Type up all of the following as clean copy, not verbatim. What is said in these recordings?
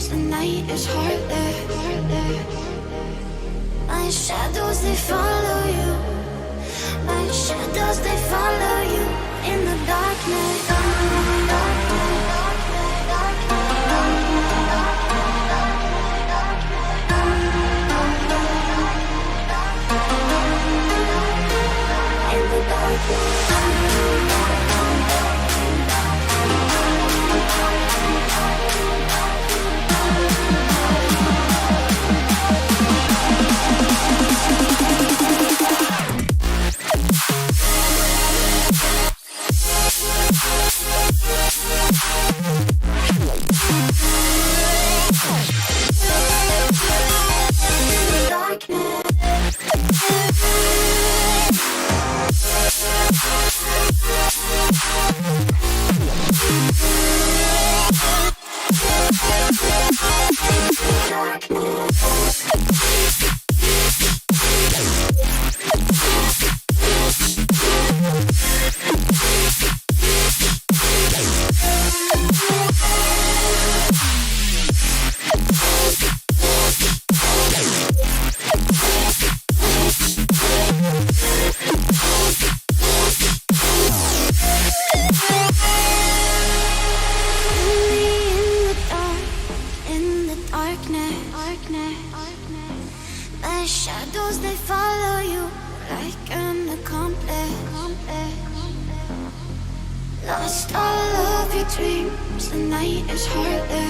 dreams, the night is harder. My shadows, they follow you. My shadows, they follow you in the darkness. In the darkness. Lost all of your dreams, the night is harder.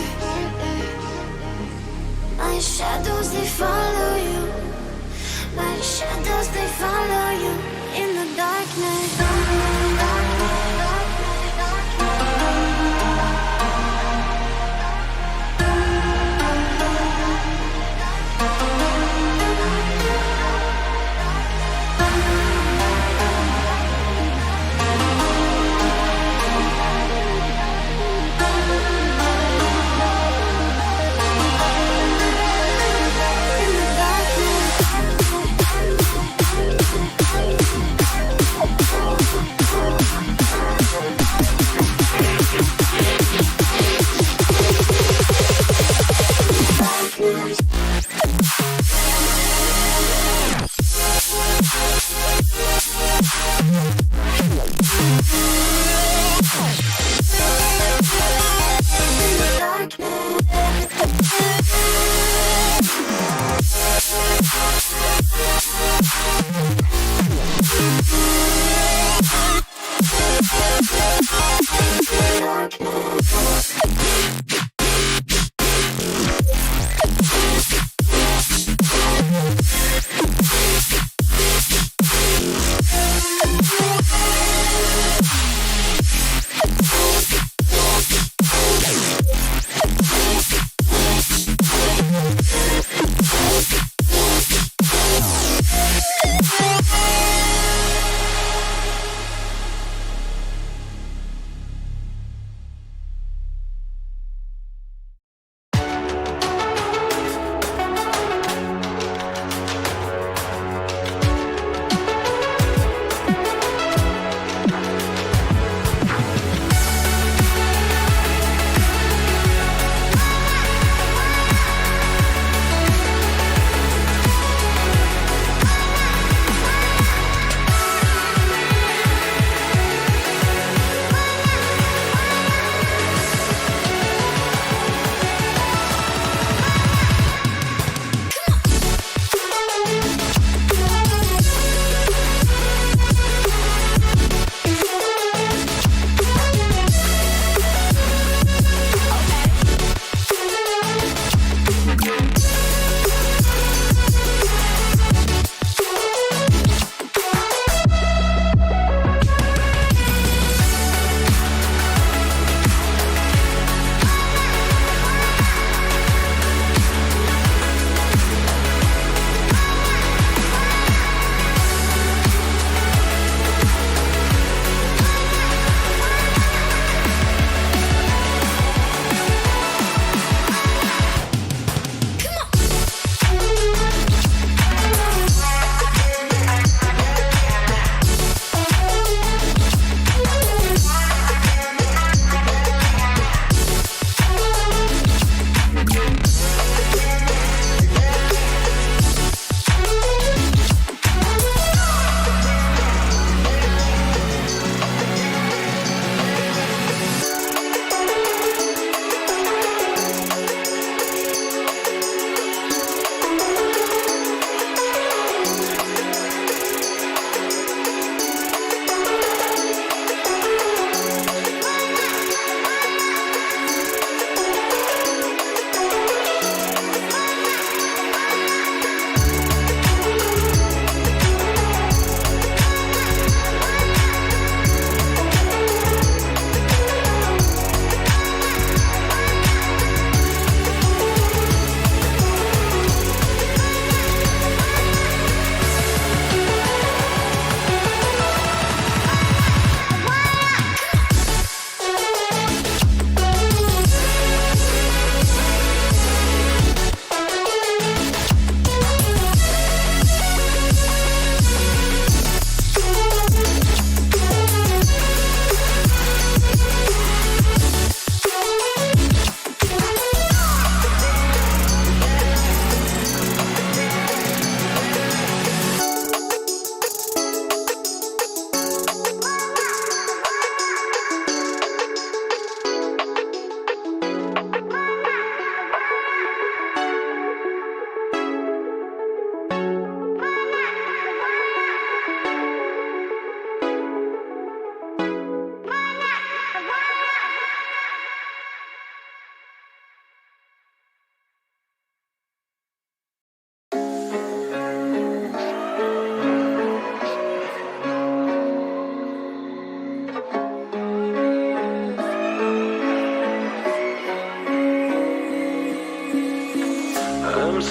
My shadows, they follow you. My shadows, they follow you in the darkness.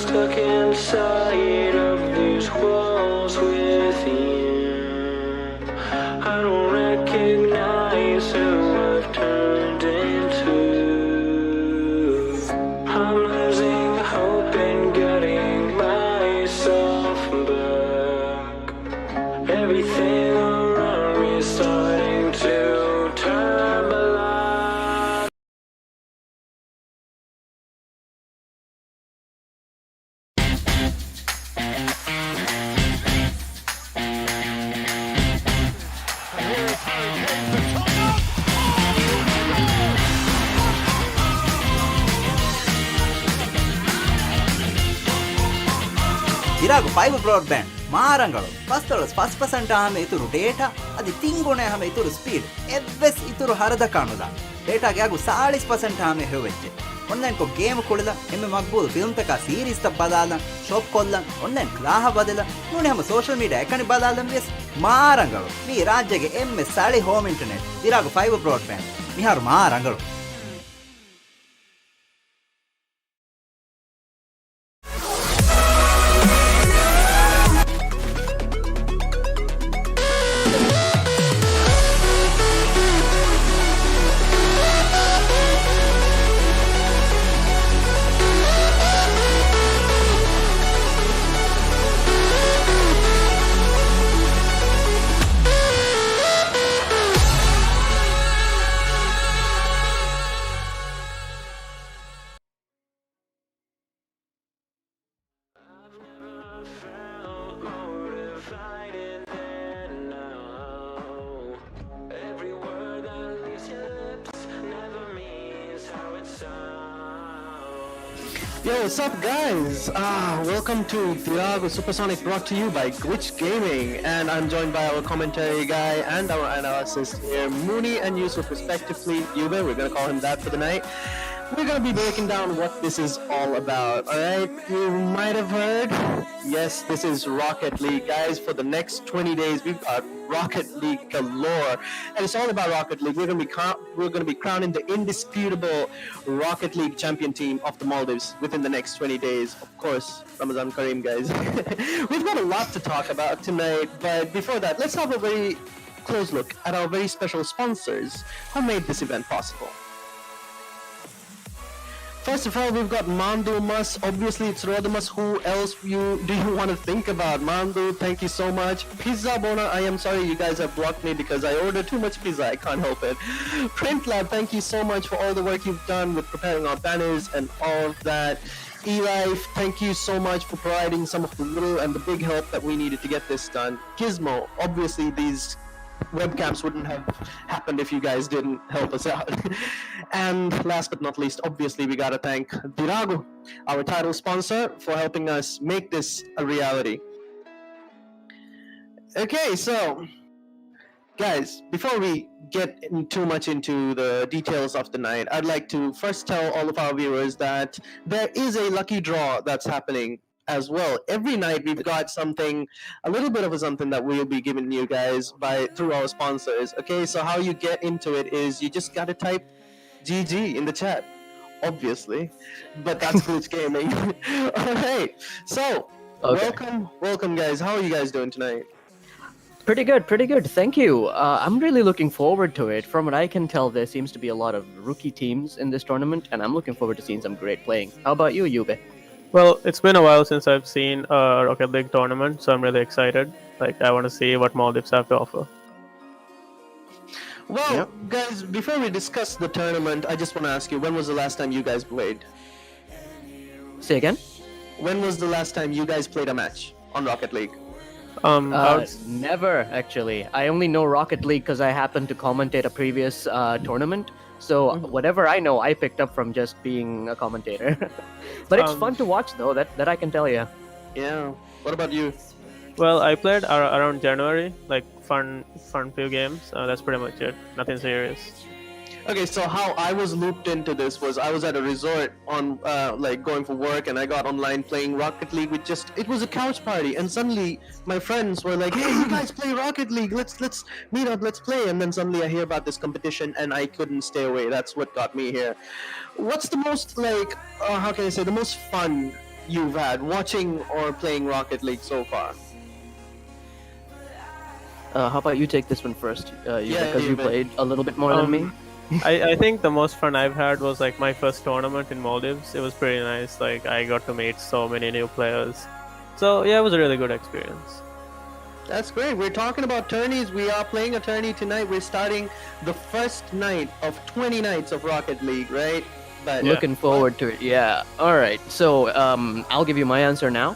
stuck inside of these walls within. I don't recognize who I've turned into. I'm losing hope and getting myself back. Everything around me is starting to turn black. Dhiraagu 5 broadband මාරංගලු $5 ආම ඉතුරු data අදි තිංගුණේ හැම ඉතුරු speed එවස් ඉතුරු හරද කනුදා data ගෑගු 40% ආම හෙවෙච්චೆ ඔන්ලයින් කෝ ගේම් කුළද එමෙ මක්බූල් ෆිල්ම් තක සීරීස් ත බදාලන් ෂොප් කොල්ලන් ඔන්ලයින් ක්ලාහ බදල නුනේ හැම සෝෂල් මීඩියා එකනි බදාලන් වෙස් මාරංගලු මේ රාජ්‍යගේ එම්එස් සාලි හෝම් ඉන්ටර්නෙට් Dhiraagu 5 broadband මිහාරු මාරංගලු Yo, what's up guys? Welcome to Dhiraagu Supersonic, brought to you by Glitch Gaming, and I'm joined by our commentary guy and our analyst here, Mooney and Yusuf respectively. Yuba, we're gonna call him that for the night. We're gonna be breaking down what this is all about, alright? You might have heard, yes, this is Rocket League. Guys, for the next 20 days, we've got Rocket League galore. And it's all about Rocket League. We're gonna be crowning the indisputable Rocket League champion team of the Maldives within the next 20 days. Of course, Ramazan Kareem, guys. We've got a lot to talk about tonight, but before that, let's have a very close look at our very special sponsors who made this event possible. First of all, we've got Mandu Mas. Obviously, it's Rodamus. Who else do you want to think about? Mandu, thank you so much. Pizza Bona, I am sorry you guys have blocked me because I ordered too much pizza. I can't help it. Print Lab, thank you so much for all the work you've done with preparing our banners and all of that. E-Life, thank you so much for providing some of the little and the big help that we needed to get this done. Gizmo, obviously these webcams wouldn't have happened if you guys didn't help us out. And last but not least, obviously we gotta thank Dhiraagu, our title sponsor, for helping us make this a reality. Okay, so guys, before we get too much into the details of the night, I'd like to first tell all of our viewers that there is a lucky draw that's happening as well. Every night we've got something, a little bit of a something that we'll be giving you guys through our sponsors. Okay, so how you get into it is you just gotta type GG in the chat, obviously, but that's Glitch Gaming. Alright, so Okay. welcome guys. How are you guys doing tonight? Pretty good. Thank you. I'm really looking forward to it. From what I can tell, there seems to be a lot of rookie teams in this tournament, and I'm looking forward to seeing some great playing. How about you, Yube? Well, it's been a while since I've seen a Rocket League tournament, so I'm really excited. Like, I want to see what Maldives have to offer. Well, Yep. guys, before we discuss the tournament, I just want to ask you, when was the last time you guys played? Say again? When was the last time you guys played a match on Rocket League? Never, actually. I only know Rocket League because I happened to commentate a previous tournament. So whatever I know, I picked up from just being a commentator. But it's fun to watch, though. That I can tell you. Yeah. What about you? Well, I played around January, like fun few games. That's pretty much it. Nothing serious. Okay, so how I was looped into this was I was at a resort on like going for work, and I got online playing Rocket League with it was a couch party, and suddenly my friends were like, "Hey, you guys play Rocket League? Let's meet up, let's play." And then suddenly I hear about this competition, and I couldn't stay away. That's what got me here. What's the most how can I say, the most fun you've had watching or playing Rocket League so far? How about you take this one first? Yeah, Because you but- played a little bit more than me. I think the most fun I've had was like my first tournament in Maldives. It was pretty nice. Like I got to meet so many new players. So yeah, it was a really good experience. That's great. We're talking about tourneys. We are playing a tourney tonight. We're starting the first night of 20 nights of Rocket League, right? But Looking forward to it. Yeah. All right. So I'll give you my answer now.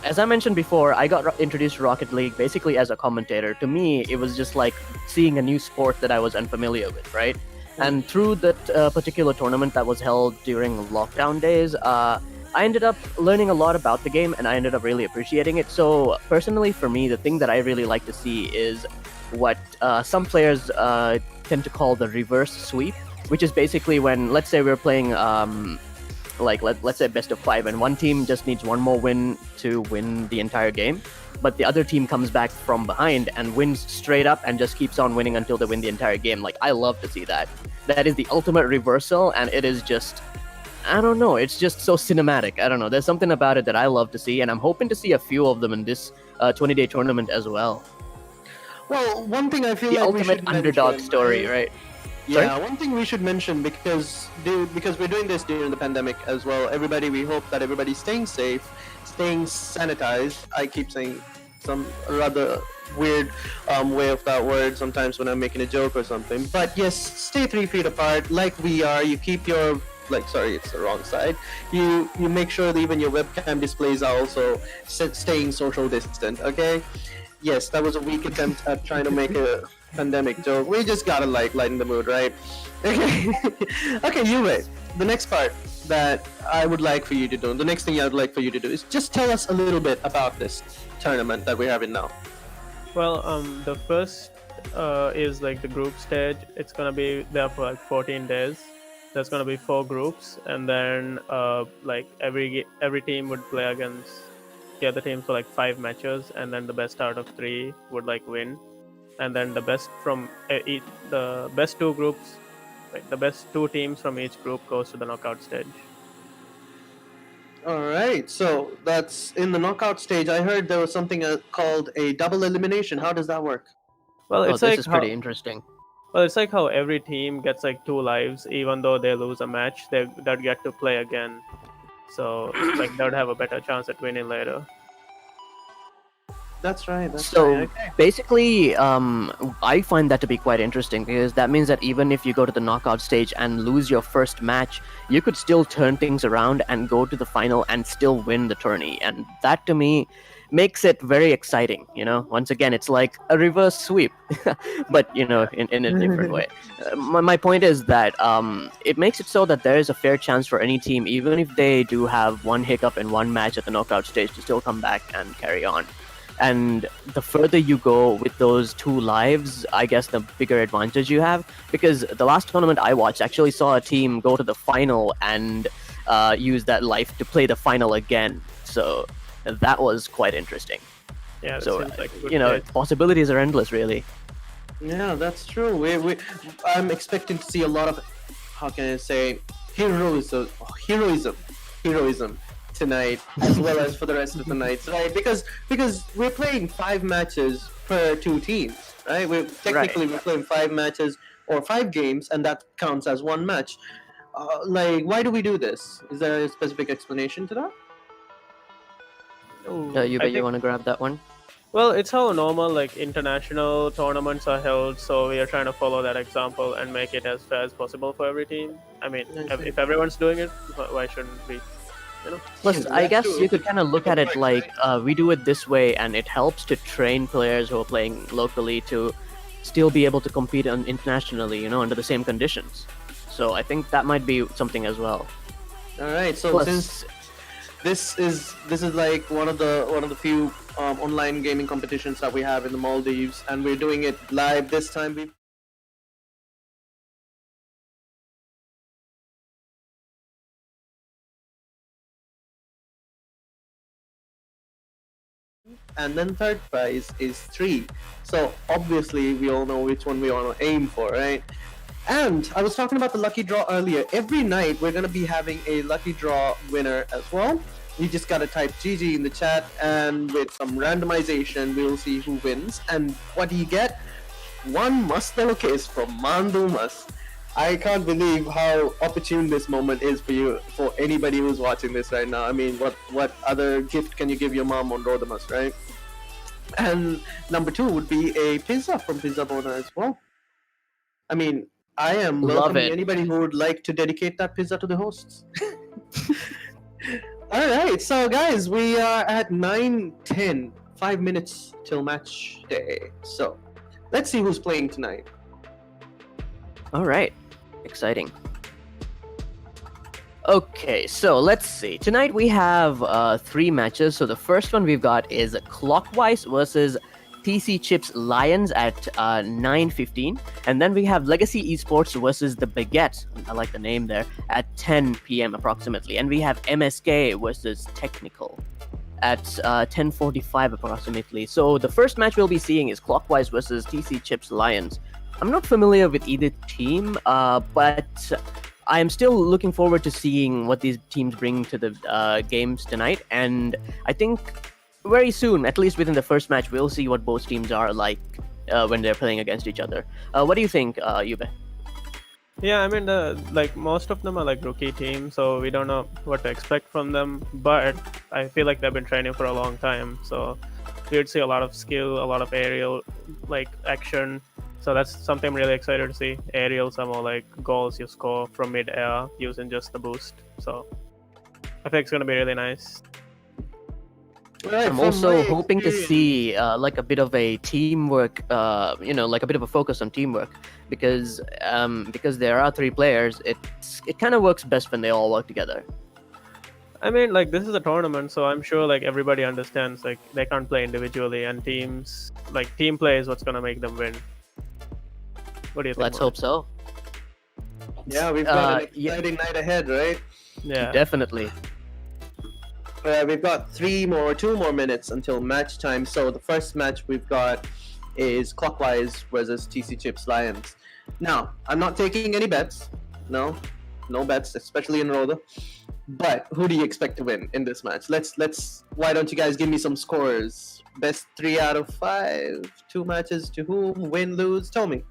As I mentioned before, I got introduced to Rocket League basically as a commentator. To me, it was just like seeing a new sport that I was unfamiliar with, right? And through that particular tournament that was held during lockdown days, I ended up learning a lot about the game, and I ended up really appreciating it. So personally, for me, the thing that I really like to see is what some players tend to call the reverse sweep, which is basically when, let's say, we're playing let's say best of 5, and one team just needs one more win to win the entire game, but the other team comes back from behind and wins straight up and just keeps on winning until they win the entire game. Like, I love to see that. That is the ultimate reversal, and it is just, I don't know, it's just so cinematic. I don't know, there's something about it that I love to see, and I'm hoping to see a few of them in this 20-day tournament as well. well, one thing I feel The like we ultimate should underdog mention, story, right? Yeah, one thing we should mention, because we're doing this during the pandemic as well. Everybody, we hope that everybody's staying safe, staying sanitized. I keep saying some rather weird way of that word sometimes when I'm making a joke or something. But yes, stay 3 feet apart like we are. You keep your sorry, it's the wrong side. You make sure that even your webcam displays are also staying social distant. Okay. Yes, that was a weak attempt at trying to make a pandemic joke. We just gotta lighten the mood, right? Okay. Okay, Yuve. The next part that I would like for you to do, the next thing I would like for you to do is just tell us a little bit about this tournament that we're having now. Well, the first is like the group stage. It's gonna be there for like 14 days. There's gonna be 4 groups, and then like every team would play against the other team for like 5 matches, and then the best out of 3 would like win, and then the best from the best 2 groups, like the best 2 teams from each group goes to the knockout stage. All right, so that's in the knockout stage. I heard there was something called a double elimination. How does that work? Well, Oh, it's this like is pretty interesting. well, it's like how every team gets like 2 lives, even though they lose a match, they'd get to play again. So like they would have a better chance at winning later. That's right. That's So right. Okay. basically, I find that to be quite interesting, because that means that even if you go to the knockout stage and lose your first match, you could still turn things around and go to the final and still win the tourney. And that to me makes it very exciting. You know, once again, it's like a reverse sweep, but you know, in a different way. My point is that it makes it so that there is a fair chance for any team, even if they do have one hiccup in one match at the knockout stage, to still come back and carry on. And the further you go with those 2 lives, I guess the bigger advantage you have, because the last tournament I watched actually saw a team go to the final and use that life to play the final again. So that was quite interesting. Yeah, that So seems like a good you know, place. possibilities are endless, really. Yeah, that's true. I'm expecting to see a lot of, how can I say, heroism tonight, as well as for the rest of the nights, right? Because we're playing 5 matches per 2 teams, right? We're playing 5 matches or 5 games, and that counts as 1 match. Like, why do we do this? Is there a specific explanation to that? You bet you want to grab that one? Well, it's how normal like international tournaments are held, so we are trying to follow that example and make it as fair as possible for every team. I mean, if everyone's doing it, why shouldn't we? You know? Plus, I guess you could kind of look at it like we do it this way, and it helps to train players who are playing locally to still be able to compete internationally, you know, under the same conditions. So I think that might be something as well. All right. So Plus, since this is like one of the few online gaming competitions that we have in the Maldives, and we're doing it live this time. And then third prize is 3. So obviously we all know which one we want to aim for, right? And I was talking about the lucky draw earlier. Every night we're going to be having a lucky draw winner as well. You just got to type GG in the chat, and with some randomization, we'll see who wins. And what do you get? One marshmallow case from Mandumas. I can't believe how opportune this moment is for you, for anybody who's watching this right now. I mean, what other gift can you give your mom on Rodimus, right? And number 2 would be a pizza from Pizza Bona as well. I mean, I am welcoming anybody who would like to dedicate that pizza to the hosts. All right, so guys, we are at 9:10, 5 minutes till match day. So let's see who's playing tonight. All right, exciting. Okay, so let's see. Tonight we have 3 matches. So the first one we've got is Clockwise versus TC Chips Lions at 9:15, and then we have Legacy Esports versus the Baguettes. I like the name there, at 10 p.m. approximately, and we have MSK versus Technical at 10:45 approximately. So the first match we'll be seeing is Clockwise versus TC Chips Lions. I'm not familiar with either team, but I am still looking forward to seeing what these teams bring to the games tonight, and I think very soon, at least within the first match, we'll see what both teams are like when they're playing against each other. What do you think, Yube? Yeah, I mean, like most of them are like rookie teams, so we don't know what to expect from them. But I feel like they've been training for a long time, so we would see a lot of skill, a lot of aerial like action. So that's something I'm really excited to see. Aerials are more like goals you score from mid-air using just the boost. So I think it's gonna be really nice. Right, I'm also hoping to see like a bit of a teamwork, like a bit of a focus on teamwork, because there are 3 players. It kind of works best when they all work together. I mean, like this is a tournament, so I'm sure like everybody understands like they can't play individually, and teams like team play is what's gonna make them win. What do you think? Let's hope so. Yeah, we've got an exciting night ahead, right? Yeah, Definitely. We've got 2 more minutes until match time. So the first match we've got is Clockwise versus TC Chips Lions. Now, I'm not taking any bets. No bets, especially in Roda. But who do you expect to win in this match? Let's. Why don't you guys give me some scores? Best 3 out of 5. 2 matches to whom? Win, lose. Tell me.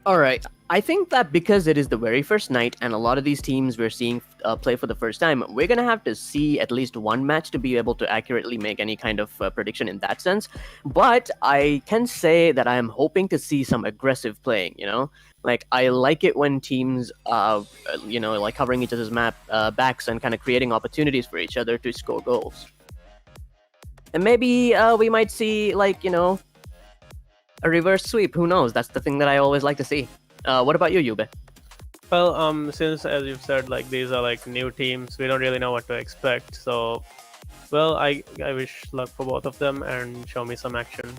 All right. I think that because it is the very first night and a lot of these teams we're seeing play for the first time, we're going to have to see at least one match to be able to accurately make any kind of prediction in that sense. But I can say that I am hoping to see some aggressive playing, Like, I like it when teams, like covering each other's backs and kind of creating opportunities for each other to score goals. And maybe we might see, a reverse sweep. Who knows? That's the thing that I always like to see. What about you, Yube? Well, since as you've said, like these are like new teams, we don't really know what to expect. So, well, I wish luck for both of them and show me some action.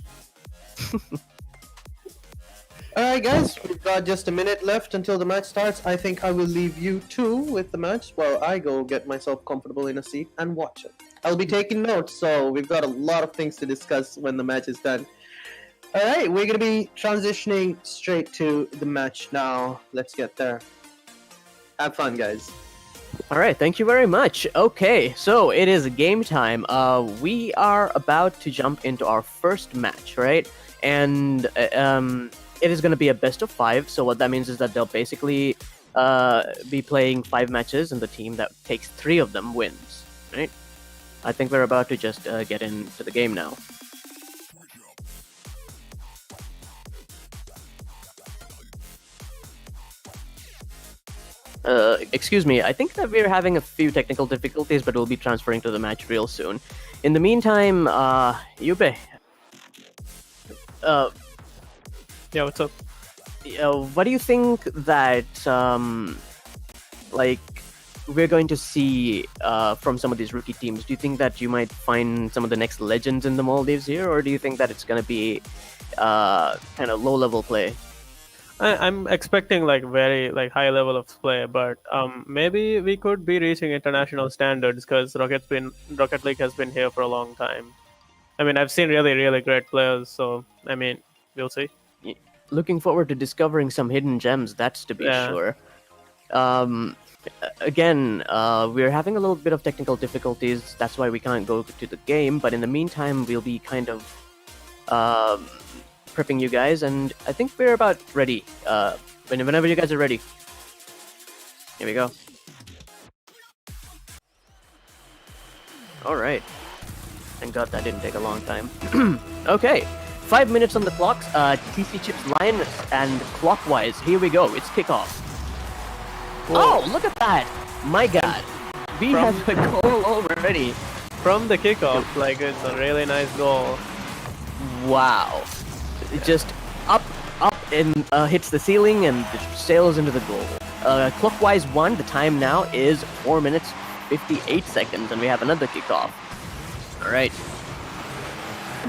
Alright guys, we've got just a minute left until the match starts. I think I will leave you 2 with the match while I go get myself comfortable in a seat and watch it. I'll be taking notes, so we've got a lot of things to discuss when the match is done. Alright, we're going to be transitioning straight to the match now. Let's get there. Have fun, guys. All right, thank you very much. Okay, so it is game time. We are about to jump into our first match, right? And it is going to be a best of 5. So what that means is that they'll basically be playing 5 matches, and the team that takes 3 of them wins, right? I think we're about to just get into the game now. Excuse me, I think that we're having a few technical difficulties, but we'll be transferring to the match real soon. In the meantime, Yube. Yeah, what's up? What do you think that, we're going to see from some of these rookie teams? Do you think that you might find some of the next legends in the Maldives here, or do you think that it's going to be kind of low-level play? I'm expecting like very like high level of play, but maybe we could be reaching international standards because Rocket League has been here for a long time. I mean, I've seen really, really great players, so I mean, we'll see. looking forward to discovering some hidden gems. That's to be Yeah. sure. Again, we're having a little bit of technical difficulties. That's why we can't go to the game. But in the meantime, we'll be kind of prepping you guys, and I think we're about ready. Whenever you guys are ready. Here we go. All right. Thank God that didn't take a long time. Okay. 5 minutes on the clock. TC Chips, Lioness, and Clockwise. Here we go. It's kickoff. Oh, look at that! My God. We have a goal already. From the kickoff, like it's a really nice goal. Wow. It just up, and hits the ceiling and sails into the goal. Clockwise 1, the time now is 4 minutes 58 seconds, and we have another kickoff. Alright.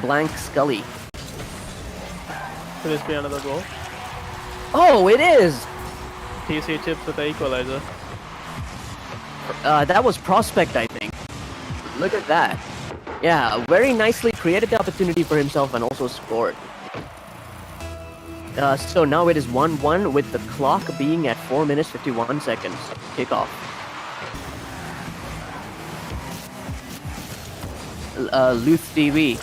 Blank Scully. Could this be another goal? Oh, it is! TC Chips with the equalizer. That was Prospect, I think. Look at that. Yeah, very nicely created the opportunity for himself and also scored. So now it is 1-1 with the clock being at 4 minutes 51 seconds. Kickoff. Luth TV.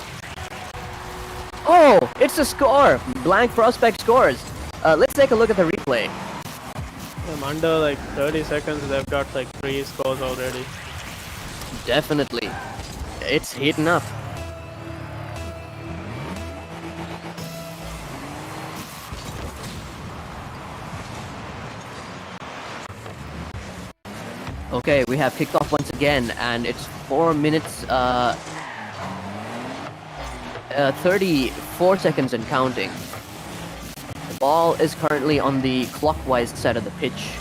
Oh, it's a score! Blank Prospect scores. Let's take a look at the replay. Under like 30 seconds, they've got like 3 scores already. Definitely. It's heating up. Okay, we have kicked off once again, and it's 4 minutes, 34 seconds and counting. The ball is currently on the clockwise side of the pitch,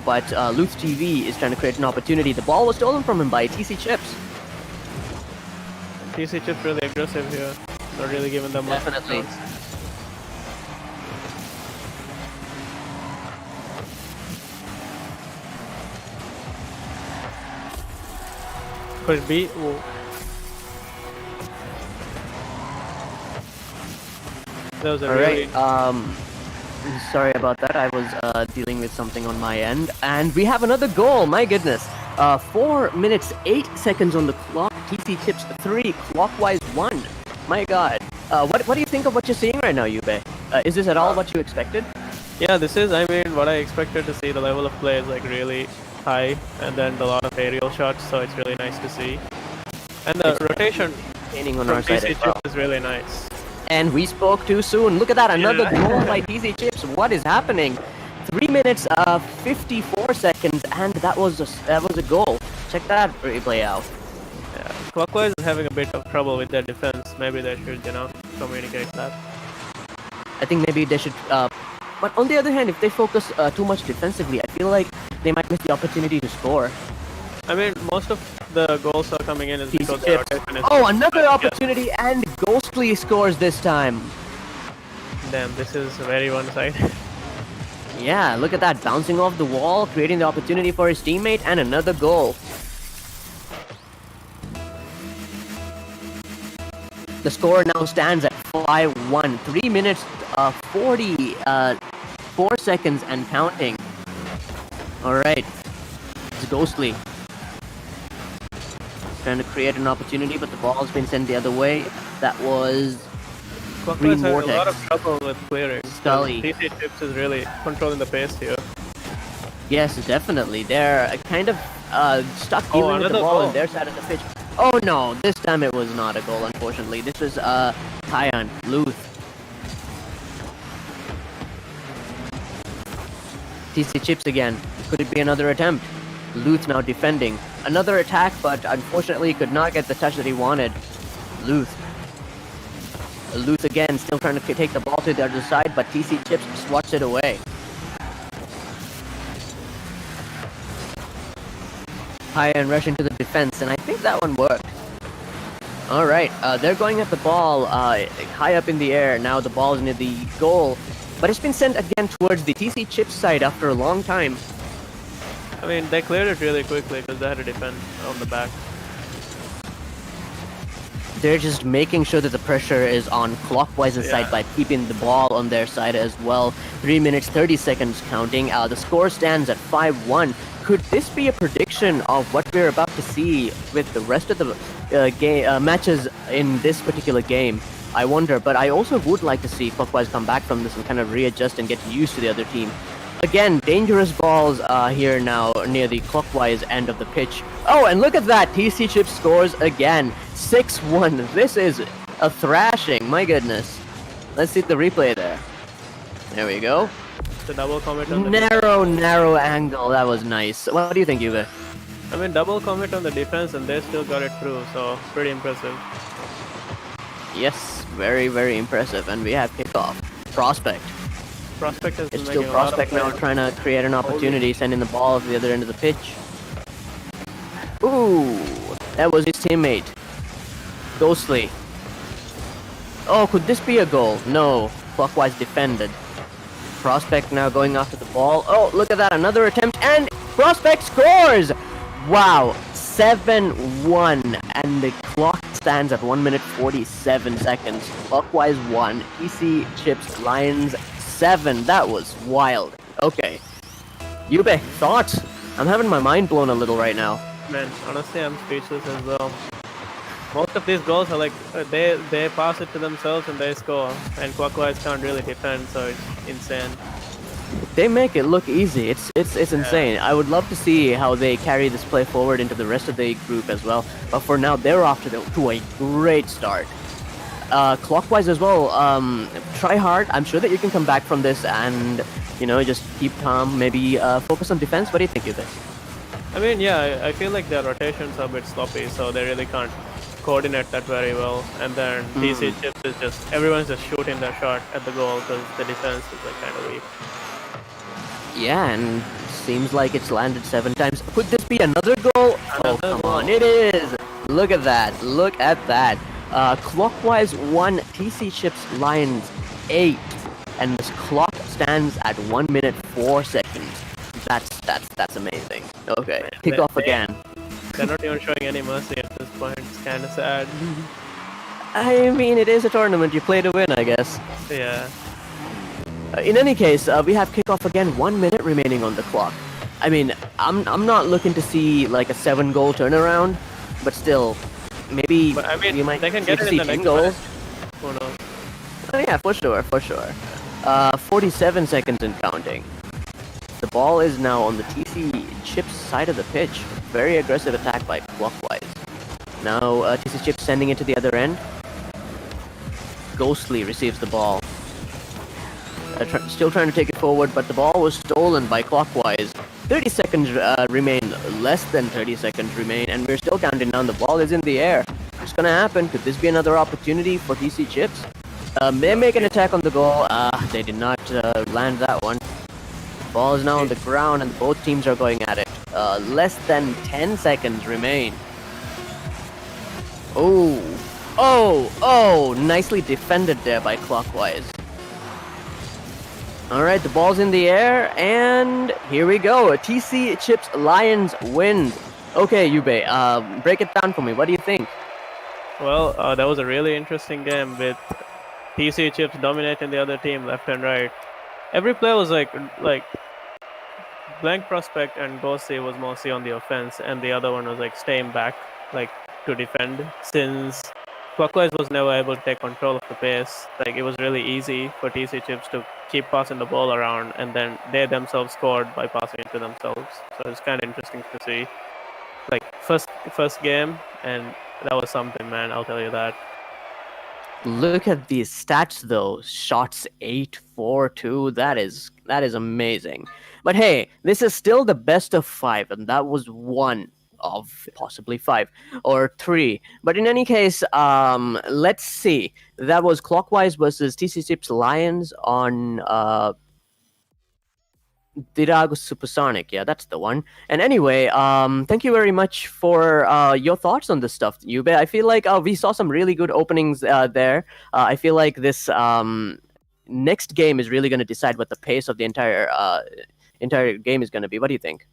but Luth TV is trying to create an opportunity. The ball was stolen from him by TC Chips. TC Chips really aggressive here. Not really giving them much Definitely. chance. Could it be? Ooh. That was a really... Sorry about that. I was dealing with something on my end. And we have another goal. My goodness. 4 minutes, 8 seconds on the clock. TC Chips 3, Clockwise 1. My God. What do you think of what you're seeing right now, Yube? Is this at all what you expected? Yeah, this is, I mean, what I expected to see. The level of play is like really high, and then a lot of aerial shots, so it's really nice to see. And the rotation Gaining on from our side TC as well. Chips is really nice. And we spoke too soon. Look at that, another Yeah. goal by TC Chips. What is happening? 3 minutes, 54 seconds, and that was a goal. Check that replay out. Yeah. Clockwise is having a bit of trouble with their defense. Maybe they should, communicate that. I think maybe they should. But on the other hand, if they focus too much defensively, I feel like they might miss the opportunity to score. I mean, most of the goals are coming in is TC because their Chips. rotation is... Oh, another Yeah. opportunity, and Ghostly scores this time. Damn, this is very one-sided. Yeah, look at that, bouncing off the wall, creating the opportunity for his teammate, and another goal. The score now stands at 5-1. 3 minutes, 44 seconds and counting. Alright. It's Ghostly. Trying to create an opportunity, but the ball's been sent the other way. That was Clockwise has a Vortex. lot of trouble with clearing. Scully. TC Chips is really controlling the pace here. Yes, definitely. They're kind of stuck Oh, even with the another ball goal. on their side of the pitch. Oh no, this time it was not a goal, unfortunately. This was Kyan, Luth. TC Chips again. Could it be another attempt? Luth now defending. Another attack, but unfortunately could not get the touch that he wanted. Luth. Luth again, still trying to take the ball to the other side, but TC Chips swats it away. High and rush into the defense, and I think that one worked. Alright, they're going at the ball high up in the air. Now the ball is near the goal, but it's been sent again towards the TC Chips side after a long time. I mean, they cleared it really quickly because they had to defend on the back. they're just making sure that the pressure is on Clockwise's side by keeping the ball on their side as well. 3 minutes 30 seconds counting. The score stands at 5-1. Could this be a prediction of what we're about to see with the rest of the matches in this particular game? I wonder, but I also would like to see Clockwise come back from this and kind of readjust and get used to the other team. Again, dangerous balls here now near the Clockwise end of the pitch. Oh, and look at that! TC Chip scores again. 6-1. This is a thrashing, my goodness. Let's see the replay there. There we go. The double commit on the Narrow angle. That was nice. What do you think, Yuga? I mean, double commit on the defense and they still got it through, so pretty impressive. Yes, very, very impressive. And we have kickoff. Prospect. Prospect has been It's making still a lot of Prospect now plays. trying to create an opportunity, sending the ball to the other end of the pitch. Ooh, that was his teammate. Ghostly. Oh, could this be a goal? No, Clockwise defended. Prospect now going after the ball. Oh, look at that, another attempt, and Prospect scores! Wow, 7-1, and the clock stands at 1 minute 47 seconds. Clockwise 1, TC Chips Lions 7. That was wild. Okay. Yube, thoughts? I'm having my mind blown a little right now. Man, honestly, I'm speechless as well. Most of these goals are like they pass it to themselves and they score, and Clockwise can't really defend, so it's insane. They make it look easy. It's insane. I would love to see how they carry this play forward into the rest of the group as well. But for now, they're off to a great start. Clockwise as well. Try hard. I'm sure that you can come back from this and just keep calm. Maybe focus on defense. What do you think of this? I mean, yeah, I feel like their rotations are a bit sloppy, so they really can't coordinate that very well. And then TC Chips is everyone's just shooting their shot at the goal because the defense is like kind of weak. Yeah, and seems like it's landed 7 times. Could this be another goal? Oh, come on. It is! Look at that. Look at that. Clockwise 1, TC Chips Lions 8. And this clock stands at 1 minute 4 seconds. That's amazing. Okay, kick off again. They're not even showing any mercy at this point. It's kind of sad. I mean, it is a tournament. You play to win, I guess. Yeah. In any case, we have kickoff again. 1 minute remaining on the clock. I mean, I'm not looking to see like a 7-goal turnaround, but still, maybe But I mean, you might they can get it see in the 10 next goals. match. Who knows? Oh yeah, for sure. 47 seconds and counting. The ball is now on the TC Chips side of the pitch. Very aggressive attack by Clockwise. Now TC Chips sending it to the other end. Ghostly receives the ball. Still trying to take it forward, but the ball was stolen by Clockwise. 30 seconds remain, less than 30 seconds remain, and we're still counting down. The ball is in the air. What's gonna happen? Could this be another opportunity for TC Chips? They make an attack on the goal. They did not land that one. Ball is now on the ground, and both teams are going at it. Less than 10 seconds remain. Oh! Nicely defended there by Clockwise. Alright, the ball's in the air, and here we go. TC Chips Lions wins. Okay, Yube, break it down for me. What do you think? Well, that was a really interesting game with TC Chips dominating the other team left and right. Every play was like Blank Prospect and Ghosty was mostly on the offense, and the other one was like staying back, like to defend. Since Clockwise was never able to take control of the pace, like it was really easy for TC Chips to keep passing the ball around, and then they themselves scored by passing it to themselves. So it's kind of interesting to see. Like first game, and that was something, man. I'll tell you that. Look at these stats though. Shots 8-4-2. That is amazing. But hey, this is still the best of 5, and that was 1 of possibly 5 or 3. But in any case, let's see. That was Clockwise versus TC Chips Lions on Dhiraagu Supersonic. Yeah, that's the one. And anyway, thank you very much for your thoughts on this stuff, Yube. I feel like we saw some really good openings there. I feel like this next game is really going to decide what the pace of the entire game is going to be. What do you think?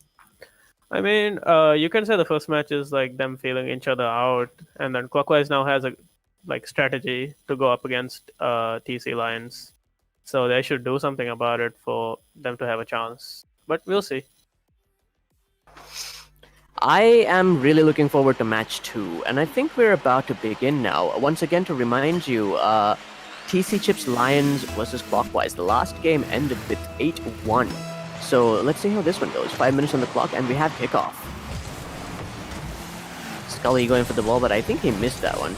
I mean, you can say the first match is like them feeling each other out, and then Clockwise now has a like strategy to go up against TC Lions. So they should do something about it for them to have a chance. But we'll see. I am really looking forward to match 2, and I think we're about to begin now. Once again, to remind you, TC Chips Lions versus Clockwise. The last game ended with 8-1. So let's see how this one goes. 5 minutes on the clock, and we have kickoff. Scully going for the ball, but I think he missed that one.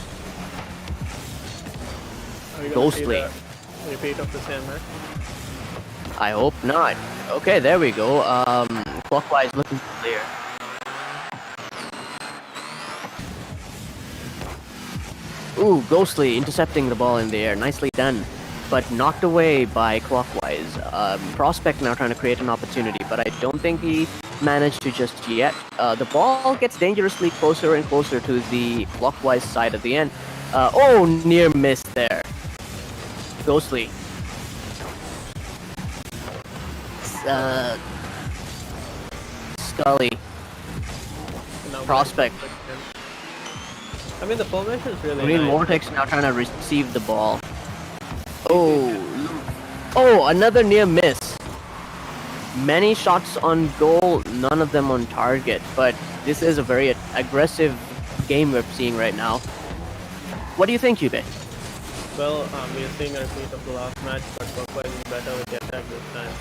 Are we gonna see Ghostly. the repeat of the same match? I hope not. Okay, there we go. Clockwise looking clear. Ooh, Ghostly intercepting the ball in the air. Nicely done. But knocked away by Clockwise. Prospect now trying to create an opportunity, but I don't think he managed to just yet. The ball gets dangerously closer and closer to the Clockwise side at the end. Oh, near miss there. Ghostly. Scully. Now Prospect. I mean, the formation is really Green nice. Vortex now trying to receive the ball. Oh, another near miss. Many shots on goal, none of them on target. But this is a very aggressive game we're seeing right now. What do you think, Yube? Well, we are seeing a repeat of the last match, but Clockwise is better with the attack this time.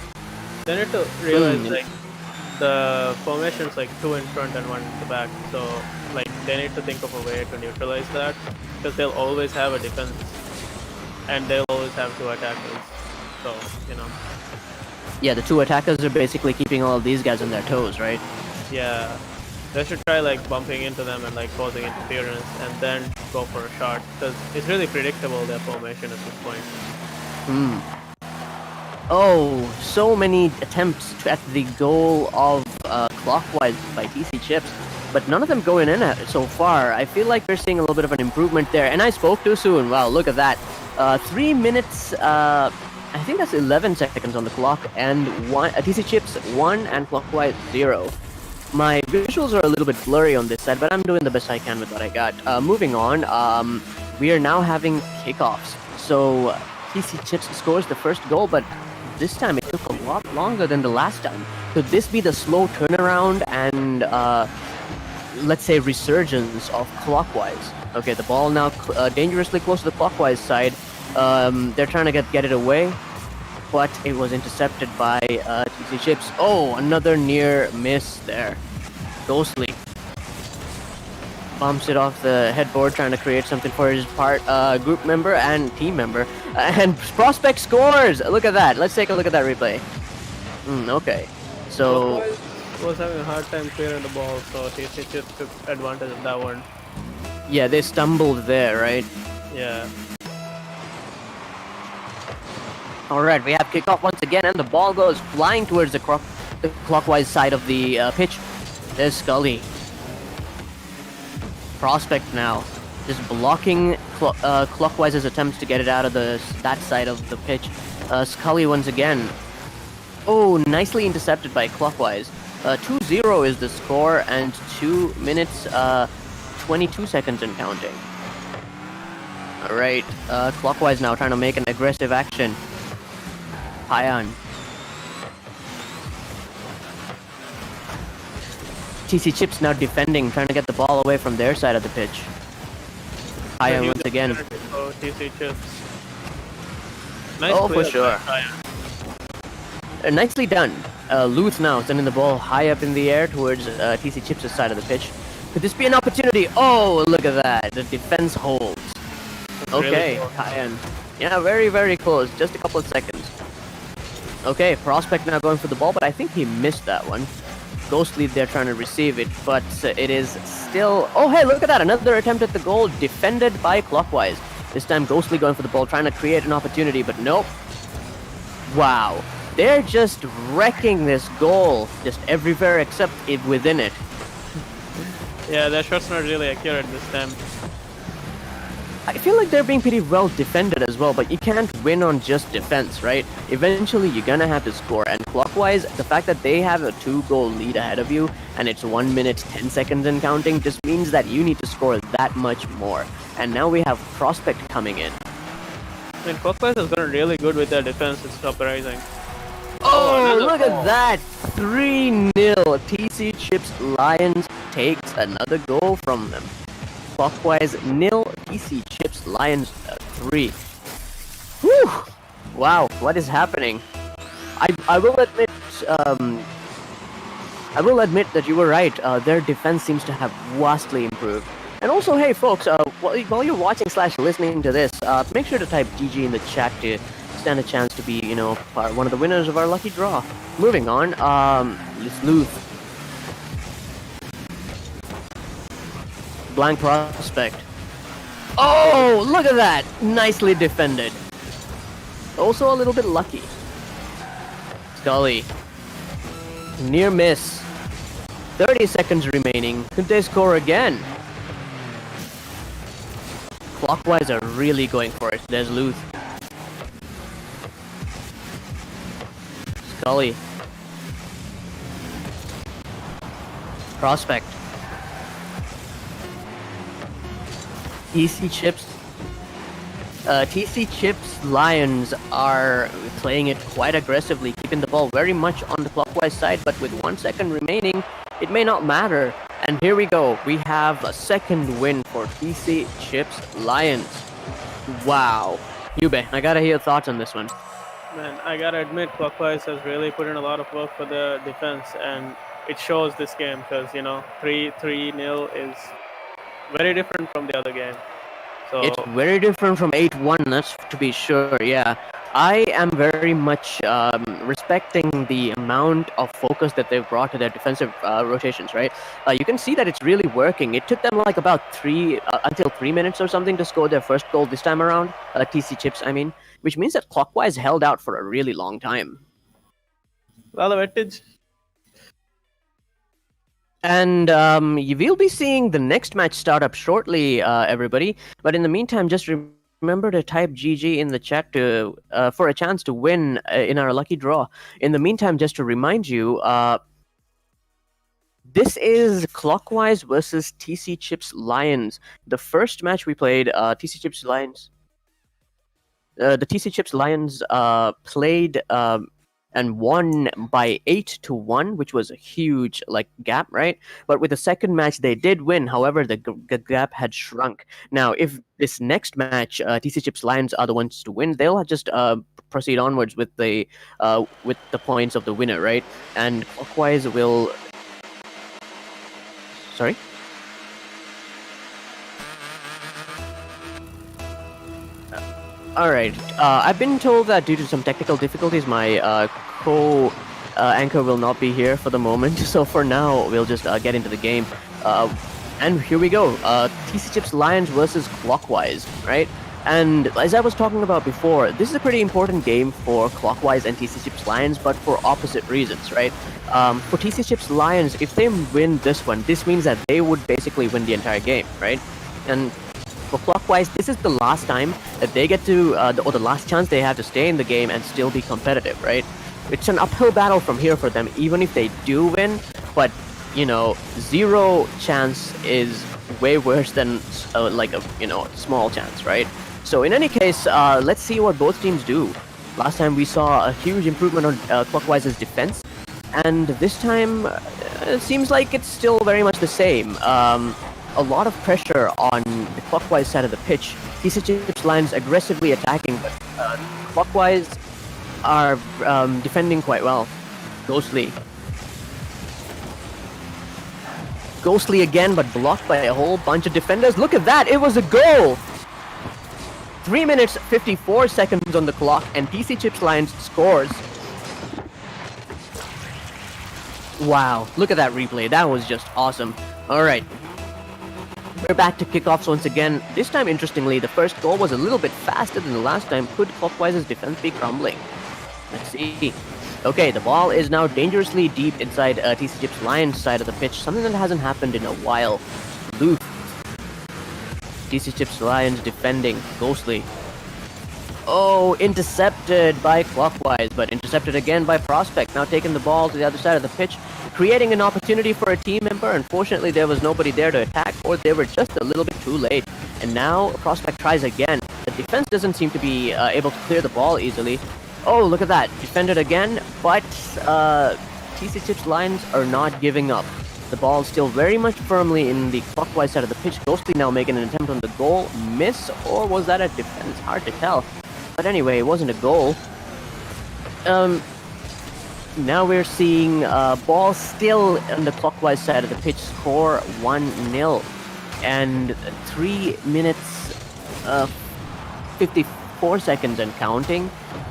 They need to realize like the formation's like 2 in front and 1 in the back, so like they need to think of a way to neutralize that, because they'll always have a defense and they'll always have 2 attackers. So Yeah, the 2 attackers are basically keeping all of these guys on their toes, right? yeah, they should try like bumping into them and like causing interference and then go for a shot, because it's really predictable their formation at this point. Oh, so many attempts at the goal of Clockwise by TC Chips, but none of them going in at it so far. I feel like we're seeing a little bit of an improvement there, and I spoke too soon. Wow, look at that. 3 minutes, I think that's 11 seconds on the clock, and TC Chips 1 and Clockwise 0. My visuals are a little bit blurry on this side, but I'm doing the best I can with what I got. Moving on, we are now having kickoffs. So TC Chips scores the first goal, but this time it took a lot longer than the last time. Could this be the slow turnaround and, let's say, resurgence of Clockwise? Okay, the ball now dangerously close to the Clockwise side. They're trying to get it away, but it was intercepted by TC Chips. Oh, another near miss there. Ghostly bumps it off the headboard, trying to create something for his group member and team member. And Prospect scores! Look at that. Let's take a look at that replay. Okay. So... Clockwise was having a hard time clearing the ball, so TC Chips took advantage of that one. yeah, they stumbled there, right? Yeah. Alright, we have kickoff once again, and the ball goes flying towards the clockwise side of the pitch. There's Scully. Prospect now, just blocking Clockwise's attempts to get it out of that side of the pitch. Scully once again. Oh, nicely intercepted by Clockwise. 2-0 is the score, and 2 minutes, 22 seconds and counting. Alright, Clockwise now trying to make an aggressive action. Hyan. TC Chips now defending, trying to get the ball away from their side of the pitch. Hyan once again. Oh, TC Chips. Nice Oh, for play sure. by Hyan. Nicely done. Luth now sending the ball high up in the air towards TC Chips' side of the pitch. Could this be an opportunity? Oh, look at that. The defense holds. Okay, Really Hyan. Yeah, very, very close. Just a couple of seconds. Okay, Prospect now going for the ball, but I think he missed that one. Ghostly there trying to receive it, but it is still... Oh, hey, look at that. Another attempt at the goal defended by Clockwise. This time Ghostly going for the ball, trying to create an opportunity, but nope. Wow. They're just wrecking this goal, just everywhere except it within it. Yeah, their shot's not really accurate this time. I feel like they're being pretty well defended as well, but you can't win on just defense, right? Eventually, you're gonna have to score, and Clockwise, the fact that they have a 2-goal lead ahead of you, and it's 1 minute, 10 seconds and counting, just means that you need to score that much more. and now we have Prospect coming in. I mean, Clockwise has gotten really good with their defense. It's surprising. Oh, another look ball. at that! 3-0. TC Chips Lions takes another goal from them. Clockwise 0, TC Chips Lions 3. Whew! Wow, what is happening? I will admit, that you were right. Their defense seems to have vastly improved. And also, hey folks, while you're watching / listening to this, make sure to type GG in the chat to stand a chance to be, one of the winners of our lucky draw. Moving on, Luth. Blank Prospect. Oh, look at that! Nicely defended. Also a little bit lucky. Scully. Near miss. 30 seconds remaining. Could they score again? Clockwise are really going for it. There's Luth. Scully. Prospect. TC Chips Lions are playing it quite aggressively, keeping the ball very much on the Clockwise side, but with 1 second remaining, it may not matter. And here we go. We have a second win for TC Chips Lions. Wow. Yube, I gotta hear your thoughts on this one. Man, I gotta admit, Clockwise has really put in a lot of work for the defense, and it shows this game because 3-0 is very different from the other game. So It's very different from 8-1, that's to be sure, yeah. I am very much respecting the amount of focus that they've brought to their defensive rotations, right? You can see that it's really working. It took them like about until 3 minutes or something to score their first goal this time around, TC Chips, I mean, which means that Clockwise held out for a really long time. a lot of advantage. And you will be seeing the next match start up shortly, everybody. But in the meantime, just remember to type GG in the chat to for a chance to win in our lucky draw. In the meantime, just to remind you, this is Clockwise versus TC Chips Lions. The first match we played, TC Chips Lions. The TC Chips Lions played and won by 8-1, which was a huge gap, right? But with the second match, they did win. However, the gap had shrunk. Now, if this next match, TC Chips Lions are the ones to win, they'll just proceed onwards with the points of the winner, right? And Clockwise will. Sorry. All right. I've been told that due to some technical difficulties, my co-anchor will not be here for the moment. So for now, we'll just get into the game. And here we go. TC Chips Lions versus Clockwise, right? And as I was talking about before, this is a pretty important game for Clockwise and TC Chips Lions, but for opposite reasons, right? For TC Chips Lions, if they win this one, this means that they would basically win the entire game, right? And for Clockwise, this is the last time that they get to, or the last chance they have to stay in the game and still be competitive, right? It's an uphill battle from here for them, even if they do win, but, 0 chance is way worse than, small chance, right? So in any case, let's see what both teams do. Last time we saw a huge improvement on Clockwise's defense, and this time, it seems like it's still very much the same. A lot of pressure on the Clockwise side of the pitch. TC Chips Lions aggressively attacking, but Clockwise are defending quite well. Ghostly again, but blocked by a whole bunch of defenders. Look at that! It was a goal! 3 minutes, 54 seconds on the clock, and TC Chips Lions scores. Wow, look at that replay. That was just awesome. Alright. We're back to kickoffs once again. This time, interestingly, the first goal was a little bit faster than the last time. Could Clockwise's defense be crumbling? Let's see. Okay, the ball is now dangerously deep inside TC Chips Lions' side of the pitch, something that hasn't happened in a while. Luke. TC Chips Lions defending. Ghostly. Oh, intercepted by Clockwise, but intercepted again by Prospect. Now taking the ball to the other side of the pitch, creating an opportunity for a team member. Unfortunately, there was nobody there to attack, or they were just a little bit too late. And now Prospect tries again. The defense doesn't seem to be able to clear the ball easily. Oh, look at that. Defended again, but TC Chips Lions are not giving up. The ball is still very much firmly in the clockwise side of the pitch. Ghostly now making an attempt on the goal. Miss, or was that a defense? Hard to tell. But anyway, it wasn't a goal. Now we're seeing ball still on the clockwise side of the pitch. Score 1-0. And 3 minutes 54 seconds and counting.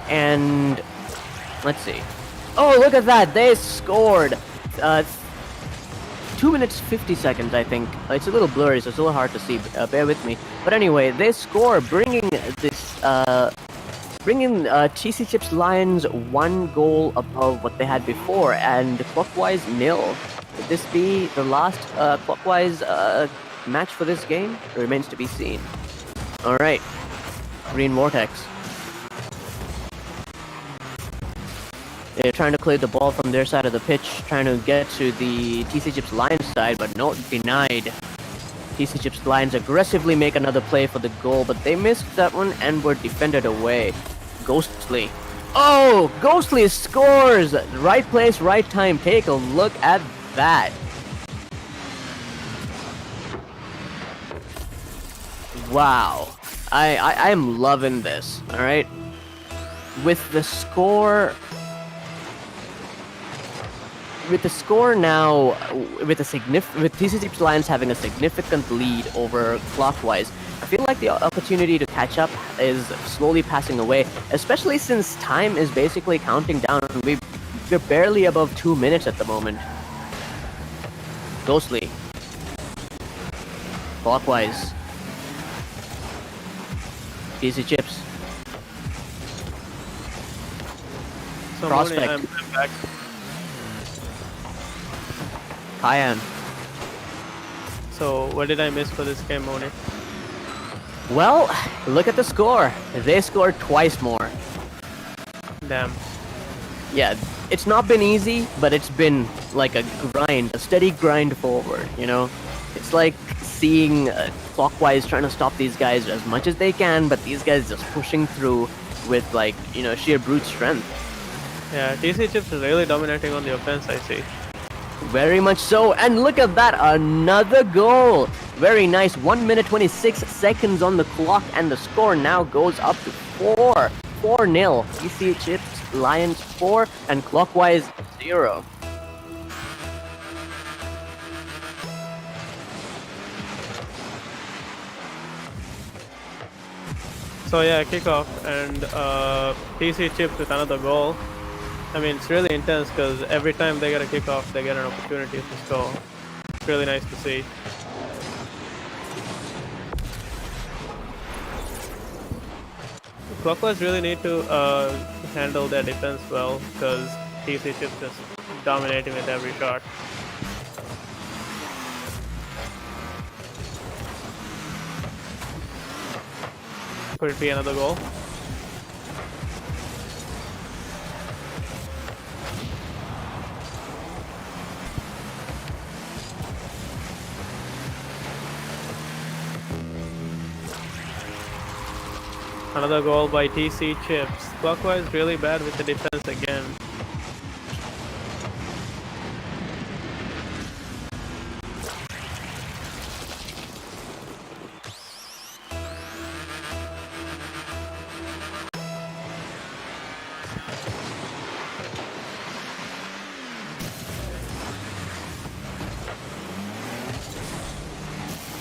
And let's see. Oh, look at that. They scored. 2 minutes 50 seconds, I think. It's a little blurry, so it's a little hard to see. Bear with me. But anyway, they score, bringing TC Chips Lions 1 goal above what they had before, and Clockwise 0. Could this be the last Clockwise match for this game? It remains to be seen. All right, Green Vortex. They're trying to clear the ball from their side of the pitch, trying to get to the TC Chips Lions side, but no, denied. TC Chips Lions aggressively make another play for the goal, but they missed that one and were defended away. Ghostly. Oh, Ghostly scores! Right place, right time. Take a look at that. Wow. I am loving this, alright? With the score now, with TC Chips Lions having a significant lead over Clockwise, I feel like the opportunity to catch up is slowly passing away, especially since time is basically counting down. We're barely above 2 minutes at the moment. Ghostly. Clockwise. TC Chips. So Prospect. Moni, I'm back. Cayenne. So what did I miss for this game, Moni? Well, look at the score. They scored twice more. Damn. Yeah, it's not been easy, but it's been like a grind, a steady grind forward, you know? It's like seeing Clockwise trying to stop these guys as much as they can, but these guys just pushing through with, like, you know, sheer brute strength. Yeah, TC Chips is really dominating on the offense, I see. Very much so, and look at that, another goal. Very nice. 1 minute 26 seconds on the clock, and the score now goes up to 4-0. TC Chips Lions 4 and Clockwise 0. So yeah, kickoff and TC Chips with another goal. I mean, it's really intense because every time they get a kickoff, they get an opportunity to score. It's really nice to see. Clockwise really need to handle their defense well because TC Chips just dominating with every shot. Could it be another goal? Another goal by TC Chips. Clockwise really bad with the defense again.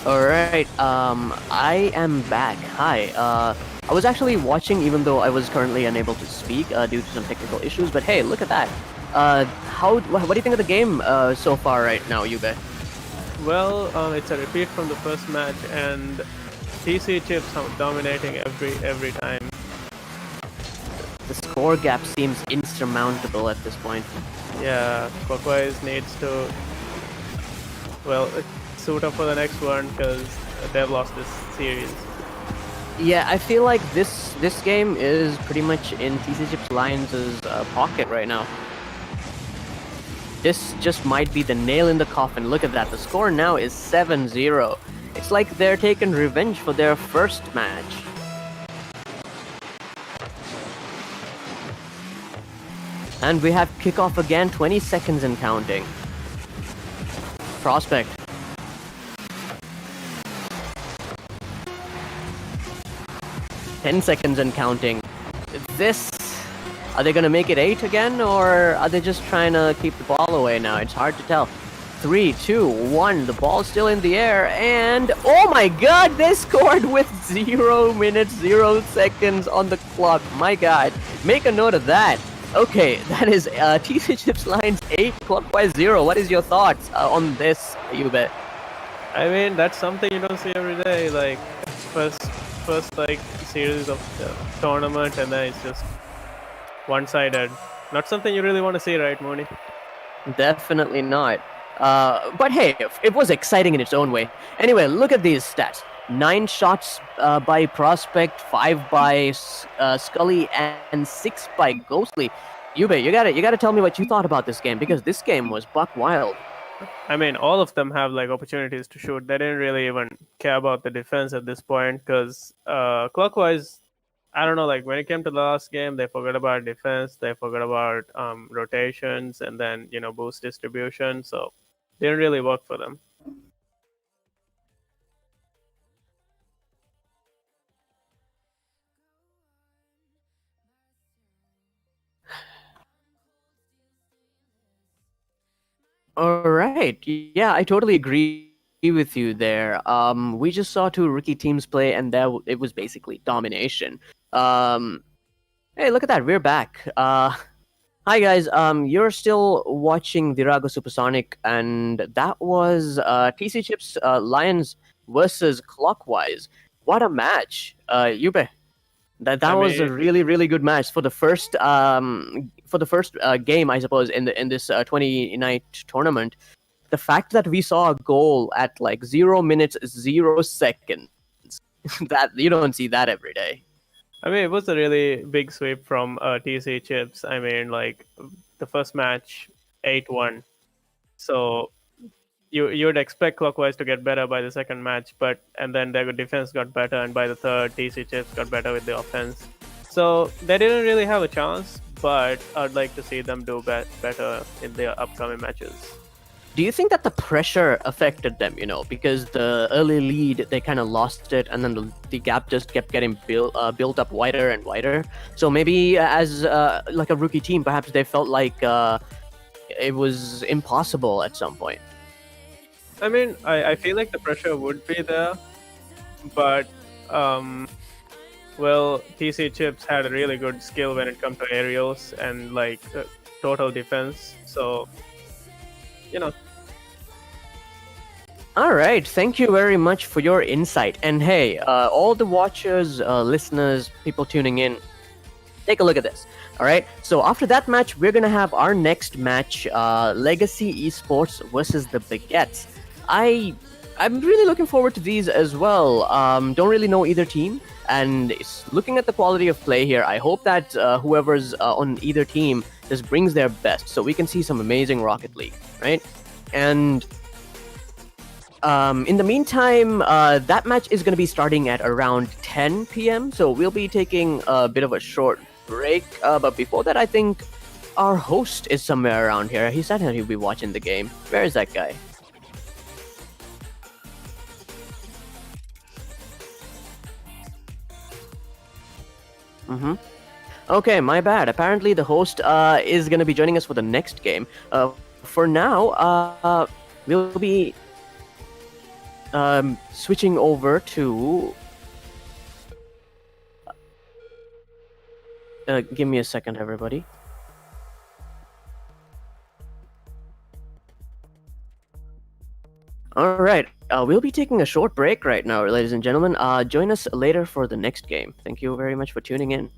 Alright, I am back. Hi, I was actually watching even though I was currently unable to speak due to some technical issues, but hey, look at that. What do you think of the game so far right now, Yuga? Well, it's a repeat from the first match, and TC Chips are dominating every time. The score gap seems insurmountable at this point. Yeah, Clockwise needs to, well, suit up for the next one because they've lost this series. Yeah, I feel like this game is pretty much in TC Chips Lions' pocket right now. This just might be the nail in the coffin. Look at that. The score now is 7-0. It's like they're taking revenge for their first match. And we have kickoff again, 20 seconds and counting. Prospect. Ten seconds and counting. Are they gonna make it 8 again, or are they just trying to keep the ball away now? It's hard to tell. 3, 2, 1, the ball's still in the air, and oh my god, they scored with 0 minutes, 0 seconds on the clock. My god, make a note of that. Okay, that is TC Chips Lines 8, Clockwise 0. What is your thoughts on this, Yube? I mean, that's something you don't see every day. Like first like series of tournament, and then it's just one-sided. Not something you really want to see, right, Mooney? Definitely not. But hey, it was exciting in its own way. Anyway, look at these stats. 9 shots by Prospect, 5 by Scully, and 6 by Ghostly. Yube, you gotta tell me what you thought about this game, because this game was buck wild. I mean, all of them have like opportunities to shoot. They didn't really even care about the defense at this point, because Clockwise, I don't know, like when it came to the last game, they forgot about defense, they forgot about rotations, and then, you know, boost distribution. So didn't really work for them. All right. Yeah, I totally agree with you there. We just saw 2 rookie teams play, and it was basically domination. Hey, look at that. We're back. Hi, guys. You're still watching Dhiraagu Supersonic, and that was TC Chips Lions versus Clockwise. What a match. Yube. That was a really, really good match for the first game, I suppose, in this 20-night tournament. The fact that we saw a goal at like 0 minutes 0 seconds, that you don't see that every day. I mean, it was a really big sweep from TC Chips. I mean, like the first match 8-1, so you would expect Clockwise to get better by the second match, and then their defense got better, and by the third, TC Chips got better with the offense. So they didn't really have a chance, but I'd like to see them do better in their upcoming matches. Do you think that the pressure affected them, because the early lead, they kind of lost it, and then the gap just kept getting built up wider and wider? So maybe as like a rookie team, perhaps they felt like it was impossible at some point. I mean, I feel like the pressure would be there, but TC Chips had a really good skill when it comes to aerials and like total defense. So, All right, thank you very much for your insight. And hey, all the watchers, listeners, people tuning in, take a look at this. All right, so after that match, we're gonna have our next match, Legacy Esports versus the Baguettes. I'm really looking forward to these as well. Don't really know either team, and looking at the quality of play here, I hope that whoever's on either team just brings their best, so we can see some amazing Rocket League, right? And in the meantime, that match is going to be starting at around 10 p.m., so we'll be taking a bit of a short break. But before that, I think our host is somewhere around here. He said that he'll be watching the game. Where is that guy? Okay, my bad. Apparently the host is going to be joining us for the next game. For now, we'll be switching over to... give me a second, everybody. Alright, we'll be taking a short break right now, ladies and gentlemen. Join us later for the next game. Thank you very much for tuning in.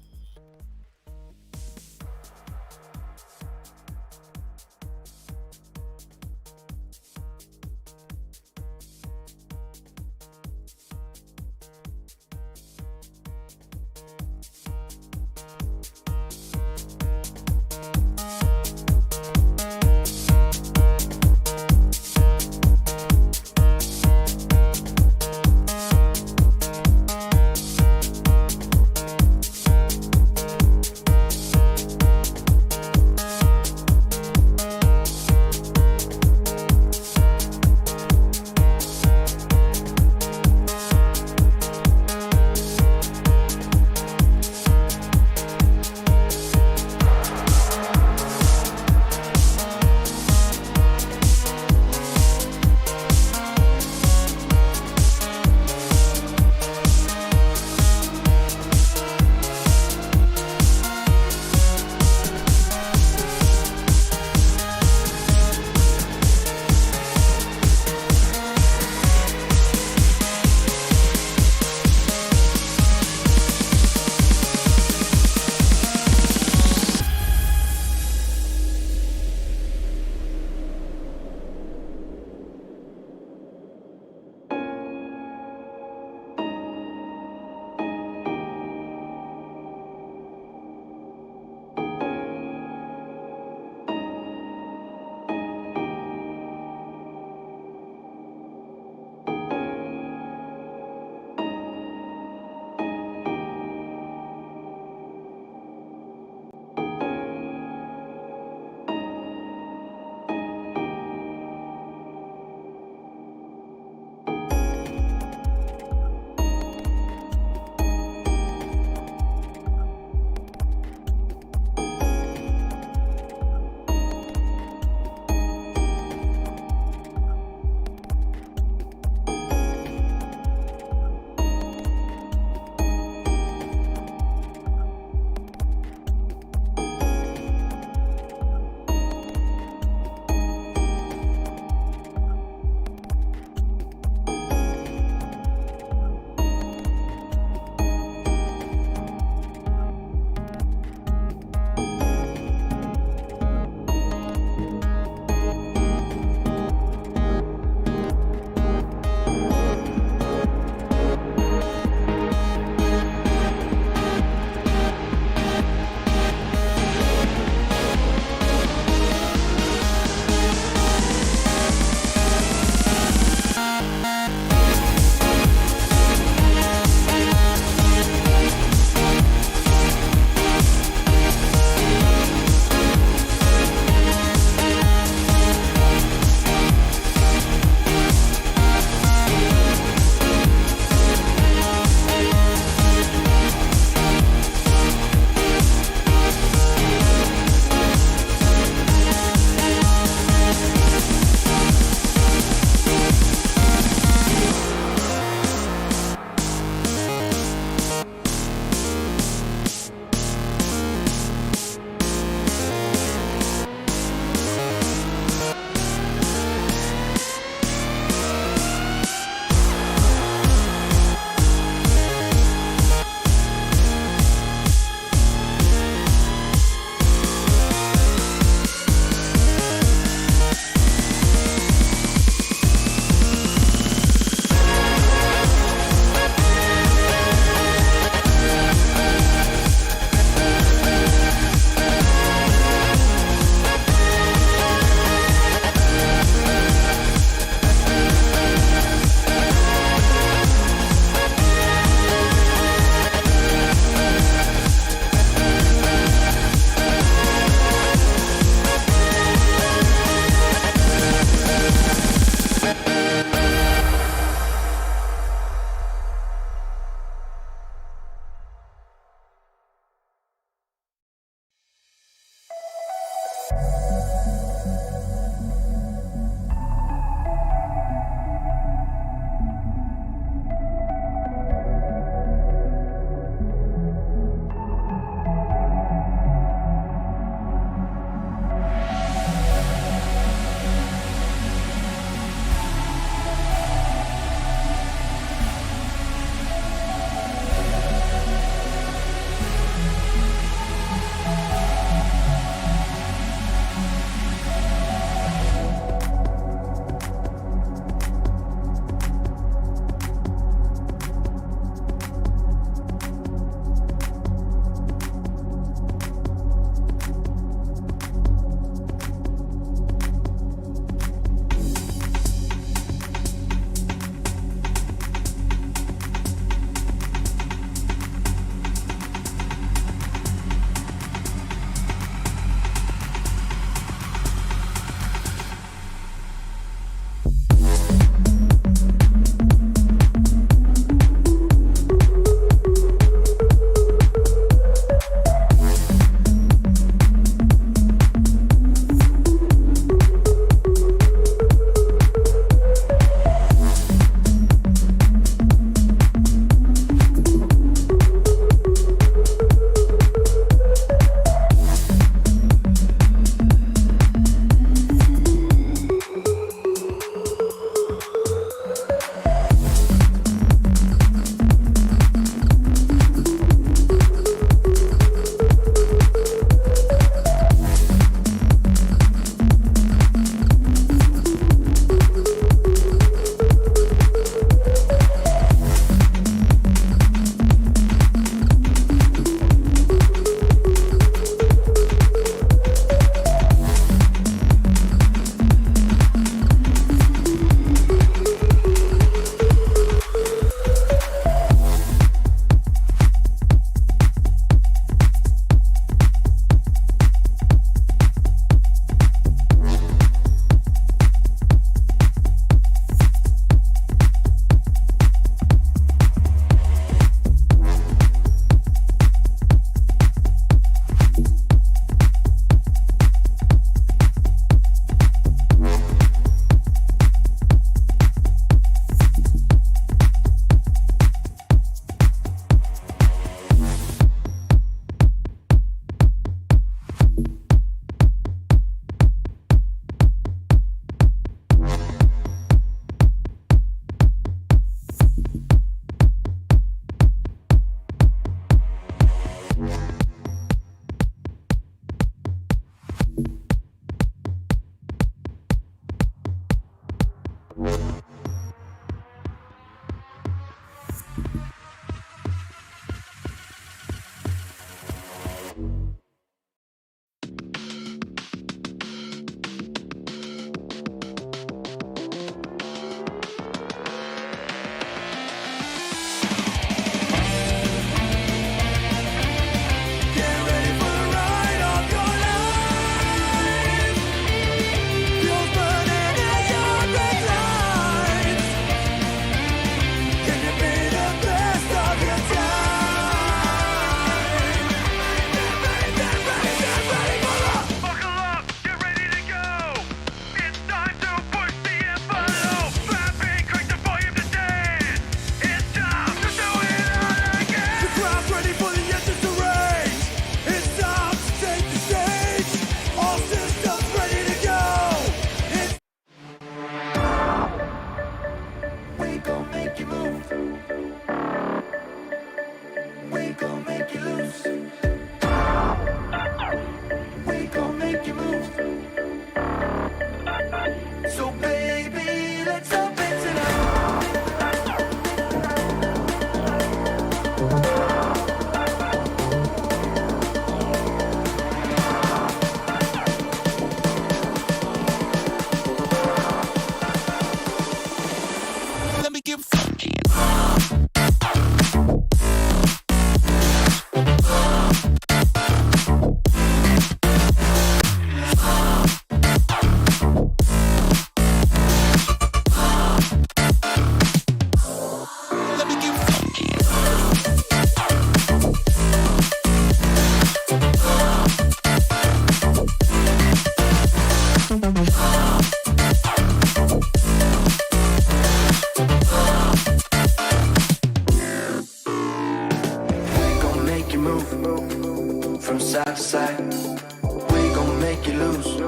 make you move. We gon' make you lose. We gon' make you move. So baby, let's up it tonight. Let me get funky. Let me get funky. We gon' make you move from side to side. We gon' make you lose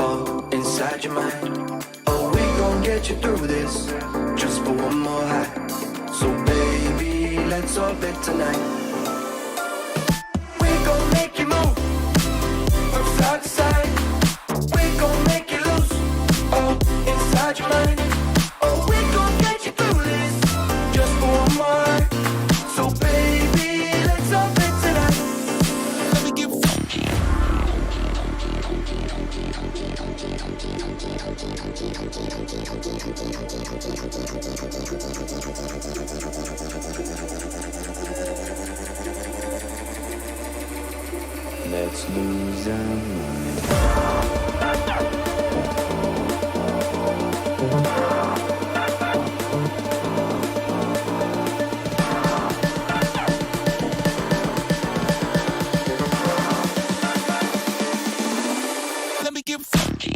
all inside your mind. Oh, we gon' get you through this just for one more high. So baby, let's orbit tonight. We gon' make you move from side to side. We gon' make you lose all inside your mind. Oh, we gon' get you through this just for one more high. So baby, let's orbit tonight. Let me get funky. Let's lose our mind. Let me get funky.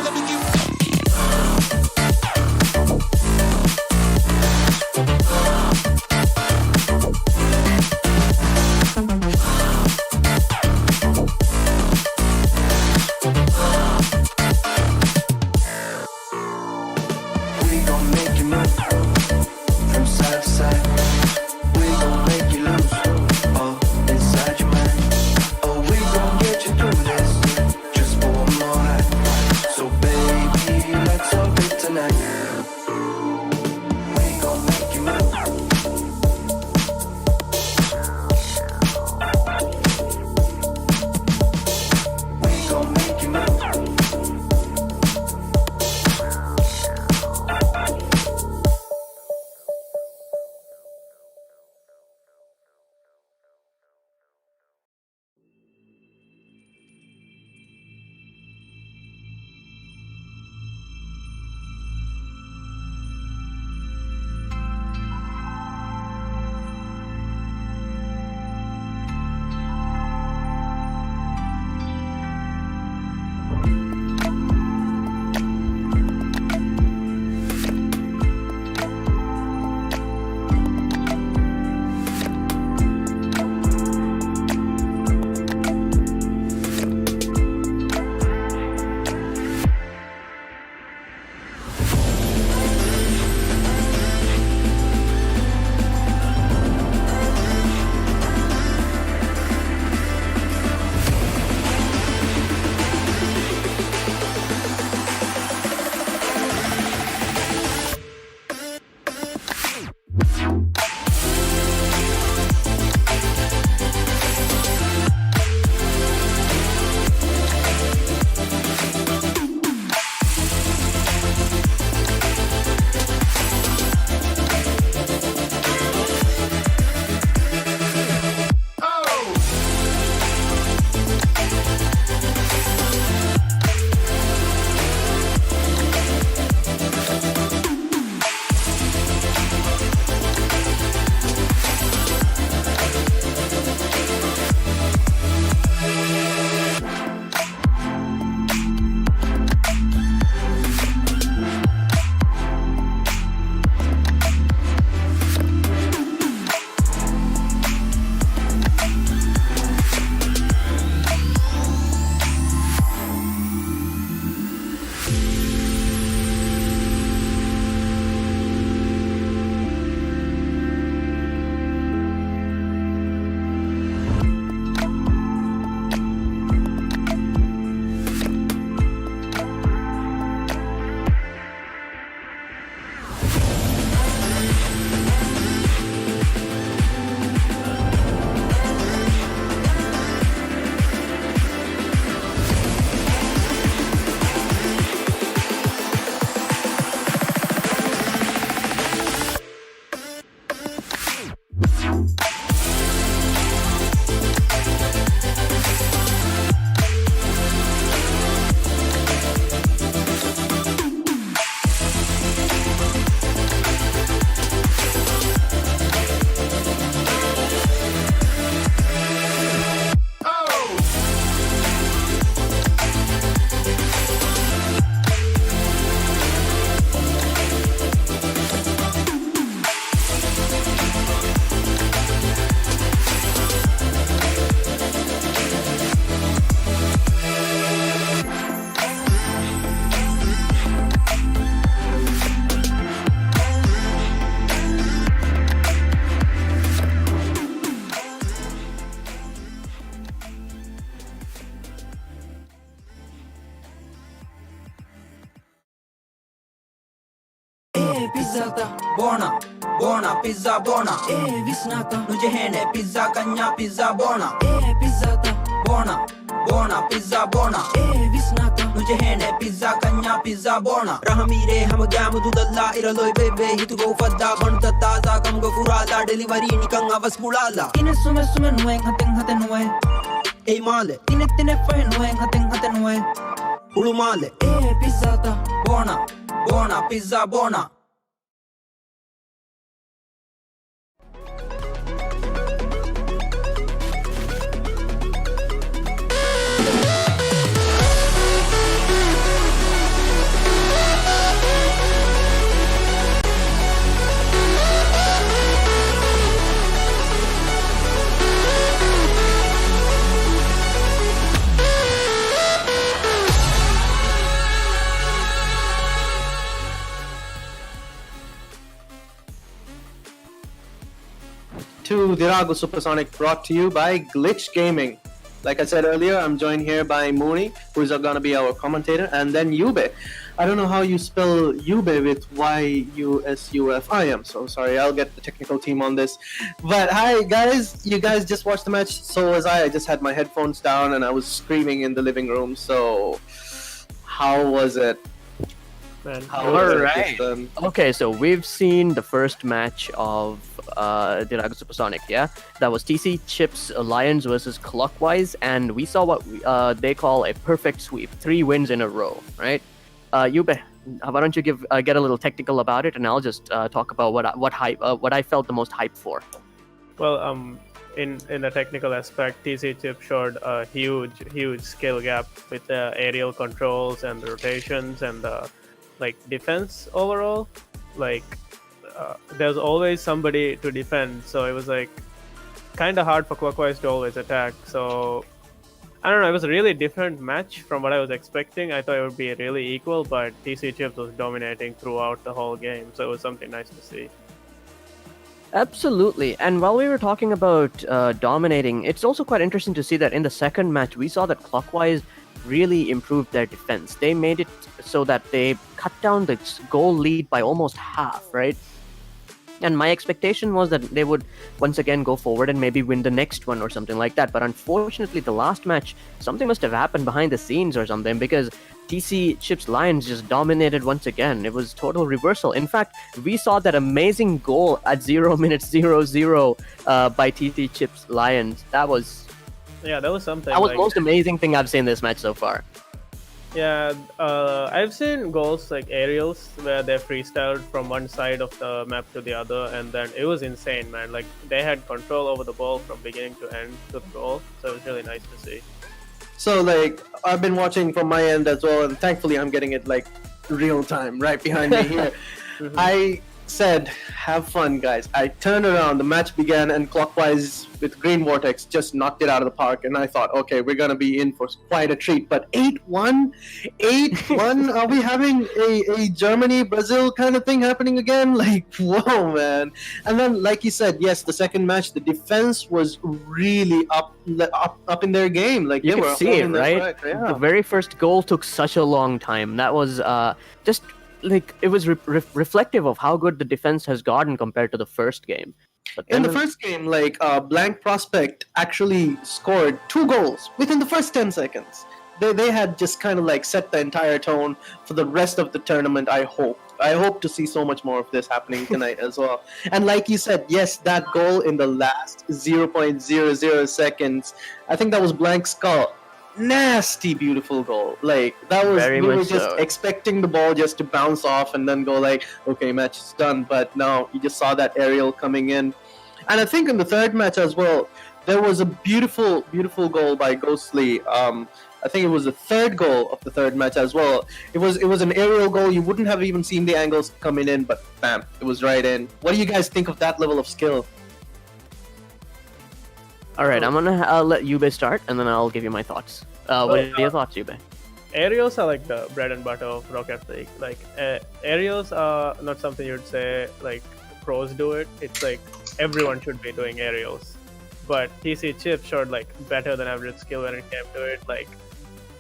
Let me get funky. We gon' make you move from side to side. We gon' make you lose all inside your mind. Oh, we gon' get you through this just for one more high. So baby, let's up it tonight. We gon' make you move. We gon' make you move. pizzata buona, buona pizza buona. Visnata non c'è hene pizza cagna pizza buona. Pizzata buona, buona pizza buona. Visnata non c'è hene pizza cagna pizza buona. Rahamire ham gamu dudalla iraloi bebe hitu go fadda banta taza kam go furala delivery nikan avas bulala. Ine sume sume nueng haten nueng. Ei male tine fai nueng haten nueng. Ulu male pizzata buona, buona pizza buona. To Dhiraagu Supersonic, brought to you by Glitch Gaming. Like I said earlier, I'm joined here by Mooney, who is going to be our commentator, and then Yube. I don't know how you spell Yube with Y-U-S-U-F. I am so sorry. I'll get the technical team on this. But hi, guys. You guys just watched the match. So was I. I just had my headphones down, and I was screaming in the living room. So how was it? Alright. Okay, so we've seen the first match of Dhiraagu Supersonic, yeah? That was TC Chips Lions versus Clockwise, and we saw what they call a perfect sweep. 3 wins in a row, right? Yube, why don't you get a little technical about it, and I'll just talk about what I felt the most hype for. Well, in the technical aspect, TC Chip showed a huge skill gap with the aerial controls and the rotations and the defense overall. There's always somebody to defend, so it was kind of hard for Clockwise to always attack. So I don't know, it was a really different match from what I was expecting. I thought it would be really equal, but TC Chips was dominating throughout the whole game, so it was something nice to see. Absolutely. And while we were talking about dominating, it's also quite interesting to see that in the second match, we saw that Clockwise really improved their defense. They made it so that they cut down the goal lead by almost half, right? And my expectation was that they would once again go forward and maybe win the next one or something like that. But unfortunately, the last match, something must have happened behind the scenes or something, because TC Chips Lions just dominated once again. It was total reversal. In fact, we saw that amazing goal at 0 minutes 0-0 by TC Chips Lions. That was something. That was the most amazing thing I've seen this match so far. Yeah, I've seen goals like aerials where they freestyled from one side of the map to the other, and then it was insane, man. They had control over the ball from beginning to end to the goal, so it was really nice to see. So I've been watching from my end as well, and thankfully I'm getting it real time right behind me here. I said, have fun, guys. I turned around, the match began, and Clockwise with Green Vortex just knocked it out of the park, and I thought, okay, we're gonna be in for quite a treat. But 8-1? Are we having a Germany-Brazil kind of thing happening again? Whoa, man. And then, like you said, yes, the second match, the defense was really up in their game. You could see it, right? Yeah. The very first goal took such a long time. That was just it was reflective of how good the defense has gotten compared to the first game. But in the first game, Blank Prospect actually scored 2 goals within the first 10 seconds. They had just kind of set the entire tone for the rest of the tournament. I hope to see so much more of this happening tonight as well. And like you said, yes, that goal in the last 0.00 seconds, I think that was Blank Skull. Nasty, beautiful goal. That was, we were just expecting the ball just to bounce off and then go okay, match is done. But no, you just saw that aerial coming in. And I think in the third match as well, there was a beautiful goal by Ghostly. I think it was the third goal of the third match as well. It was an aerial goal. You wouldn't have even seen the angles coming in, but bam, it was right in. What do you guys think of that level of skill? All right, I'm gonna let Yube start, and then I'll give you my thoughts. What are your thoughts, Yube? Aerials are the bread and butter of Rocket League. Aerials are not something you'd say pros do it. It's everyone should be doing aerials. But TC Chip showed better than average skill when it came to it.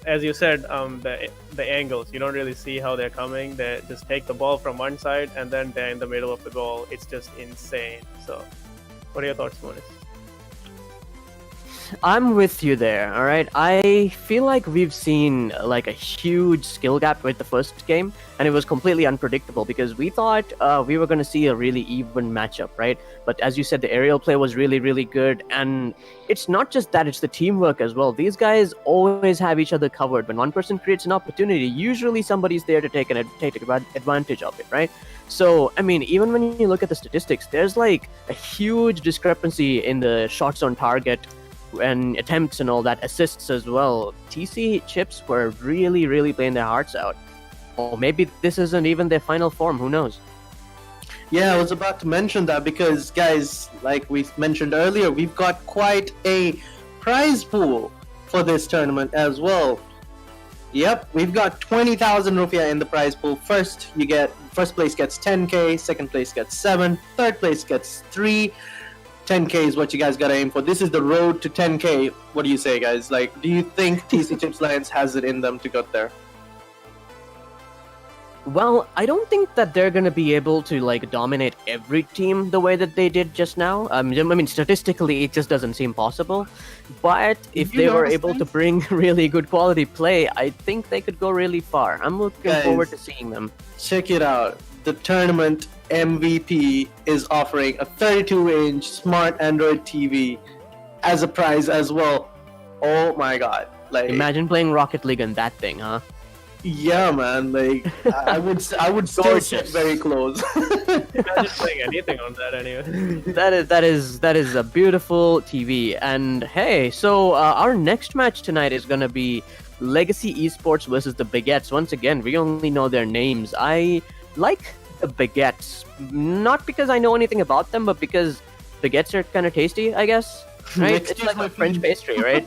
as you said, the angles, you don't really see how they're coming. They just take the ball from one side and then they're in the middle of the goal. It's just insane. So, what are your thoughts, Monis? I'm with you there, all right? I feel like we've seen like a huge skill gap with the first game, and it was completely unpredictable because we thought we were going to see a really even matchup, right? But as you said, the aerial play was really, really good, and it's not just that, it's the teamwork as well. These guys always have each other covered. When one person creates an opportunity, usually somebody's there to take advantage of it, right? So, I mean, even when you look at the statistics, there's like a huge discrepancy in the shots on target and attempts and all that, assists as well. TC Chips were really, really playing their hearts out. Or maybe this isn't even their final form, who knows? Yeah, I was about to mention that because, guys, like we mentioned earlier, we've got quite a prize pool for this tournament as well. Yep, we've got 20,000 rupiah in the prize pool. First place gets 10k, second place gets 7, third place gets 3. 10k is what you guys gotta aim for. This is the road to 10k. What do you say, guys? Like, do you think TC Chips Lions has it in them to get there? Well, I don't think that they're going to be able to like dominate every team the way that they did just now. I mean, statistically, it just doesn't seem possible. But if they were able to bring really good quality play, I think they could go really far. I'm looking forward to seeing them. Check it out. The tournament MVP is offering a 32-inch smart Android TV as a prize as well. Oh my god. Like, imagine playing Rocket League on that thing, huh? Yeah, man. Like, I would still sit very close. Imagine playing anything on that anyway. That is a beautiful TV. And hey, so our next match tonight is gonna be Legacy Esports versus the Baguettes. Once again, we only know their names. I like the Baguettes, not because I know anything about them, but because baguettes are kind of tasty, I guess. Right? It's like a French pastry, right?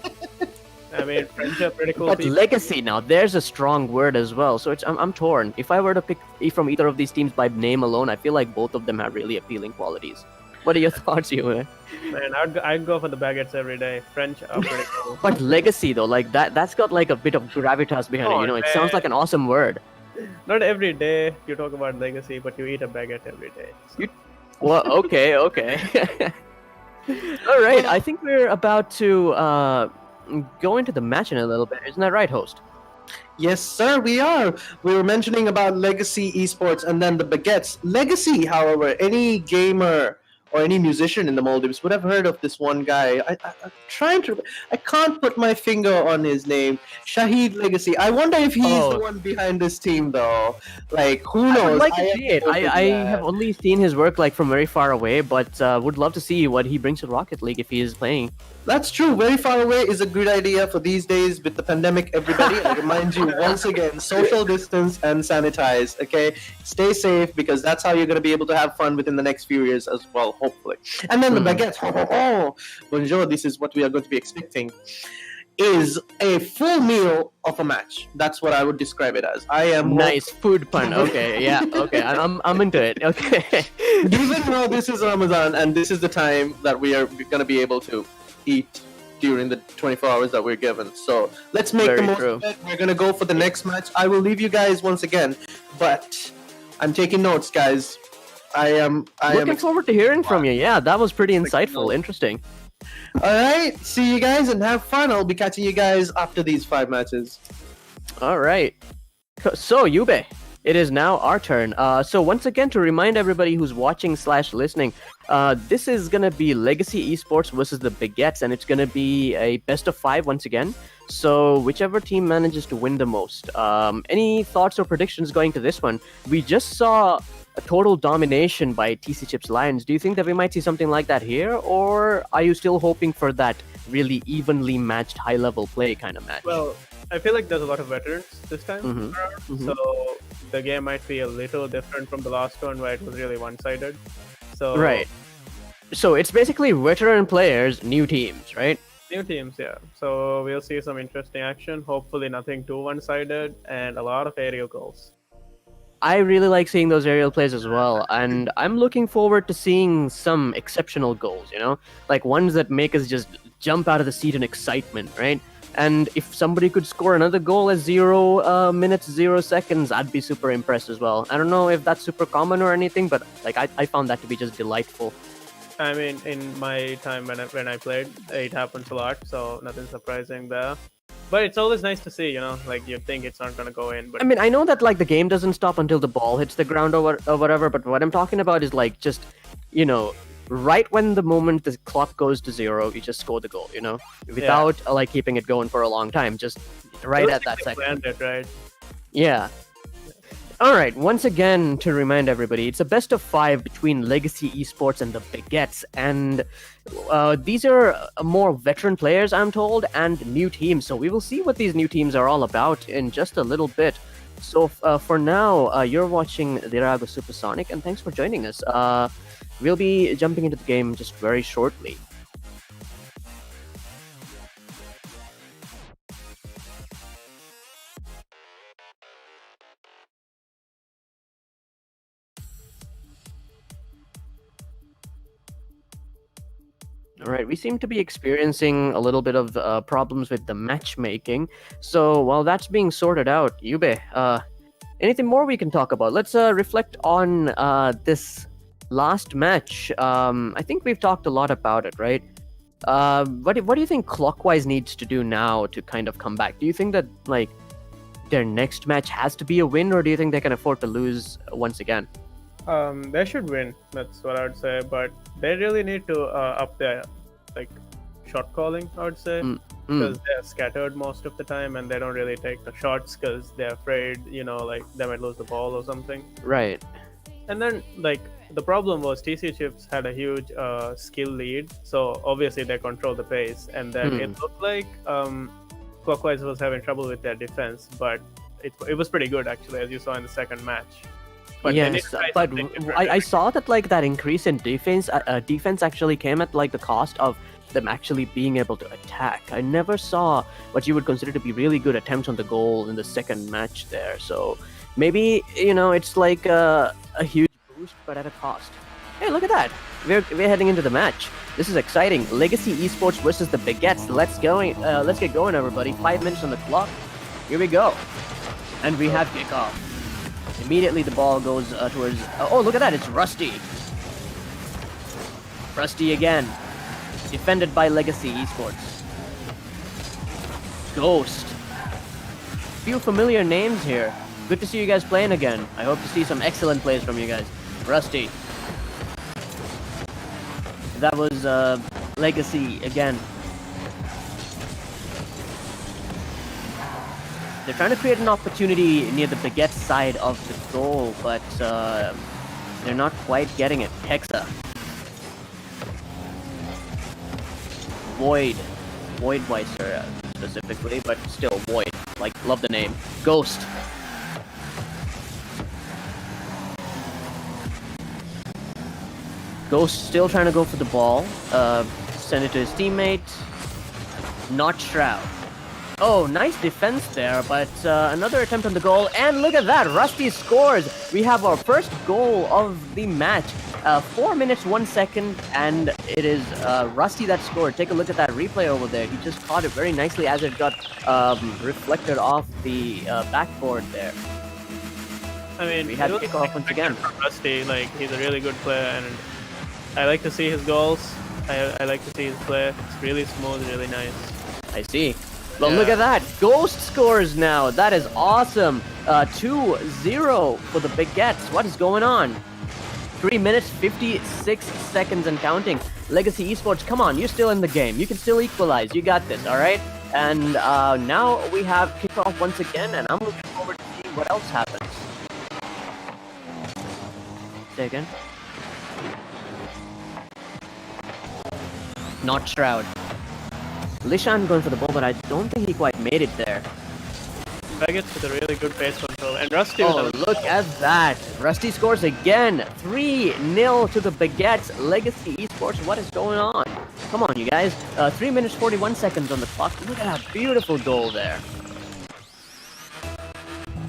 I mean, French are pretty cool. But people. Legacy now, there's a strong word as well. So I'm torn. If I were to pick from either of these teams by name alone, I feel like both of them have really appealing qualities. What are your thoughts, you? Man, I'd go for the baguettes every day. French are pretty cool. But Legacy though, like that's got like a bit of gravitas behind it. You know, it sounds like an awesome word. Not every day you talk about Legacy, but you eat a baguette every day. So. Well, okay. All right, I think we're about to go into the match in a little bit. Isn't that right, host? Yes, sir, we are. We were mentioning about Legacy Esports and then the Baguettes. Legacy, however, any gamer or any musician in the Maldives would have heard of this one guy. I can't put my finger on his name. Shahid Legacy. I wonder if he's the one behind this team, though. Like, who knows? I would like to see it. I have only seen his work like from very far away, but would love to see what he brings to Rocket League if he is playing. That's true. Very far away is a good idea for these days with the pandemic, everybody. I remind you once again, social distance and sanitize, okay? Stay safe because that's how you're going to be able to have fun within the next few years as well, hopefully. And then the Baguettes, bonjour, this is what we are going to be expecting, is a full meal of a match. That's what I would describe it as. I am nice food pun. Okay, yeah, okay, I'm into it. Okay. Even though this is Ramadan and this is the time that we are going to be able to eat during the 24 hours that we're given. So let's make the most of it. We're going to go for the next match. I will leave you guys once again, but I'm taking notes, guys. I am looking forward to hearing from you. Yeah, that was pretty insightful. Interesting. All right, see you guys and have fun. I'll be catching you guys after these 5 matches. All right. So, Yube, it is now our turn. So once again, to remind everybody who's watching / listening, this is going to be Legacy Esports versus the Baguettes, and it's going to be a best of 5 once again. So whichever team manages to win the most. Any thoughts or predictions going to this one? We just saw a total domination by TC Chips Lions. Do you think that we might see something like that here, or are you still hoping for that really evenly matched high-level play kind of match? Well, I feel like there's a lot of veterans this time, so the game might be a little different from the last one where it was really one-sided. So right. So it's basically veteran players, new teams, right? New teams, yeah. So we'll see some interesting action. Hopefully nothing too one-sided and a lot of aerial goals. I really like seeing those aerial plays as well, and I'm looking forward to seeing some exceptional goals, you know? Like ones that make us just jump out of the seat in excitement, right? And if somebody could score another goal at 0 minutes, 0 seconds, I'd be super impressed as well. I don't know if that's super common or anything, but like I found that to be just delightful. I mean, in my time when I played, it happens a lot, so nothing surprising there. But it's always nice to see, like you think it's not gonna go in, but I mean, I know that like the game doesn't stop until the ball hits the ground or whatever, but what I'm talking about is like just, right when the moment the clock goes to 0, you just score the goal, without like keeping it going for a long time, just right at that second. planned it, right? Yeah. All right, once again, to remind everybody, it's a best of 5 between Legacy Esports and the Baguettes, and these are more veteran players, I'm told, and new teams, so we will see what these new teams are all about in just a little bit. So for now, you're watching Dhiraagu Supersonic, and thanks for joining us. We'll be jumping into the game just very shortly. All right, we seem to be experiencing a little bit of problems with the matchmaking. So while that's being sorted out, Yube, anything more we can talk about? Let's reflect on this last match. I think we've talked a lot about it, right? What do you think Clockwise needs to do now to kind of come back? Do you think that like their next match has to be a win, or do you think they can afford to lose once again? They should win. That's what I would say. But they really need to up their like shot calling, I would say, because they're scattered most of the time and they don't really take the shots because they're afraid, like they might lose the ball or something. Right. And then like the problem was TC Chips had a huge skill lead, so obviously they control the pace. And then it looked like Clockwise was having trouble with their defense, but it was pretty good actually, as you saw in the second match. But yes, but I saw that like that increase in defense actually came at like the cost of them actually being able to attack. I never saw what you would consider to be really good attempts on the goal in the second match there. So maybe it's like a huge boost, but at a cost. Hey, look at that! We're heading into the match. This is exciting. Legacy Esports versus the Baguettes. Let's get going, everybody. 5 minutes on the clock. Here we go, and we have kickoff. Immediately the ball goes towards... oh, look at that. It's Rusty. Rusty again. Defended by Legacy Esports. Ghost. Few familiar names here. Good to see you guys playing again. I hope to see some excellent plays from you guys. Rusty. That was Legacy again. They're trying to create an opportunity near the Baguette side of the goal, but they're not quite getting it. Hexa. Void. Voidweiser specifically, but still Void. Like, love the name. Ghost. Ghost still trying to go for the ball. Send it to his teammate. Not Shroud. Oh, nice defense there, but another attempt on the goal, and look at that, Rusty scores! We have our first goal of the match. 4 minutes, 1 second, and it is Rusty that scored. Take a look at that replay over there. He just caught it very nicely as it got reflected off the backboard there. I mean, we had kickoff once again. Rusty, like, he's a really good player, and I like to see his goals. I like to see his play. It's really smooth, really nice. I see. Well, look at that. Ghost scores now. That is awesome. 2-0 for the Baguettes. What is going on? 3 minutes, 56 seconds and counting. Legacy Esports, come on. You're still in the game. You can still equalize. You got this, all right? And now we have kickoff once again, and I'm looking forward to seeing what else happens. Say again. Not Shroud. Lishan going for the ball, but I don't think he quite made it there. Baguettes with a really good pace control, and Rusty. Oh, look at that! Rusty scores again. 3-0 to the Baguettes. Legacy Esports. What is going on? Come on, you guys. 3 minutes 41 seconds on the clock. Look at that beautiful goal there.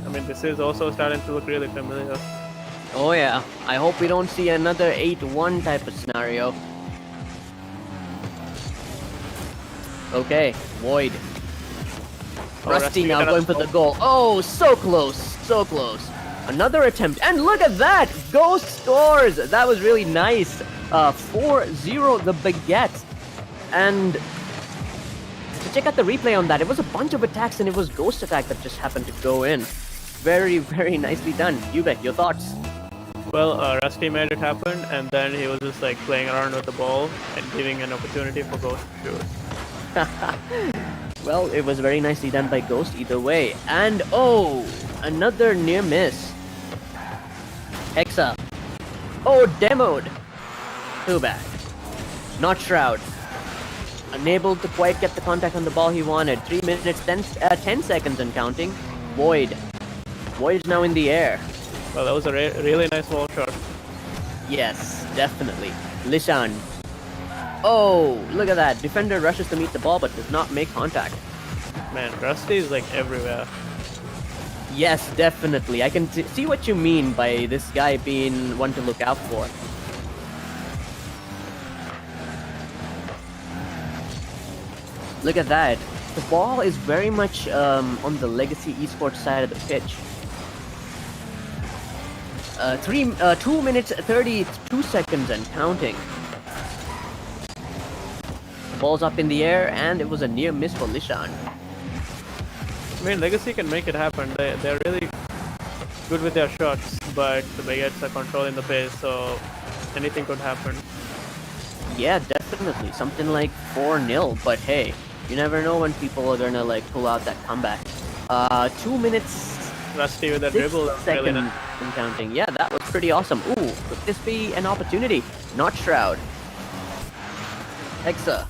I mean, this is also starting to look really familiar. Oh yeah. I hope we don't see another 8-1 type of scenario. Okay, Void. Rusty now got a going for the goal. Oh, so close, so close. Another attempt, and look at that! Ghost scores! That was really nice. 4-0 the Baguettes. And to check out the replay on that, it was a bunch of attacks and it was Ghost attack that just happened to go in. Very, very nicely done. Yubek, your thoughts? Well, Rusty made it happen, and then he was just like playing around with the ball and giving an opportunity for Ghost to shoot. Well, it was very nicely done by Ghost either way. And oh, another near miss. Hexa. Oh, demoed. Too bad. Not Shroud. Unable to quite get the contact on the ball he wanted. 3 minutes, 10 seconds and counting. Void. Void is now in the air. Well, that was a really nice wall shot. Yes, definitely. Lishan. Oh, look at that. Defender rushes to meet the ball but does not make contact. Man, Rusty is like everywhere. Yes, definitely. I can see what you mean by this guy being one to look out for. Look at that. The ball is very much on the Legacy Esports side of the pitch. 2 minutes 32 seconds and counting. Ball's up in the air, and it was a near miss for Lishan. I mean, Legacy can make it happen. They're really good with their shots, but the Baguettes are controlling the pace, so anything could happen. Yeah, definitely. Something like 4-0, but hey, you never know when people are gonna like pull out that comeback. 2 minutes Rusty with that 6 dribble. That's seconds really nice. and counting. Yeah, that was pretty awesome. Ooh, could this be an opportunity? Not Shroud. Hexa.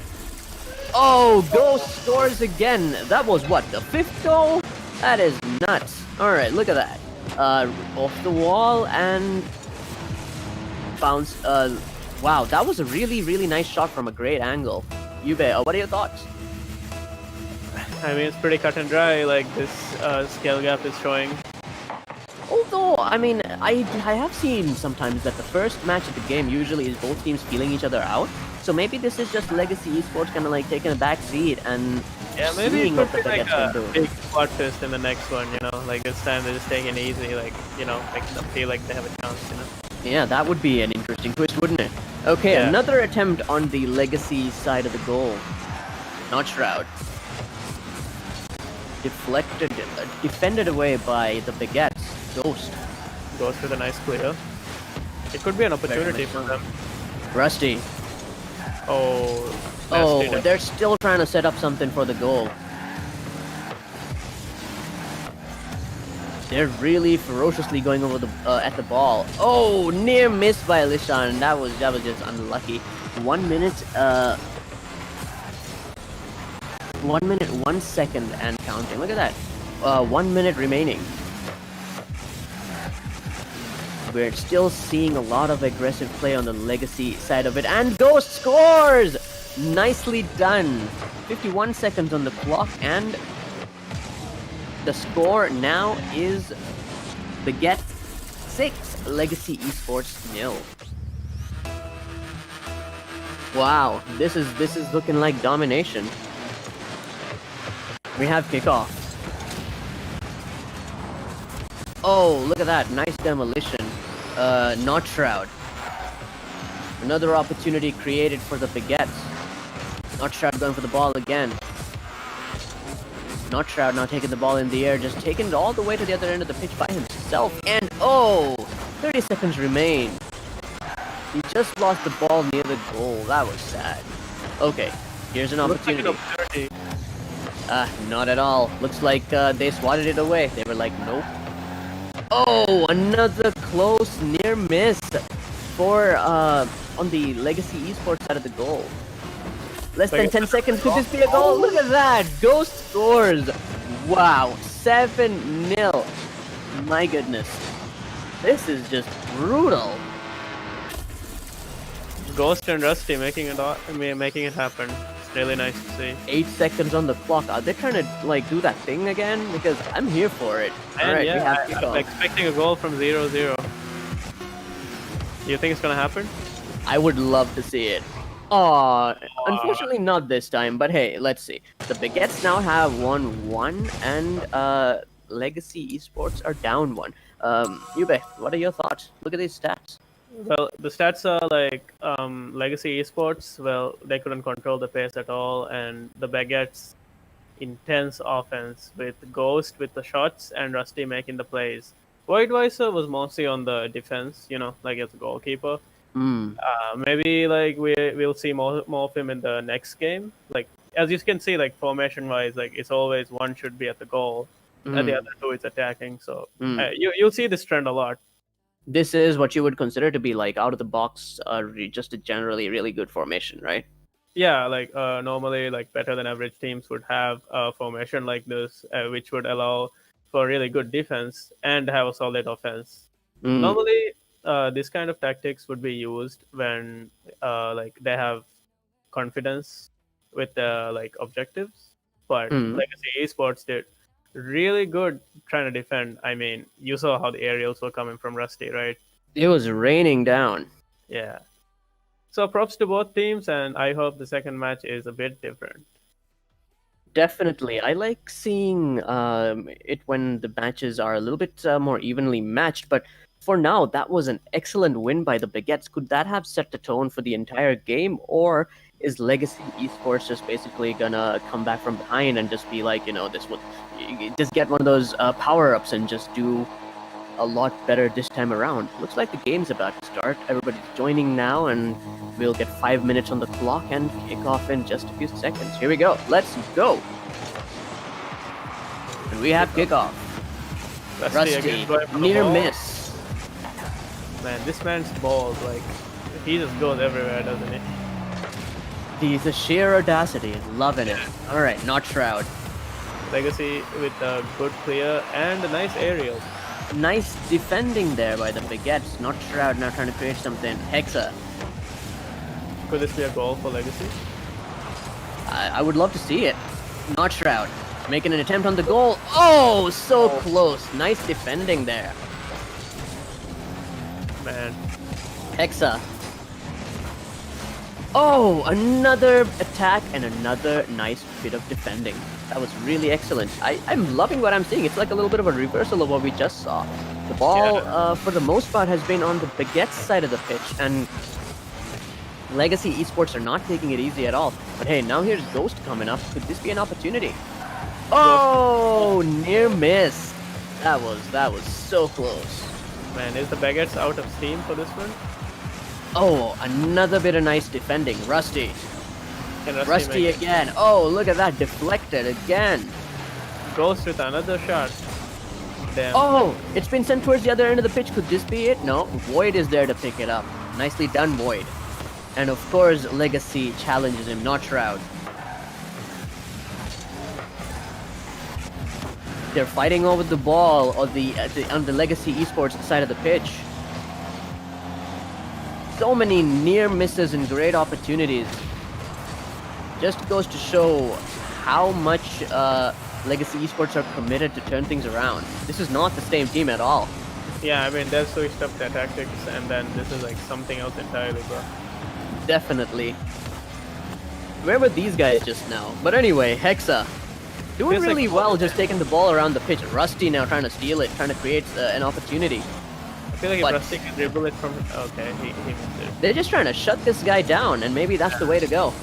Oh, Ghost scores again. That was what, the 5th goal? That is nuts. Alright, look at that. Off the wall and bounce. Wow, that was a really, really nice shot from a great angle. Yube, what are your thoughts? I mean, it's pretty cut and dry. Like this scale gap is showing. Although, I mean, I have seen sometimes that the first match of the game usually is both teams feeling each other out. So maybe this is just Legacy Esports kind of like taking a back seat and Yeah, maybe seeing it what could the be like Baguettes can a do. big plot twist in the next one. You know, like this time they're just taking it easy. Like make them feel like they have a chance. You know. Yeah, that would be an interesting twist, wouldn't it? Okay, Yeah. another attempt on the Legacy side of the goal. Not Shroud. Deflected, defended away by the Baguettes. Ghost. Goes with a nice clear. It could be an opportunity much for so. them. Rusty. Oh. Oh, nasty. they're still trying to set up something for the goal. They're really ferociously going over the at the ball. Oh, near miss by Lishan. That was just unlucky. 1 minute 1 minute 1 second and counting. Look at that. 1 minute remaining. We're still seeing a lot of aggressive play on the Legacy side of it, and Ghost scores! Nicely done. 51 seconds on the clock, and the score now is Baguette 6, Legacy Esports 0. Wow, this is looking like domination. We have kickoff. Oh, look at that, nice demolition. Not Shroud. Another opportunity created for the Baguettes. Not Shroud going for the ball again. Not Shroud now taking the ball in the air, just taking it all the way to the other end of the pitch by himself. And oh, 30 seconds remain. He just lost the ball near the goal. That was sad. Okay, here's an Looks like an opportunity. opportunity. Not at all. Looks like they swatted it away. They were like, nope. Oh, another close near miss for on the Legacy Esports side of the goal. Less than 10 seconds. Could this be a goal? Look at that. Ghost scores. Wow. 7-0. My goodness. This is just brutal. Ghost and Rusty making it happen. It's really nice to see. 8 seconds on the clock. Are they trying to like do that thing again? Because I'm here for it. And Alright, we yeah, have I'm kickoff. expecting a goal from 0-0. You think it's gonna happen? I would love to see it. Unfortunately not this time, but hey, let's see. The Baguettes now have won 1, and Legacy Esports are down 1. Yube, what are your thoughts? Look at these stats. Well, the stats are like Legacy Esports. Well, they couldn't control the pace at all, and the Baguettes intense offense with Ghost with the shots and Rusty making the plays. Voidweiser was mostly on the defense, like as a goalkeeper. Maybe like we'll see more of him in the next game. Like as you can see, like formation wise, like it's always one should be at the goal, and the other two is attacking. So you'll see this trend a lot. This is what you would consider to be like out of the box, just a generally really good formation, right? Yeah, like normally, like better than average teams would have a formation like this, which would allow for really good defense and have a solid offense. Normally, this kind of tactics would be used when like they have confidence with the like objectives. But Legacy Esports did really good trying to defend. I mean, you saw how the aerials were coming from Rusty, right? It was raining down. Yeah. So props to both teams, and I hope the second match is a bit different. Definitely. I like seeing it when the matches are a little bit more evenly matched, but for now, that was an excellent win by the Baguettes. Could that have set the tone for the entire game, or is Legacy Esports just basically gonna come back from behind and just be like, this would just get one of those power-ups and just do a lot better this time around? Looks like the game's about to start. Everybody's joining now, and we'll get 5 minutes on the clock and kick off in just a few seconds. Here we go. Let's go. And we have kickoff. Rusty, near miss. Man, this man's balls, like, he just goes everywhere, doesn't he? He's a sheer audacity. Loving it. All right, not Shroud. Legacy with a good clear and a nice aerial. Nice defending there by the Baguettes. Not Shroud now trying to create something. Hexa. Could this be a goal for Legacy? I would love to see it. Not Shroud. Making an attempt on the goal. Oh, so close. Nice defending there. Man. Hexa. Oh, another attack and another nice bit of defending. That was really excellent. I'm loving what I'm seeing. It's like a little bit of a reversal of what we just saw. The ball, for the most part, has been on the Baguette side of the pitch, and Legacy Esports are not taking it easy at all. But hey, now here's Ghost coming up. Could this be an opportunity? Oh, near miss. That was so close. Man, is the Baguettes out of steam for this one? Oh, another bit of nice defending. Rusty. Rusty again. Oh, look at that. Deflected again. Ghost with another shot. Damn. Oh, it's been sent towards the other end of the pitch. Could this be it? No. Void is there to pick it up. Nicely done, Void. And of course, Legacy challenges him, not Shroud. They're fighting over the ball on the Legacy Esports side of the pitch. So many near misses and great opportunities. Just goes to show how much Legacy Esports are committed to turn things around. This is not the same team at all. Yeah, I mean, they've switched up their tactics, and then this is like something else entirely, bro. Definitely. Where were these guys just now? But anyway, Hexa. Doing really well, just taking the ball around the pitch. Rusty now trying to steal it, trying to create an opportunity. I feel like if Rusty can dribble it from... Okay, he missed it. They're just trying to shut this guy down, and maybe that's the way to go.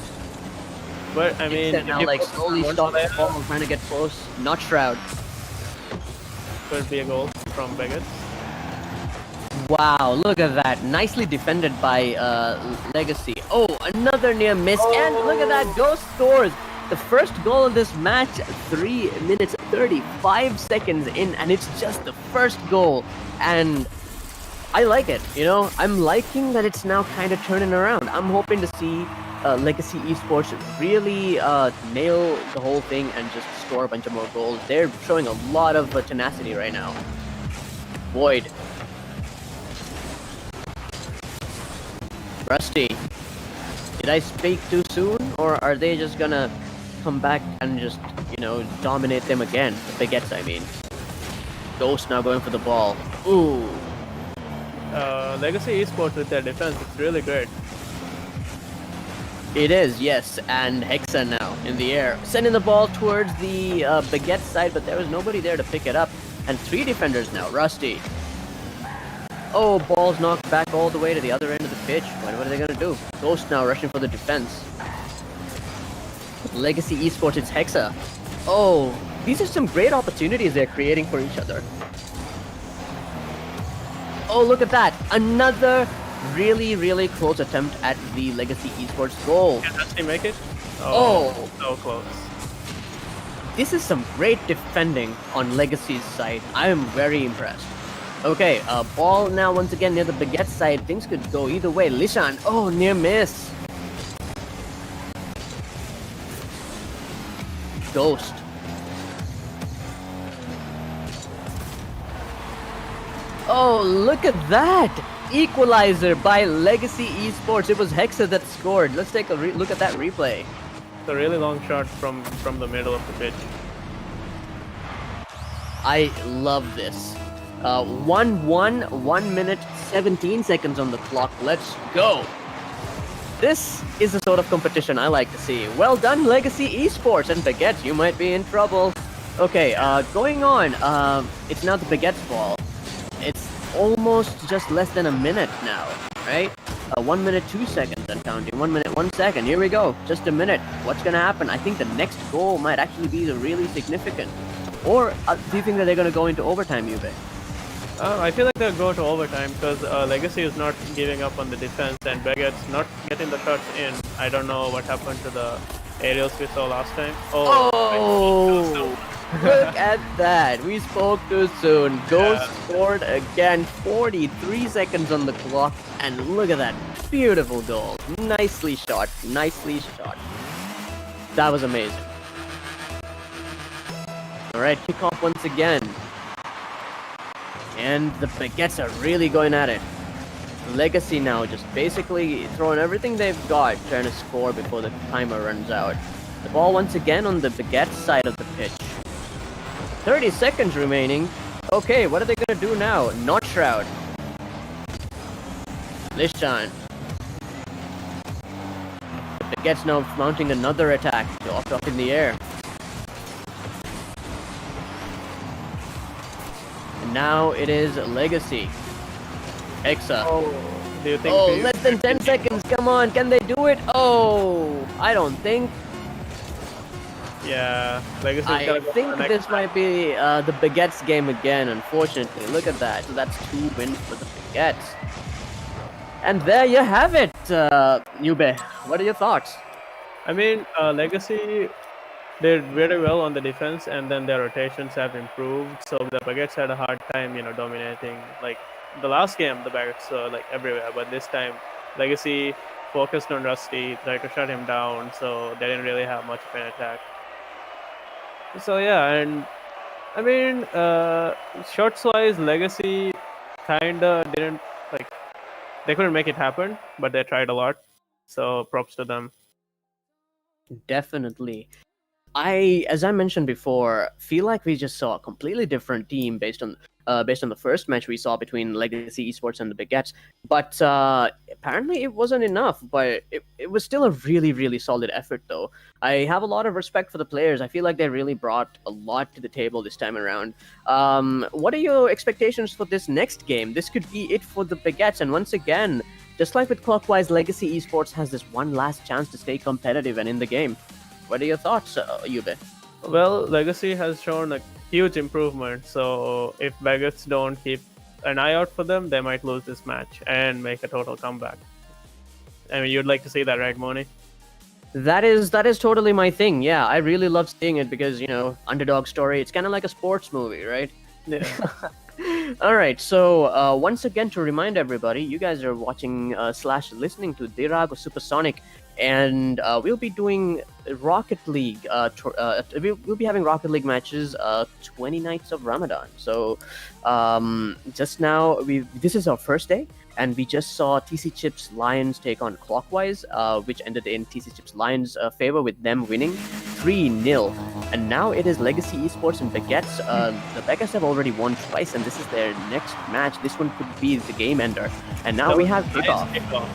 But, I mean... Now, like, slowly stop the ball, trying to get close. Not Shroud. Could be a goal from Baguettes. Wow, look at that. Nicely defended by Legacy. Oh, another near miss. And look at that. Ghost scores. The first goal of this match, 3 minutes 35 seconds in, and it's just the first goal. And I like it, I'm liking that it's now kind of turning around. I'm hoping to see Legacy Esports really nail the whole thing and just score a bunch of more goals. They're showing a lot of tenacity right now. Void. Rusty. Did I speak too soon, or are they just gonna come back and just, dominate them again? The Baguettes, I mean. Ghost now going for the ball. Ooh. Legacy Esports with their defense, it's really great. It is, yes, and Hexa now in the air, sending the ball towards the Baguette side, but there was nobody there to pick it up. And 3 defenders now, Rusty. Oh, ball's knocked back all the way to the other end of the pitch. What are they gonna do? Ghost now rushing for the defense. Legacy Esports, it's Hexa. Oh, these are some great opportunities they're creating for each other. Oh, look at that. Another really close attempt at the Legacy Esports goal. Can Rusty make it? Oh. So close. This is some great defending on Legacy's side. I am very impressed. Okay, ball now once again near the Baguette side. Things could go either way. Lishan, oh, near miss. Ghost. Oh, look at that! Equalizer by Legacy Esports. It was Hexa that scored. Let's take a look at that replay. It's a really long shot from the middle of the pitch. I love this. 1-1, 1 minute, 17 seconds on the clock. Let's go. This is the sort of competition I like to see. Well done, Legacy Esports. And Baguettes, you might be in trouble. Okay, going on. It's now the Baguette's ball. It's almost just less than a minute now, right? 1 minute, 2 seconds and counting. 1 minute, 1 second. Here we go. Just a minute. What's gonna happen? I think the next goal might actually be really significant. Or do you think that they're gonna go into overtime, Yube? I feel like they'll go to overtime because Legacy is not giving up on the defense and Baguette's not getting the shots in. I don't know what happened to the aerials we saw last time. Oh! Look at that. We spoke too soon. Ghost scored again. 43 seconds on the clock. And look at that. Beautiful goal. Nicely shot. Nicely shot. That was amazing. Alright, kick off once again. And the Baguettes are really going at it. Legacy now just basically throwing everything they've got, trying to score before the timer runs out. The ball once again on the Baguette side of the pitch. 30 seconds remaining. Okay, what are they gonna do now? Not Shroud. Lishan. The Baguette's now mounting another attack. Off in the air. And now it is Legacy. Hexa. Oh, do you think? Oh, less than 10 seconds. Come on, can they do it? Oh, I don't think. Yeah, Legacy. I think this might be the Baguettes game again, unfortunately. Look at that. So that's 2 wins for the Baguettes. And there you have it, Nube. What are your thoughts? I mean, Legacy did very well on the defense, and then their rotations have improved. So the Baguettes had a hard time, dominating. Like the last game, the Baguettes were like everywhere, but this time, Legacy focused on Rusty, tried to shut him down, so they didn't really have much of an attack. So yeah, and I mean, shots-wise, Legacy kinda didn't they couldn't make it happen, but they tried a lot. So props to them. Definitely. As I mentioned before, feel like we just saw a completely different team based on the first match we saw between Legacy Esports and the Baguettes. But apparently it wasn't enough. But it was still a really solid effort, though. I have a lot of respect for the players. I feel like they really brought a lot to the table this time around. What are your expectations for this next game? This could be it for the Baguettes, and once again, just like with Clockwise, Legacy Esports has this one last chance to stay competitive and in the game. What are your thoughts, Yube? Well, Legacy has shown a huge improvement, so if Baguettes don't keep an eye out for them, they might lose this match and make a total comeback. I mean, you'd like to see that, right, Moni? That is totally my thing. Yeah, I really love seeing it because, underdog story, it's kind of like a sports movie, right? Yeah. Alright, so once again, to remind everybody, you guys are watching / listening to Dhiraagu Supersonic, and we'll be doing Rocket League. We'll be having Rocket League matches 20 nights of Ramadan. So just now, this is our first day, and we just saw TC Chips Lions take on Clockwise, which ended in TC Chips Lions' favor with them winning 3-0. And now it is Legacy Esports and Baguettes. The Baguettes have already won twice, and this is their next match. This one could be the game ender. And now we have kickoff.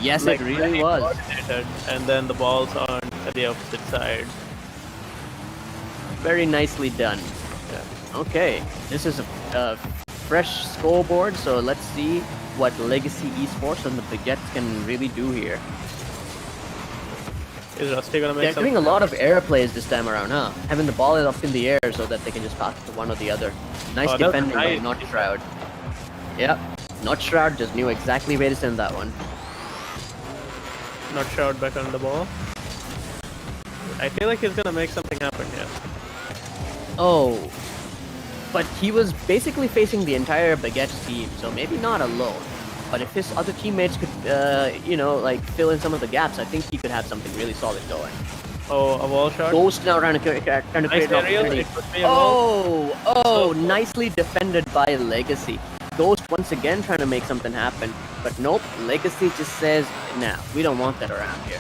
Yes, like, it really very was. coordinated, and then the ball's on the opposite side. Very nicely done. Yeah. Okay, this is a fresh scoreboard, so let's see what Legacy Esports and the Baguettes can really do here. Is Rusty gonna make They're something? doing a lot of air plays this time around, huh? Having the ball up in the air so that they can just pass it to one or the other. Nice Oh, that's defending by nice. Not Shroud. Yep, Not Shroud just knew exactly where to send that one. Not sure back on the ball. I feel like he's gonna make something happen here. Oh, but he was basically facing the entire Baguettes team, so maybe not alone. But if his other teammates could, like fill in some of the gaps, I think he could have something really solid going. Oh, a wall shot. Ghost now trying to create Nice an aerial. opportunity. It could be a wall. Oh, nicely defended by Legacy. Ghost once again trying to make something happen, but nope. Legacy just says, "Nah, we don't want that around here."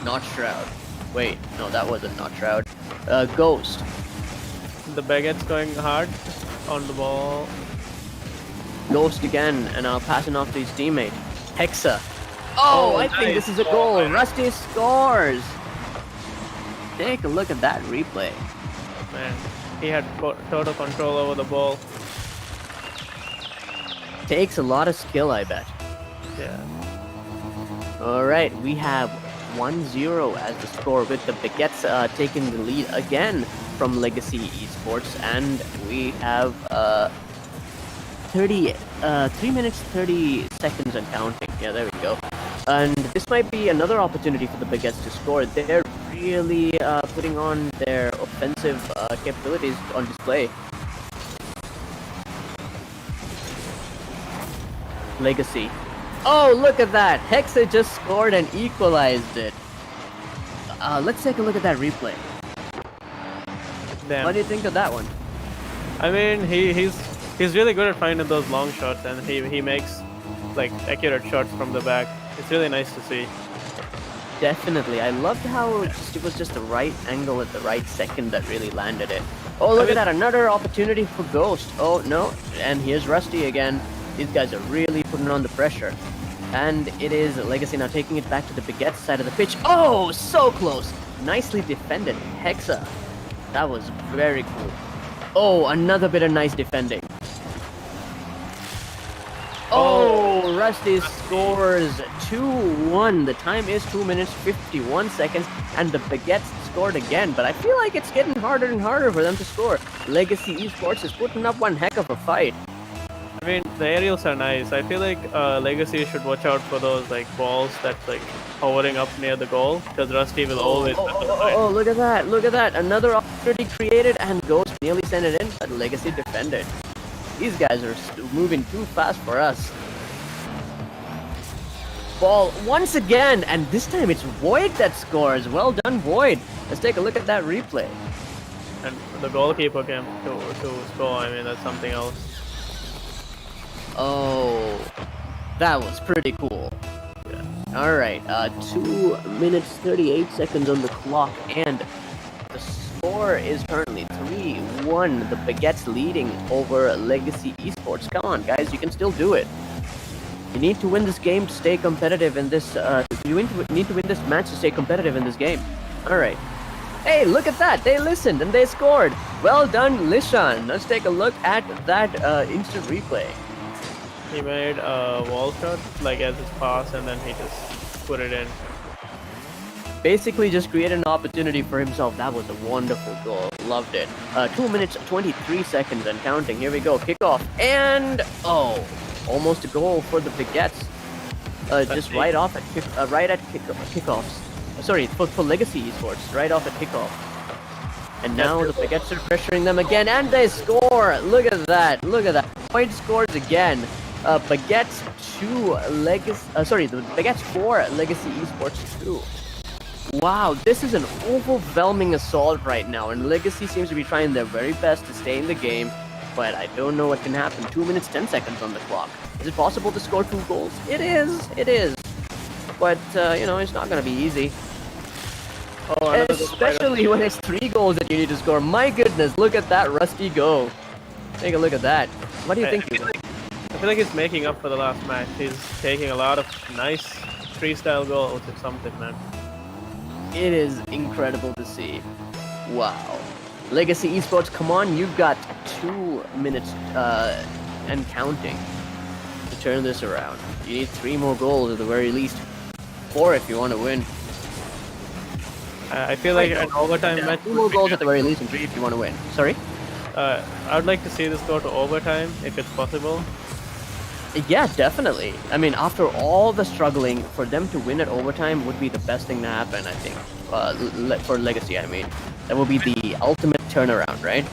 Not Shroud. Wait, no, that wasn't Not Shroud. Ghost. The Baguette's going hard on the ball. Ghost again, and now passing off to his teammate. Hexa. Oh, I think this is a goal. Rusty scores. Take a look at that replay. Man, he had total control over the ball. Takes a lot of skill, I bet. Yeah. All right, we have 1-0 as the score, with the Baguettes taking the lead again from Legacy Esports, and we have 3 minutes 30 seconds and counting. Yeah, there we go. And this might be another opportunity for the Baguettes to score. They're really putting on their offensive capabilities on display. Legacy. Oh, look at that! Hexa just scored and equalized it. Let's take a look at that replay. Damn. What do you think of that one? I mean, he's really good at finding those long shots, and he makes like accurate shots from the back. It's really nice to see. Definitely. I loved how it was just the right angle at the right second that really landed it. Oh, look at that. Another opportunity for Ghost. Oh, no. And here's Rusty again. These guys are really putting on the pressure. And it is Legacy now taking it back to the Baguette side of the pitch. Oh, so close. Nicely defended. Hexa. That was very cool. Oh, another bit of nice defending. Oh, Rusty scores 2-1. The time is 2 minutes 51 seconds, and the Baguettes scored again. But I feel like it's getting harder and harder for them to score. Legacy Esports is putting up one heck of a fight. I mean, the aerials are nice. I feel like Legacy should watch out for those like balls that's like hovering up near the goal, because Rusty will always. Oh, look at that! Look at that! Another opportunity created, and Ghost nearly sent it in, but Legacy defended. These guys are moving too fast for us. Ball once again, and this time it's Void that scores. Well done, Void. Let's take a look at that replay. And the goalkeeper came to score. I mean, that's something else. Oh, that was pretty cool. Yeah. All right, 2 minutes 38 seconds on the clock, and the score is currently 3-1. The Baguettes leading over Legacy Esports. Come on, guys, you can still do it. You need to win this game to stay competitive in this. You need to win this match to stay competitive in this game. All right. Hey, look at that! They listened and they scored. Well done, Lishan. Let's take a look at that instant replay. He made a wall shot like as his pass, and then he just put it in. Basically just created an opportunity for himself. That was a wonderful goal. Loved it. 2 minutes 23 seconds and counting. Here we go. Kickoff. And oh, almost a goal for the Baguettes. Just right off at kickoffs. Sorry, for Legacy Esports. Right off at kickoff. And now the Baguettes are pressuring them again, and they score. Look at that. Look at that. Point scores again. Baguettes 2, Legacy. The Baguettes 4, Legacy Esports 2. Wow, this is an overwhelming assault right now, and Legacy seems to be trying their very best to stay in the game, but I don't know what can happen. 2 minutes 10 seconds on the clock. Is it possible to score 2 goals? It is. But it's not gonna be easy. Oh, especially when it's 3 goals that you need to score. My goodness, look at that Rusty go. Take a look at that. What do you think? I feel like he's making up for the last match. He's taking a lot of nice freestyle goals or something, man. It is incredible to see. Wow. Legacy Esports, come on, you've got 2 minutes and counting to turn this around. You need 3 more goals at the very least. 4 if you want to win. I feel like an overtime match. 2 more goals at the very least and 3 if you want to win. Sorry? I would like to see this go to overtime if it's possible. Yeah, definitely. I mean, after all the struggling, for them to win at overtime would be the best thing to happen, I think. For Legacy, I mean. That would be the ultimate turnaround, right?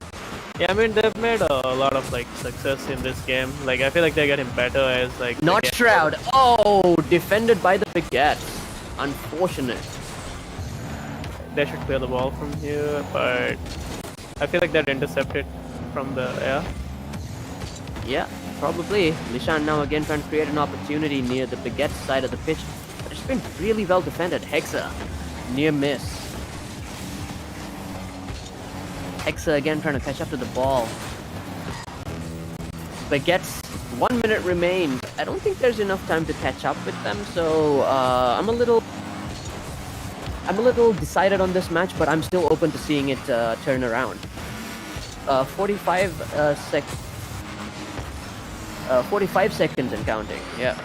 Yeah, I mean, they've made a lot of like success in this game. Like, I feel like they're getting better as like... Not Shroud! Oh! Defended by the Baguettes. Unfortunate. They should clear the ball from here, but I feel like they're intercepted from the air. Yeah, probably. Lishan now again trying to create an opportunity near the Baguette side of the pitch. But it's been really well defended. Hexa, near miss. Hexa again trying to catch up to the ball. Baguettes, 1 minute remains. I don't think there's enough time to catch up with them, so I'm a little decided on this match, but I'm still open to seeing it turn around. 45 seconds and counting. Yeah.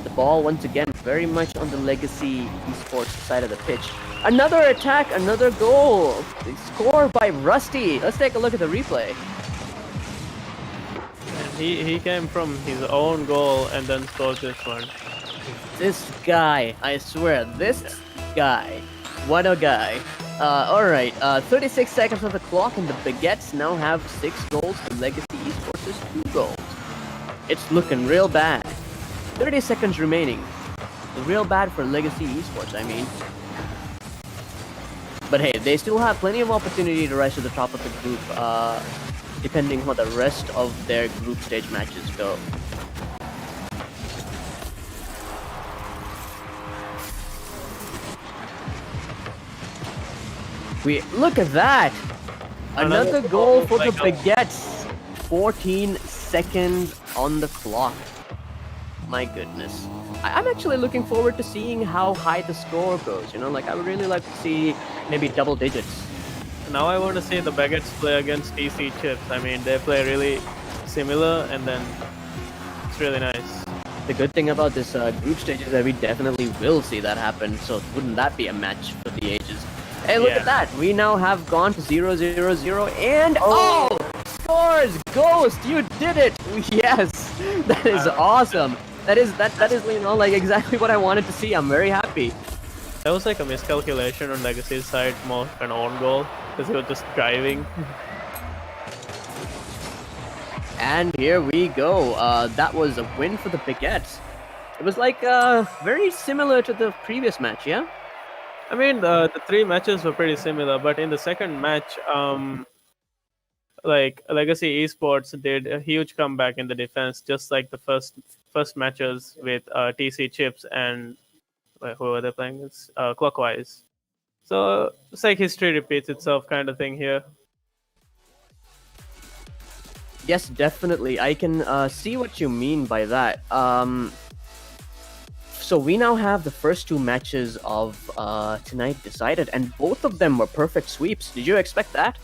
The ball once again very much on the Legacy Esports side of the pitch. Another attack, another goal. Score by Rusty. Let's take a look at the replay. And he came from his own goal and then scored this one. This guy, I swear, this guy. What a guy. Alright, 36 seconds on the clock, and the Baguettes now have 6 goals. The Legacy Esports is 2 goals. It's looking real bad. 30 seconds remaining. Real bad for Legacy Esports, I mean. But hey, they still have plenty of opportunity to rise to the top of the group, depending on how the rest of their group stage matches go. Look at that! Another goal for the Baguettes. 14 seconds on the clock. My goodness. I'm actually looking forward to seeing how high the score goes. You know, like I would really like to see maybe double digits. Now I want to see the Baguettes play against TC Chips. I mean, they play really similar, and then it's really nice. The good thing about this group stage is that we definitely will see that happen. So wouldn't that be a match for the ages? Hey, look at that! We now have gone to 0-0-0, and scores! Ghost, you did it! Yes, that is awesome. That is you know, like exactly what I wanted to see. I'm very happy. That was like a miscalculation on Legacy's side, more of an own goal, because he was just driving. And here we go. That was a win for the Baguettes. It was like very similar to the previous match, yeah? I mean, the 3 matches were pretty similar, but in the second match, like Legacy Esports did a huge comeback in the defense, just like the first matches with TC Chips and who are they playing? It's Clockwise. So it's like history repeats itself kind of thing here. Yes, definitely. I can see what you mean by that. So we now have the first 2 matches of tonight decided, and both of them were perfect sweeps. Did you expect that?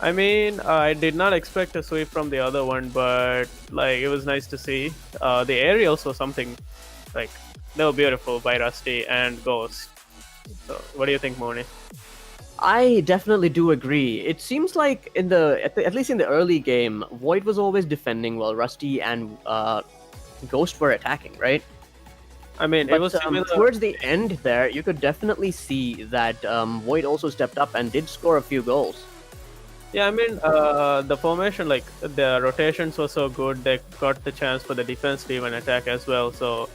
I mean, I did not expect a sweep from the other one, but like it was nice to see. The aerials were something, like they were beautiful by Rusty and Ghost. So, what do you think, Moni? I definitely do agree. It seems like at least in the early game, Void was always defending while Rusty and Ghost were attacking, right? I mean, But it was similar. towards the end there, you could definitely see that Void also stepped up and did score a few goals. Yeah, I mean, the formation, like the rotations were so good, they got the chance for the defense to even attack as well. So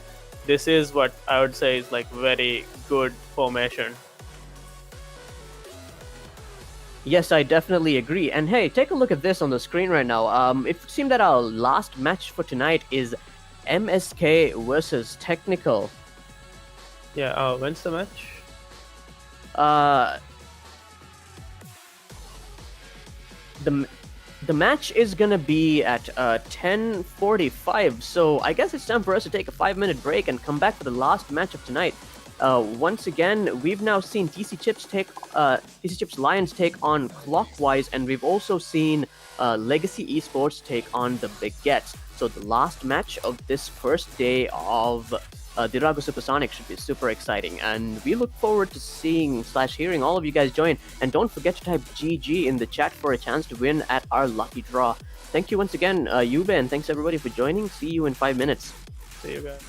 this is what I would say is like very good formation. Yes, I definitely agree. And hey, take a look at this on the screen right now. It seemed that our last match for tonight is MSK versus Technical. Yeah, when's the match? the match is gonna be at 10:45, so I guess it's time for us to take a 5-minute break and come back for the last match of tonight. Once again, we've now seen TC Chips Lions take on Clockwise, and we've also seen Legacy Esports take on the Baguettes. So the last match of this first day of Dhiraagu Supersonic should be super exciting, and we look forward to seeing/hearing all of you guys join. And don't forget to type GG in the chat for a chance to win at our lucky draw. Thank you once again, Yube, and thanks everybody for joining. See you in 5 minutes. See you guys.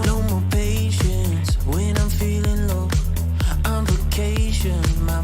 No more patience when I'm feeling low. On vacation, my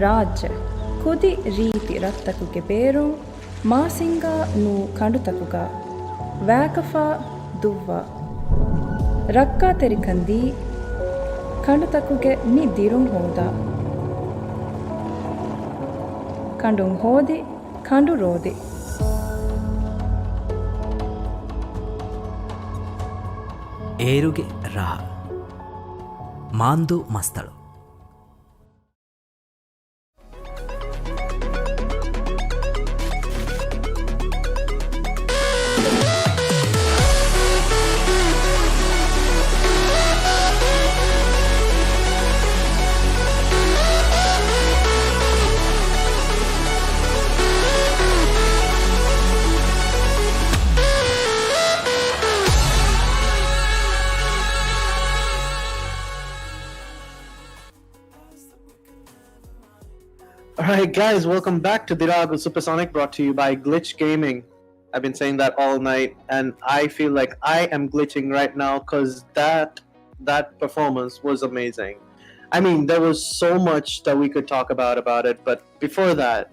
ರಾಜ್ಯ ಕುದಿ ರೀತಿ ರತ್ತಕುಗೆ ಬೇರು ಮಾಸಿಂಗ ನು ಕಂಡುತಕುಗ ವ್ಯಾಕಫಾ ದುವ್ವ ರಕ್ಕ ತೆರಿಕಂದಿ ಕಂಡುತಕುಗೆ ನಿ ದಿರುಂ ಹೋದ ಕಂಡುಂ ಹೋದಿ ಕಂಡು ರೋದಿ ಏರುಗೆ ರಾ ಮಾಂದು ಮಸ್ತಳು Alright guys, welcome back to Dhiraagu Supersonic, brought to you by Glitch Gaming. I've been saying that all night and I feel like I am glitching right now because that performance was amazing. I mean, there was so much that we could talk about it, but before that,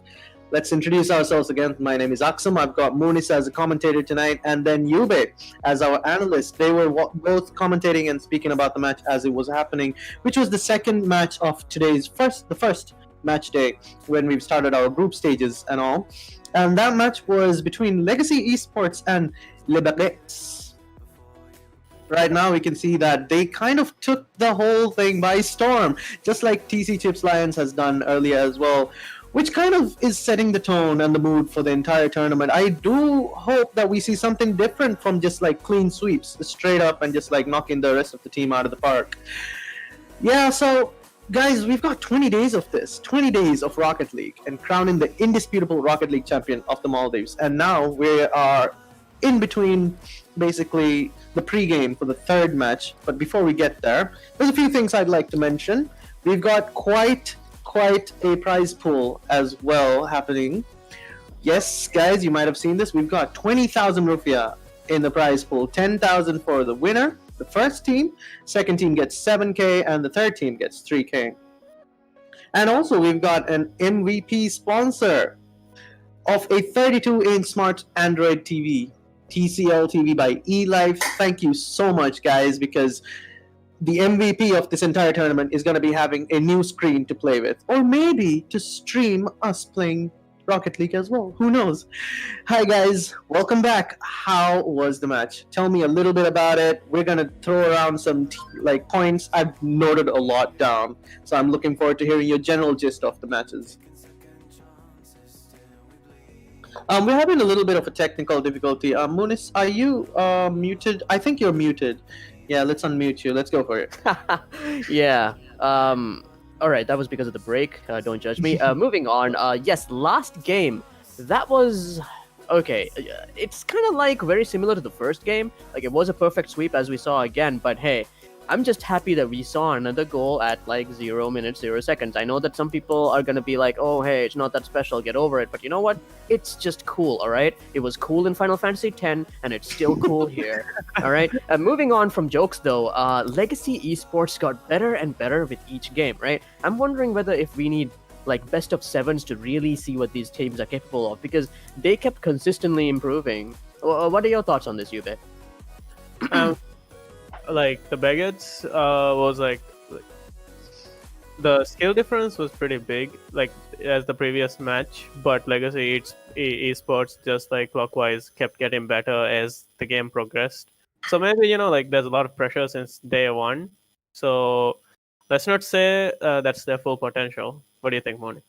let's introduce ourselves again. My name is Aksum. I've got Munis as a commentator tonight, and then Yube as our analyst. They were both commentating and speaking about the match as it was happening, which was the second match of today's the first match day when we've started our group stages and all. And that match was between Legacy Esports and Baguettes. Right now we can see that they kind of took the whole thing by storm, just like TC Chips Lions has done earlier as well, which kind of is setting the tone and the mood for the entire tournament. I do hope that we see something different from just like clean sweeps, straight up and just like knocking the rest of the team out of the park. Yeah, so guys, we've got 20 days of this, 20 days of Rocket League and crowning the indisputable Rocket League champion of the Maldives. And now we are in between basically the pre-game for the third match. But before we get there, there's a few things I'd like to mention. We've got quite a prize pool as well happening. Yes, guys, you might have seen this. We've got 20,000 rupiah in the prize pool, 10,000 for the winner, the first team, second team gets 7k, and the third team gets 3k. And also we've got an MVP sponsor of a 32-inch smart Android TV, TCL TV by eLife. Thank you so much, guys, because the MVP of this entire tournament is going to be having a new screen to play with, or maybe to stream us playing Rocket League as well. Who knows? Hi guys, welcome back. How was the match? Tell me a little bit about it. We're gonna throw around some points. I've noted a lot down, so I'm looking forward to hearing your general gist of the matches. We're having a little bit of a technical difficulty. Munis, are you muted? I think you're muted. Yeah, let's unmute you. Let's go for it. Yeah. All right, that was because of the break. Don't judge me. Moving on. Yes, last game. That was okay. It's kind of like very similar to the first game. Like it was a perfect sweep as we saw again. But hey, I'm just happy that we saw another goal at like 0 minutes, 0 seconds. I know that some people are gonna be like, oh hey, it's not that special, get over it. But you know what? It's just cool, alright? It was cool in Final Fantasy X, and it's still cool here. Alright? Moving on from jokes though, Legacy Esports got better and better with each game, right? I'm wondering whether if we need like best of sevens to really see what these teams are capable of, because they kept consistently improving. What are your thoughts on this, Yube? Like the Baguettes was like the skill difference was pretty big, like as the previous match. But Legacy Esports, just like Clockwise, kept getting better as the game progressed. So maybe like there's a lot of pressure since day one. So let's not say that's their full potential. What do you think, Moni?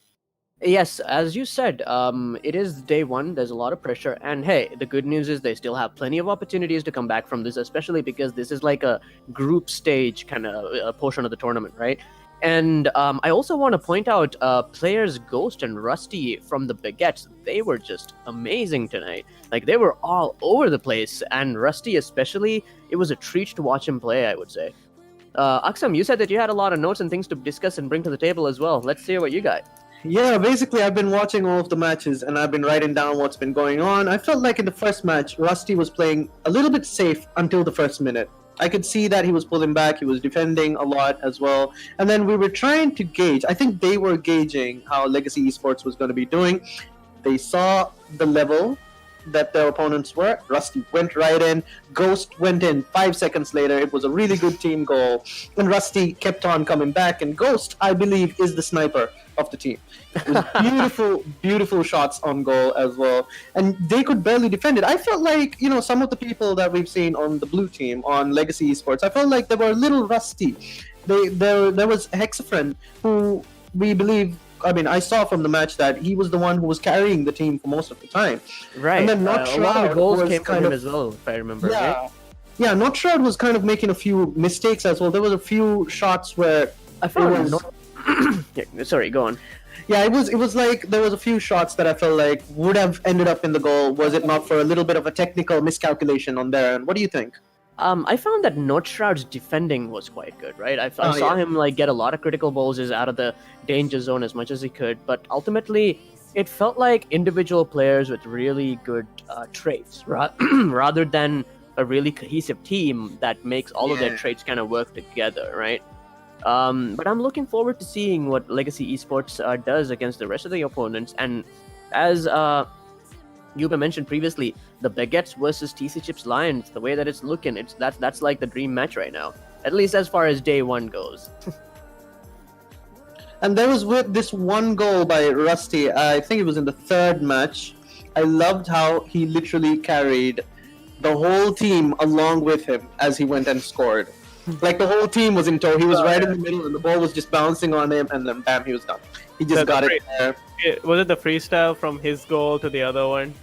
Yes, as you said, it is day one. There's a lot of pressure, and hey, the good news is they still have plenty of opportunities to come back from this, especially because this is like a group stage kind of portion of the tournament, right? And I also want to point out players Ghost and Rusty from the Baguettes. They were just amazing tonight. Like they were all over the place, and Rusty especially, it was a treat to watch him play, I would say. Aksam, you said that you had a lot of notes and things to discuss and bring to the table as well. Let's hear what you got. Yeah, basically I've been watching all of the matches and I've been writing down what's been going on. I felt like in the first match, Rusty was playing a little bit safe until the first minute. I could see that he was pulling back. He was defending a lot as well. And then we were trying to gauge. I think they were gauging how Legacy Esports was going to be doing. They saw the level that their opponents were. Rusty went right in. Ghost went in 5 seconds later. It was a really good team goal. And Rusty kept on coming back. And Ghost, I believe, is the sniper of the team. It was beautiful, beautiful shots on goal as well. And they could barely defend it. I felt like, some of the people that we've seen on the blue team, on Legacy Esports, I felt like they were a little rusty. There was Hexafriend, who we believe, I saw from the match that he was the one who was carrying the team for most of the time. Right. And then Not a lot of Shroud goals was came from kind him of- as well, if I remember. Yeah. Right? Yeah, Not Shroud was kind of making a few mistakes as well. There was a few shots where I found it was- not... yeah, sorry, go on. Yeah, it was like there was a few shots that I felt like would have ended up in the goal was it not for a little bit of a technical miscalculation on their end. What do you think? I found that Notshroud's defending was quite good, right? I saw him get a lot of critical balls out of the danger zone as much as he could, but ultimately it felt like individual players with really good traits, rather than a really cohesive team that makes all of their traits kind of work together, right? But I'm looking forward to seeing what Legacy Esports does against the rest of the opponents, and as Yuba mentioned previously, the Baguettes versus TC Chips Lions, the way that it's looking, that's like the dream match right now. At least as far as day one goes. And there was with this one goal by Rusty, I think it was in the third match. I loved how he literally carried the whole team along with him as he went and scored. Like the whole team was in tow. He was right in the middle and the ball was just bouncing on him and then bam, he was done. He just got it there. Was it the freestyle from his goal to the other one?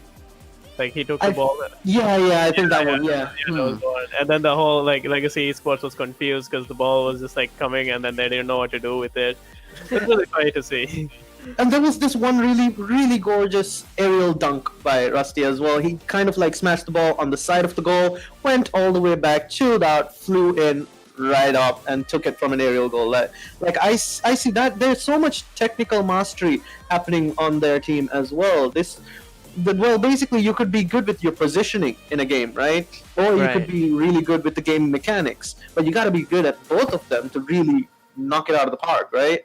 Like he took the ball. Yeah, I think that one. Yeah. That was the one. And then the whole Legacy Esports was confused because the ball was just coming and then they didn't know what to do with it. It's really funny to see. And there was this one really, really gorgeous aerial dunk by Rusty as well. He kind of smashed the ball on the side of the goal, went all the way back, chilled out, flew in right up, and took it from an aerial goal. I see that there's so much technical mastery happening on their team as well. Basically, you could be good with your positioning in a game, right? Or you could be really good with the game mechanics. But you got to be good at both of them to really knock it out of the park, right?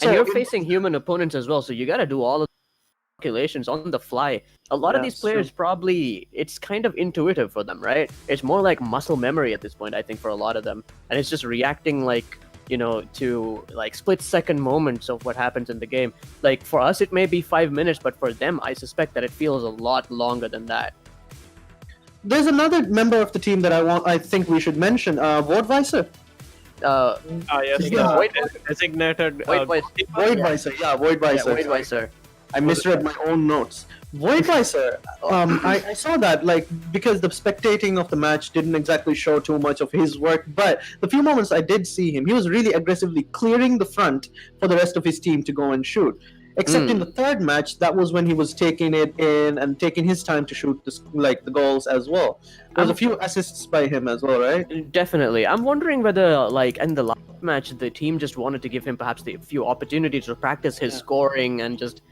And you're facing human opponents as well, so you got to do all of the calculations on the fly. A lot of these players probably, it's kind of intuitive for them, right? It's more like muscle memory at this point, I think, for a lot of them. And it's just reacting to split-second moments of what happens in the game. Like, for us, it may be 5 minutes, but for them, I suspect that it feels a lot longer than that. There's another member of the team that I think we should mention, Voidvisor. Yes, Yeah. designated Voidvisor, Voidvisor. Yeah, Voidvisor. I misread my own notes. Voidvisor, I saw that, because the spectating of the match didn't exactly show too much of his work, but the few moments I did see him, he was really aggressively clearing the front for the rest of his team to go and shoot. Except in the third match, that was when he was taking it in and taking his time to shoot the goals as well. There's a few assists by him as well, right? Definitely. I'm wondering whether, in the last match, the team just wanted to give him perhaps a few opportunities to practice his scoring and just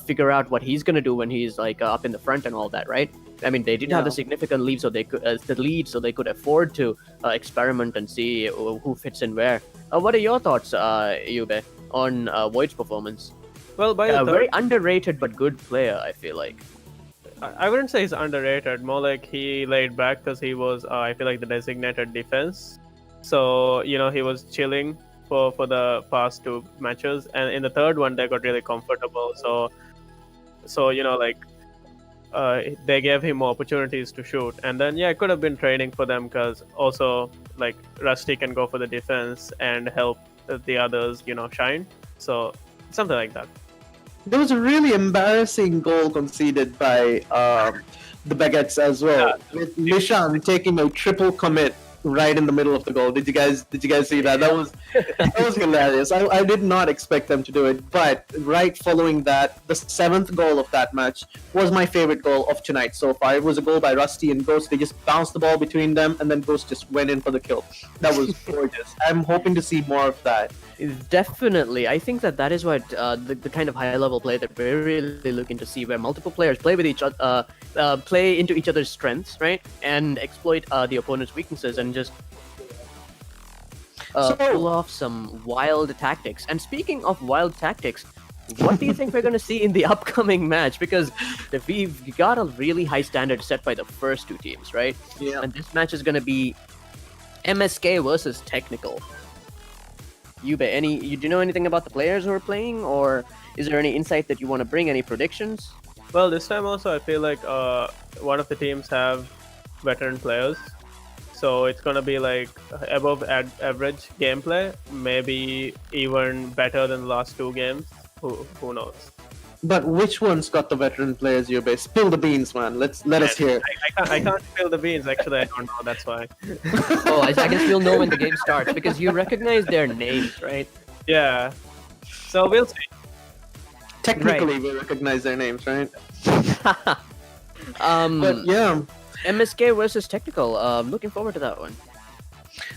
figure out what he's gonna do when he's up in the front and all that, right? I mean, they did have a significant lead, so they could afford to experiment and see who fits in where. What are your thoughts, Yube, on Void's performance? Well, by A very underrated but good player, I feel like. I wouldn't say he's underrated. More like he laid back because he was, I feel like, the designated defense. So he was chilling for the past two matches, and in the third one they got really comfortable. So they gave him more opportunities to shoot, and then it could have been training for them because also Rusty can go for the defense and help the others, shine. So something like that. There was a really embarrassing goal conceded by the Baguettes as well, with Nishan taking a triple commit right in the middle of the goal. Did you guys see that? That was hilarious. I did not expect them to do it, but right following that, the seventh goal of that match was my favorite goal of tonight so far. It was a goal by Rusty and Ghost. They just bounced the ball between them, and then Ghost just went in for the kill. That was gorgeous. I'm hoping to see more of that. Definitely. I think that is what the kind of high-level play that we're really looking to see, where multiple players play with each other, play into each other's strengths, right, and exploit the opponent's weaknesses, and just pull off some wild tactics. And speaking of wild tactics, what do you think we're going to see in the upcoming match? Because we've got a really high standard set by the first two teams, right? Yeah. And this match is going to be MSK versus Technical. Yube, do you know anything about the players who are playing, or is there any insight that you want to bring? Any predictions? Well, this time also I feel like one of the teams have veteran players, so it's gonna be like above average gameplay, maybe even better than the last two games. Who knows? But which one's got the veteran players, Yube? Spill the beans, man. Let us hear. I can't spill the beans. Actually, I don't know. That's why. Oh, I guess we'll know when the game starts because you recognize their names, right? Yeah. So we'll see. Technically, we recognize their names, right? But yeah. MSK versus Technical. Looking forward to that one.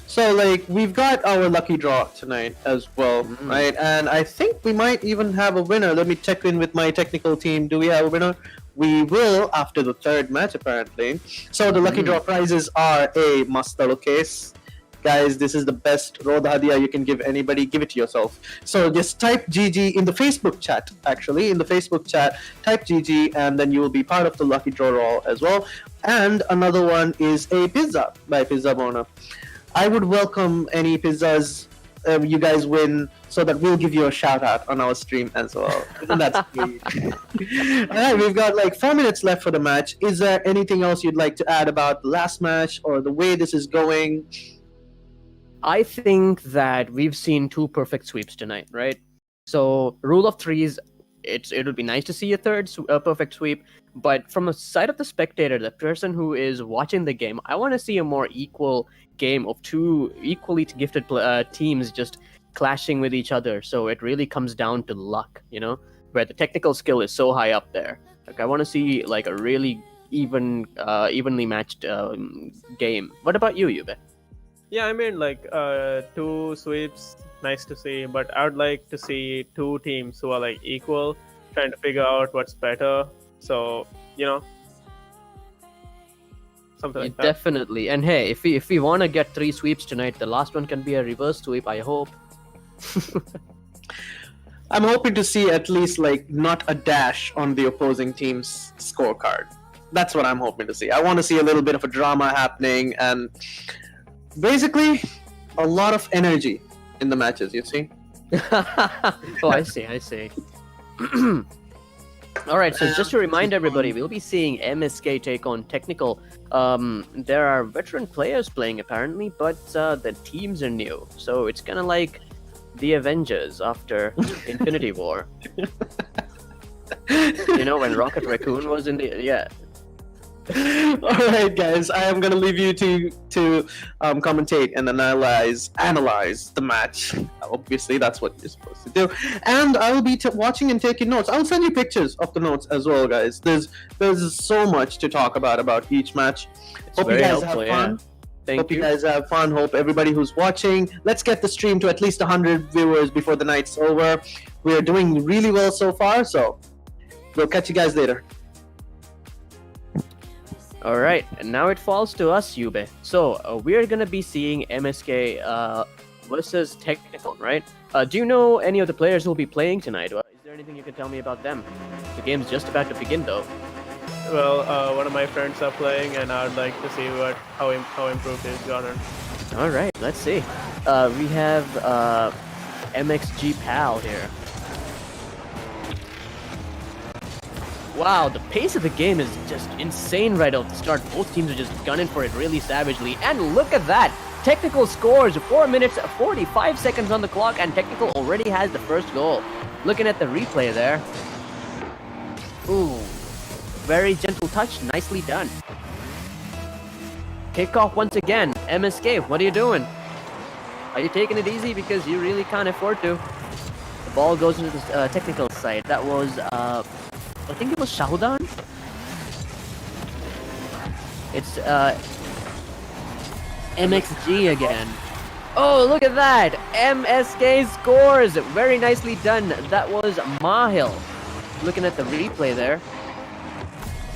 So, like, we've got our lucky draw tonight as well, right? And I think we might even have a winner. Let me check in with my technical team. Do we have a winner? We will after the third match, apparently. So, the lucky draw prizes are a Mastalo case. Guys, this is the best Roda Hadia you can give anybody. Give it to yourself. So, just type GG in the Facebook chat, actually. In the Facebook chat, type GG, and then you will be part of the lucky draw as well. And another one is a pizza by Pizza Bona. I would welcome any pizzas you guys win, so that we'll give you a shout out on our stream as well. Isn't that sweet? Alright, we've got like 4 minutes left for the match. Is there anything else you'd like to add about the last match or the way this is going? I think that we've seen two perfect sweeps tonight, right? So, rule of threes, it would be nice to see a third perfect sweep, but from a side of the spectator, the person who is watching the game, I want to see a more equal game of two equally gifted teams just clashing with each other. So it really comes down to luck, you know, where the technical skill is so high up there. Like, I want to see like a really evenly matched game. What about you, Yube? Yeah, I mean, like two sweeps, nice to see, but I would like to see two teams who are like equal, trying to figure out what's better. So, you know, something like that. Definitely. And hey, if we want to get 3 sweeps tonight, the last one can be a reverse sweep, I hope. I'm hoping to see at least like not a dash on the opposing team's scorecard. That's what I'm hoping to see. I want to see a little bit of a drama happening and basically a lot of energy in the matches, you see? Oh, I see. Alright, so just to remind everybody, we'll be seeing MSK take on Technical. There are veteran players playing apparently, but the teams are new. So it's kind of like the Avengers after Infinity War. You know, when Rocket Raccoon was in the... Yeah. Alright guys, I am gonna leave you to commentate and analyze the match. Obviously that's what you're supposed to do, and I will be watching and taking notes. I'll send you pictures of the notes as well, guys. There's so much to talk about each match. Hope you guys have fun. Hope you guys have fun. Hope everybody who's watching, let's get the stream to at least 100 viewers before the night's over. We are doing really well so far, so we'll catch you guys later. Alright, and now it falls to us, Yube. So, we're gonna be seeing MSK versus Technical, right? Do you know any of the players who will be playing tonight? Is there anything you can tell me about them? The game's just about to begin, though. Well, one of my friends are playing, and I'd like to see how improved he's gotten. Alright, let's see. We have MXG Pal here. Wow, the pace of the game is just insane right off the start. Both teams are just gunning for it really savagely. And look at that! Technical scores 4 minutes 45 seconds on the clock, and Technical already has the first goal. Looking at the replay there. Ooh, very gentle touch, nicely done. Kickoff once again. MSK, what are you doing? Are you taking it easy? Because you really can't afford to. The ball goes into the Technical side. That was, I think it was Shahudan? It's, MXG again. Oh, look at that! MSK scores! Very nicely done. That was Mahil. Looking at the replay there.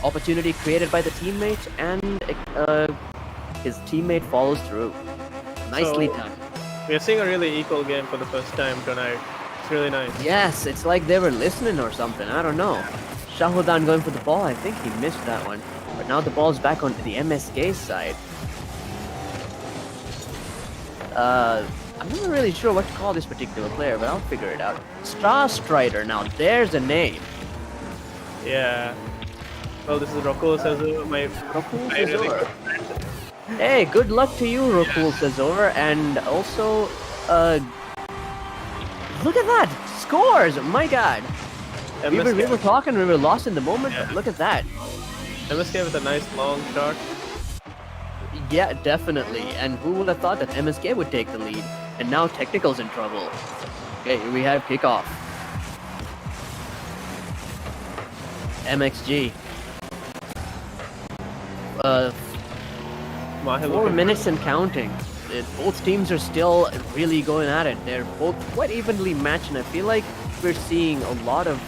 Opportunity created by the teammate, and his teammate follows through. Nicely done. We are seeing a really equal game for the first time tonight. It's really nice. Yes, it's like they were listening or something. I don't know. Shahudan going for the ball. I think he missed that one. But now the ball's back onto the MSK side. I'm not really sure what to call this particular player, but I'll figure it out. Star Strider. Now there's a name. Yeah. Well, this is Rocco Sezu, my really good friend. Hey, good luck to you, Rokul Cesor, and also, look at that! Scores! My god! We were talking, we were lost in the moment, but look at that. MSK with a nice long shot. Yeah, definitely. And who would have thought that MSK would take the lead? And now Technical's in trouble. Okay, here we have kickoff. MXG. 4 minutes and counting. Both teams are still really going at it. They're both quite evenly matched, and I feel like we're seeing a lot of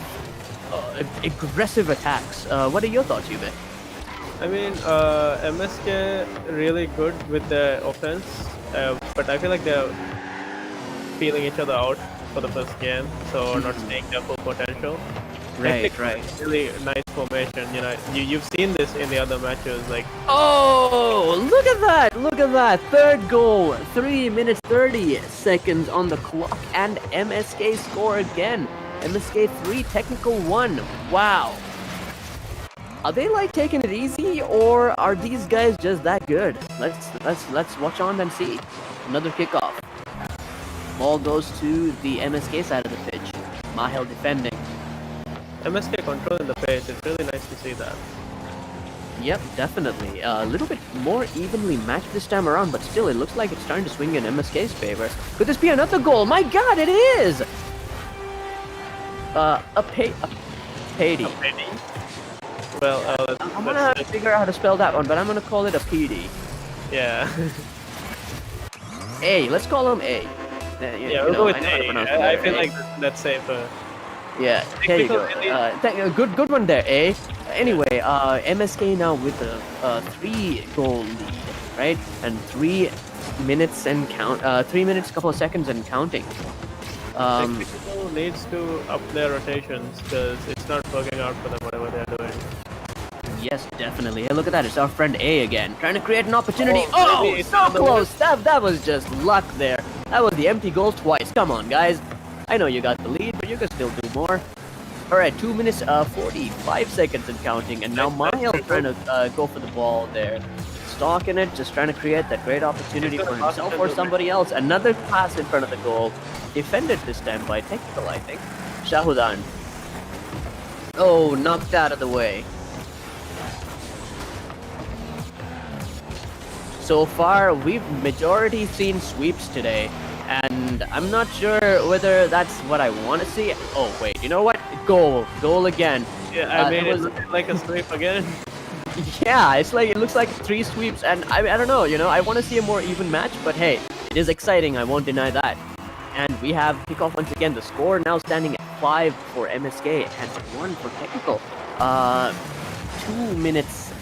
aggressive attacks. What are your thoughts, Yube? I mean, MSK really good with the offense, but I feel like they're feeling each other out for the first game, so not seeing their full potential. Right. Really nice formation. You know, you've seen this in the other matches. Like, oh, look at that! Look at that! Third goal. 3 minutes 30 seconds on the clock, and MSK score again. MSK 3, Technical 1. Wow. Are they like taking it easy, or are these guys just that good? Let's watch on and see. Another kickoff. Ball goes to the MSK side of the pitch. Mahel defending. MSK controlling the pace. It's really nice to see that. Yep, definitely. A little bit more evenly matched this time around, but still, it looks like it's starting to swing in MSK's favor. Could this be another goal? My God, it is! A Pady. Well, I'm gonna have to figure out how to spell that one, but I'm gonna call it a PD. Yeah. A. Let's call him A. Yeah, we'll go with A. I feel like that's safer. Yeah, there you go. Good one there, A. Anyway, MSK now with a 3-goal lead, right? And 3 minutes and 3 minutes, couple of seconds and counting. Technical needs to up their rotations because it's not working out for them, whatever they're doing. Yes, definitely. Hey, look at that. It's our friend A again, trying to create an opportunity. Oh, it's so close. That was just luck there. That was the empty goal twice. Come on, guys. I know you got the lead, but you can still do more. All right, 2 minutes, 45 seconds and counting, and now Mahel trying to go for the ball there. Stalking it, just trying to create that great opportunity for himself or somebody else. Another pass in front of the goal. Defended this time by Technical, I think. Shahudan. Oh, knocked out of the way. So far, we've majority seen sweeps today, and I'm not sure whether that's what I want to see. Oh, wait, you know what? Goal again. Yeah, I mean, it was like a sweep again. Yeah, it looks like 3 sweeps, and I don't know, you know, I want to see a more even match, but hey, it is exciting, I won't deny that. And we have kickoff once again, the score now standing at 5 for MSK and 1 for Technical. 2 minutes,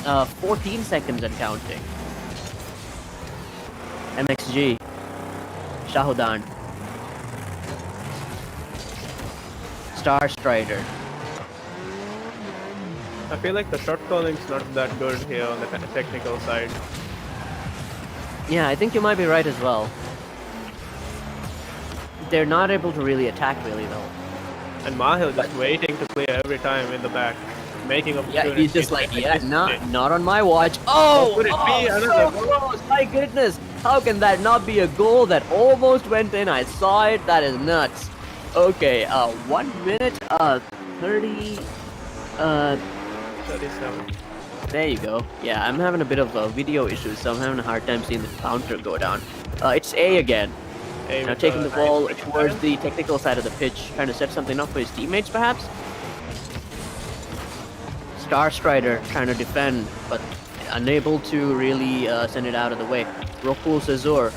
14 seconds and counting. MXG, Shahudan, Star Strider. I feel like the shot calling's not that good here on the technical side. Yeah, I think you might be right as well. They're not able to really attack really though. And Mahel just waiting to clear every time in the back, making opportunities. Yeah, he's just like, yeah, not on my watch. Oh, could it be so another close! My goodness, how can that not be a goal that almost went in? I saw it. That is nuts. Okay, 1 minute, 30, 37. There you go. Yeah, I'm having a bit of video issues, so I'm having a hard time seeing the counter go down. It's A again. Now taking the ball towards the technical side of the pitch, trying to set something up for his teammates, perhaps. Star Strider trying to defend, but unable to really send it out of the way. Rokul Cesur.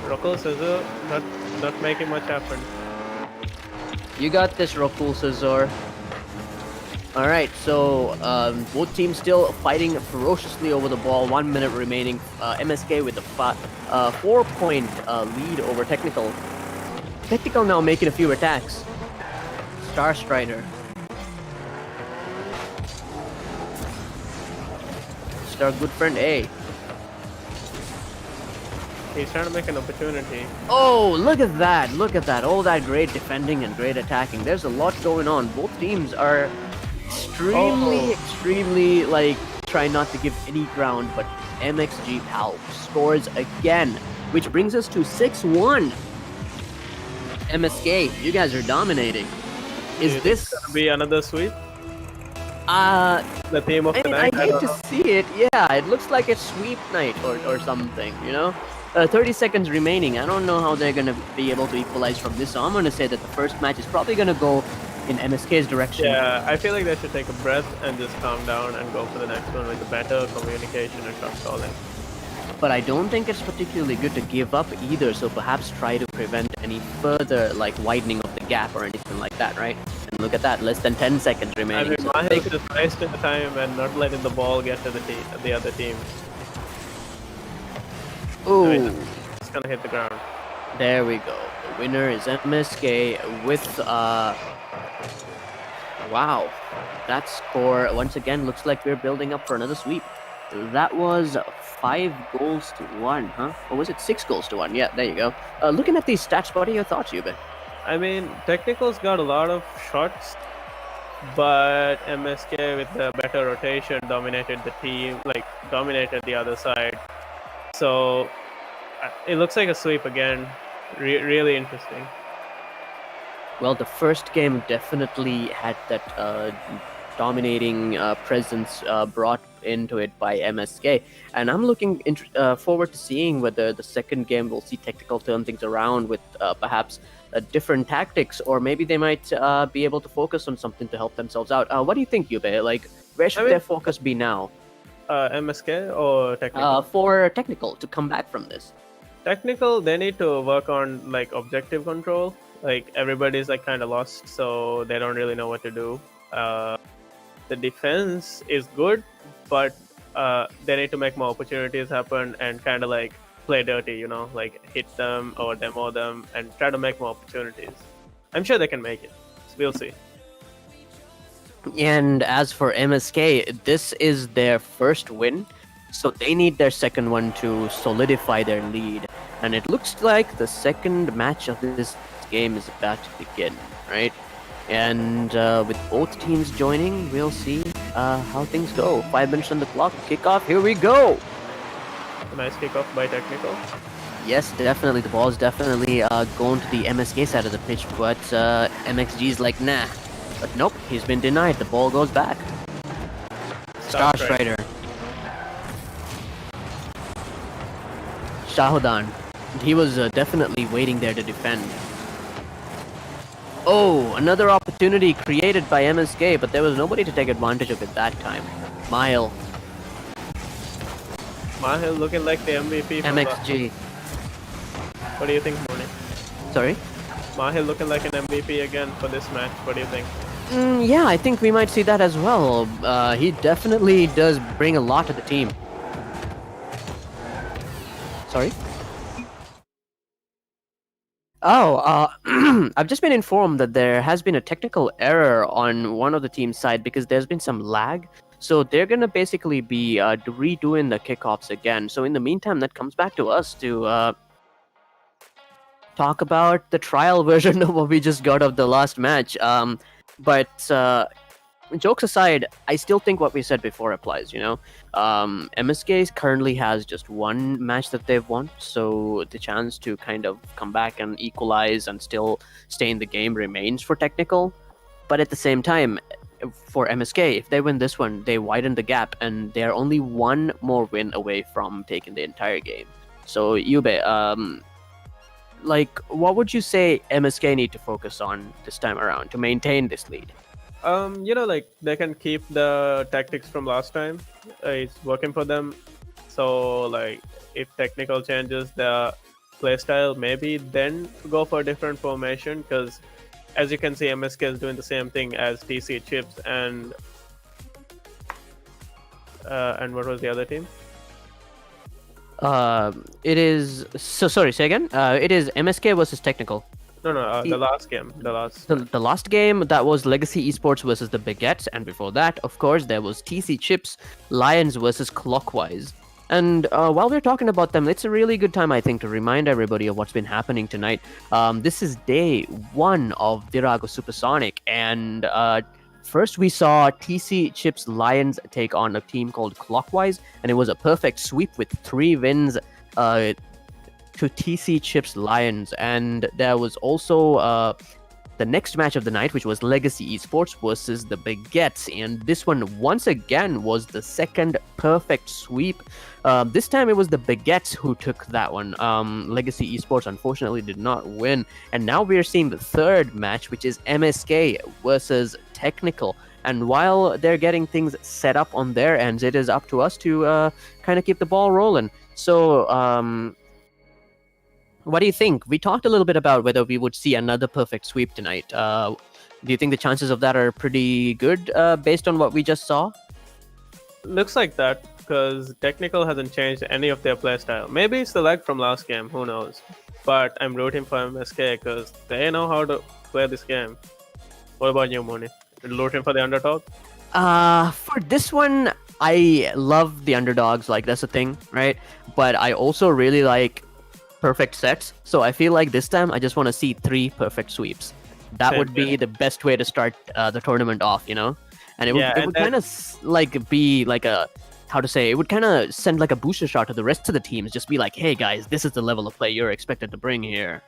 Rokul Cesur not making much happen. You got this, Rokul Cesur. All right, so both teams still fighting ferociously over the ball. 1 minute remaining. MSK with a 4-point lead over Technical. Technical now making a few attacks. Star Strider. It's our good friend A. He's trying to make an opportunity. Oh, look at that! Look at that! All that great defending and great attacking. There's a lot going on. Both teams are extremely like trying not to give any ground, but MXG Pal scores again, which brings us to 6-1. MSK, you guys are dominating. Is this gonna be another sweep? The theme of I the mean, night. I hate to see it. Yeah, it looks like it's sweep night or something, you know? 30 seconds remaining. I don't know how they're going to be able to equalize from this. So I'm going to say that the first match is probably going to go in MSK's direction. Yeah, I feel like they should take a breath and just calm down and go for the next one with a better communication and shot calling. But I don't think it's particularly good to give up either. So perhaps try to prevent any further like widening of the gap or anything like that, right? And look at that, less than 10 seconds I remaining. mean, So Mahil's just wasting the time and not letting the ball get to the other team. ooh. It's gonna hit the ground. There we go. The winner is MSK with wow. That score once again looks like we're building up for another sweep. That was 5-1, huh? Or was it 6-1? Yeah, there you go. Looking at these stats, what are your thoughts, Yube? I mean, Technical's got a lot of shots, but MSK with the better rotation dominated the team, like dominated the other side. So it looks like a sweep again. Really interesting. Well, the first game definitely had that dominating presence brought into it by MSK, and I'm looking forward to seeing whether the second game will see Technical turn things around with perhaps different tactics, or maybe they might be able to focus on something to help themselves out. What do you think, Yube? Like, where should their focus be now? MSK or Technical? For Technical to come back from this. Technical, they need to work on like objective control. Like everybody's like kind of lost, so they don't really know what to do. The defense is good, but they need to make more opportunities happen and kind of like play dirty, you know, like hit them or demo them and try to make more opportunities. I'm sure they can make it. So we'll see. And as for MSK, this is their first win, so they need their second one to solidify their lead. And it looks like the second match of this game is about to begin, right? And with both teams joining, we'll see how things go. 5 minutes on the clock, kickoff, here we go! A nice kickoff by Technical. Yes, definitely, the ball's definitely going to the MSK side of the pitch, but MXG's like, nah. But nope, he's been denied, the ball goes back. Star Strider. Shahodan. He was definitely waiting there to defend. Oh, another opportunity created by MSK, but there was nobody to take advantage of it that time. Mahil. Mahil looking like the MVP. MXG. What do you think, Moni? Sorry? Mahil looking like an MVP again for this match. What do you think? Yeah, I think we might see that as well. He definitely does bring a lot to the team. Sorry? Oh, I've just been informed that there has been a technical error on one of the team's side because there's been some lag. So they're going to basically be redoing the kickoffs again. So in the meantime, that comes back to us to talk about the trial version of what we just got of the last match. But jokes aside, I still think what we said before applies, you know? MSK currently has just one match that they've won, so the chance to kind of come back and equalize and still stay in the game remains for Technical. But at the same time, for MSK, if they win this one, they widen the gap, and they're only one more win away from taking the entire game. So, Yube, like, what would you say MSK need to focus on this time around to maintain this lead? You know, like they can keep the tactics from last time. It's working for them. So, like, if Technical changes the playstyle, maybe then go for a different formation. Because as you can see, MSK is doing the same thing as TC Chips and what was the other team? It is sorry. Say again. It is MSK versus Technical. No, the last game. The last game, that was Legacy Esports versus the Baguettes, and before that, of course, there was TC Chips Lions versus Clockwise. And while we're talking about them, it's a really good time, I think, to remind everybody of what's been happening tonight. This is day 1 of Dhiraagu Supersonic, and first we saw TC Chips Lions take on a team called Clockwise, and it was a perfect sweep with 3 wins to TC Chips Lions. And there was also the next match of the night, which was Legacy Esports versus the Baguettes, and this one once again was the second perfect sweep. This time it was the Baguettes who took that one. Legacy Esports unfortunately did not win, and now we are seeing the third match, which is MSK versus Technical. And while they're getting things set up on their ends, it is up to us to kind of keep the ball rolling. So what do you think? We talked a little bit about whether we would see another perfect sweep tonight. Do you think the chances of that are pretty good based on what we just saw? Looks like that, because Technical hasn't changed any of their playstyle. Maybe it's the lag from last game, who knows. But I'm rooting for MSK because they know how to play this game. What about you, Moni? You're rooting for the underdog? For this one, I love the underdogs, like that's a thing, right? But I also really like perfect sets, so I feel like this time I just want to see 3 perfect sweeps. That would be the best way to start the tournament off, you know. And it would kind of like be like a, how to say, it would kind of send like a booster shot to the rest of the teams. Just be like, hey guys, this is the level of play you're expected to bring here.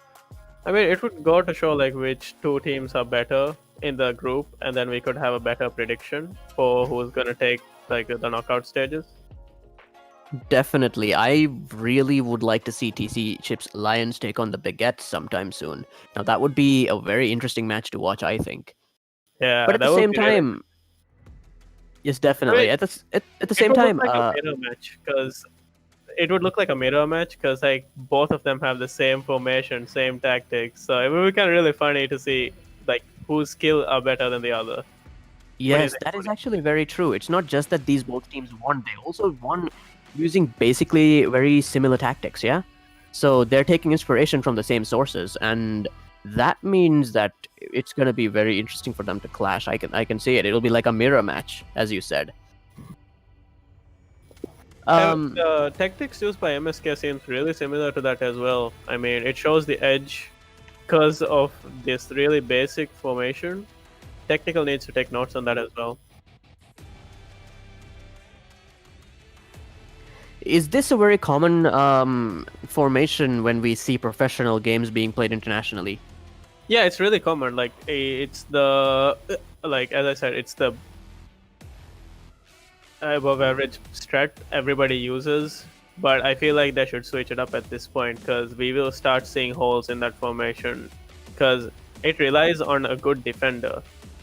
I mean, it would go to show like which 2 teams are better in the group, and then we could have a better prediction for who's gonna take like the knockout stages. Definitely. I really would like to see TC Chips Lions take on the Baguettes sometime soon. Now, that would be a very interesting match to watch, I think. Yeah, but at the same time, yes, definitely. At the same time, like a mirror match, because it would look like a mirror match because like both of them have the same formation, same tactics. So it would be kind of really funny to see like whose skill are better than the other. Yes, that is actually very true. It's not just that these both teams won; they also won using basically very similar tactics, yeah? So they're taking inspiration from the same sources, and that means that it's going to be very interesting for them to clash. I can see it. It'll be like a mirror match, as you said. The tactics used by MSK seems really similar to that as well. I mean, it shows the edge because of this really basic formation. Technical needs to take notes on that as well. Is this a very common formation when we see professional games being played internationally? Yeah, it's really common. Like, it's the, like, as I said, it's the above average strat everybody uses. But I feel like they should switch it up at this point because we will start seeing holes in that formation because it relies on a good defender.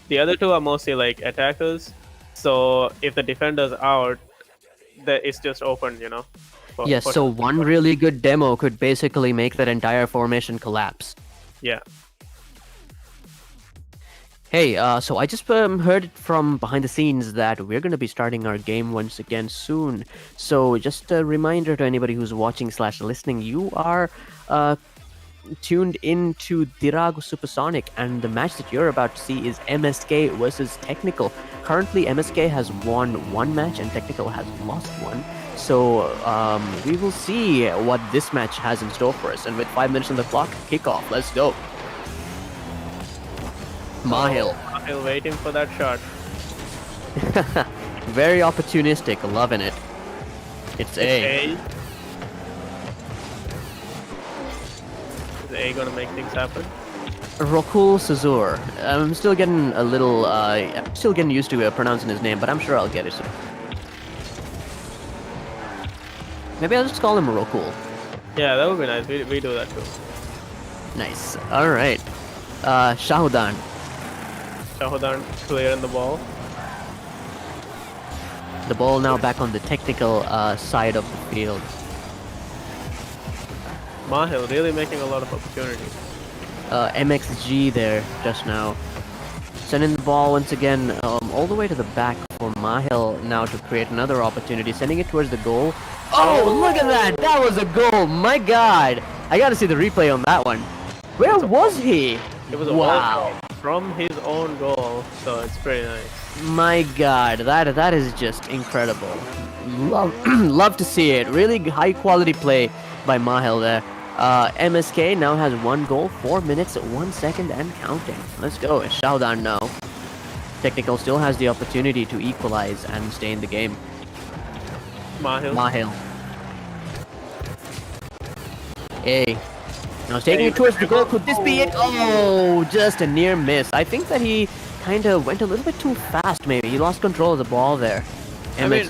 The other two are mostly like attackers. So if the defender's out, it's just open, you know. Yes, so one really good demo could basically make that entire formation collapse. Yeah. Hey, so I just heard from behind the scenes that we're going to be starting our game once again soon. So just a reminder to anybody who's watching / listening, you are tuned into Dhiraagu Supersonic, and the match that you're about to see is MSK versus Technical. Currently, MSK has won 1 match and Technical has lost 1. So we will see what this match has in store for us. And with 5 minutes on the clock, kickoff. Let's go. Mahil. Mahil waiting for that shot. Very opportunistic, loving it. It's A. Is A gonna make things happen? Rokul Sazur. I'm still getting a little, I'm still getting used to pronouncing his name, but I'm sure I'll get it soon. Maybe I'll just call him Rokul. Yeah, that would be nice. We do that too. Nice. Alright. Shahudan. Shahudan clearing the ball. The ball now back on the Technical side of the field. Mahil really making a lot of opportunities. MXG there just now. Sending the ball once again all the way to the back for Mahil now to create another opportunity, sending it towards the goal. Oh, look at that! That was a goal! My God! I gotta see the replay on that one. Where was he? It was a wow. ball from his own goal, so it's pretty nice. My God, that is just incredible. Love to see it. Really high quality play by Mahil there. MSK now has 1 goal, 4 minutes, 1 second, and counting. Let's go. It's Showdown now. Technical still has the opportunity to equalize and stay in the game. Mahil. Hey. Now taking it towards the goal. Could this be it? Oh, just a near miss. I think that he kind of went a little bit too fast, maybe. He lost control of the ball there. I mean,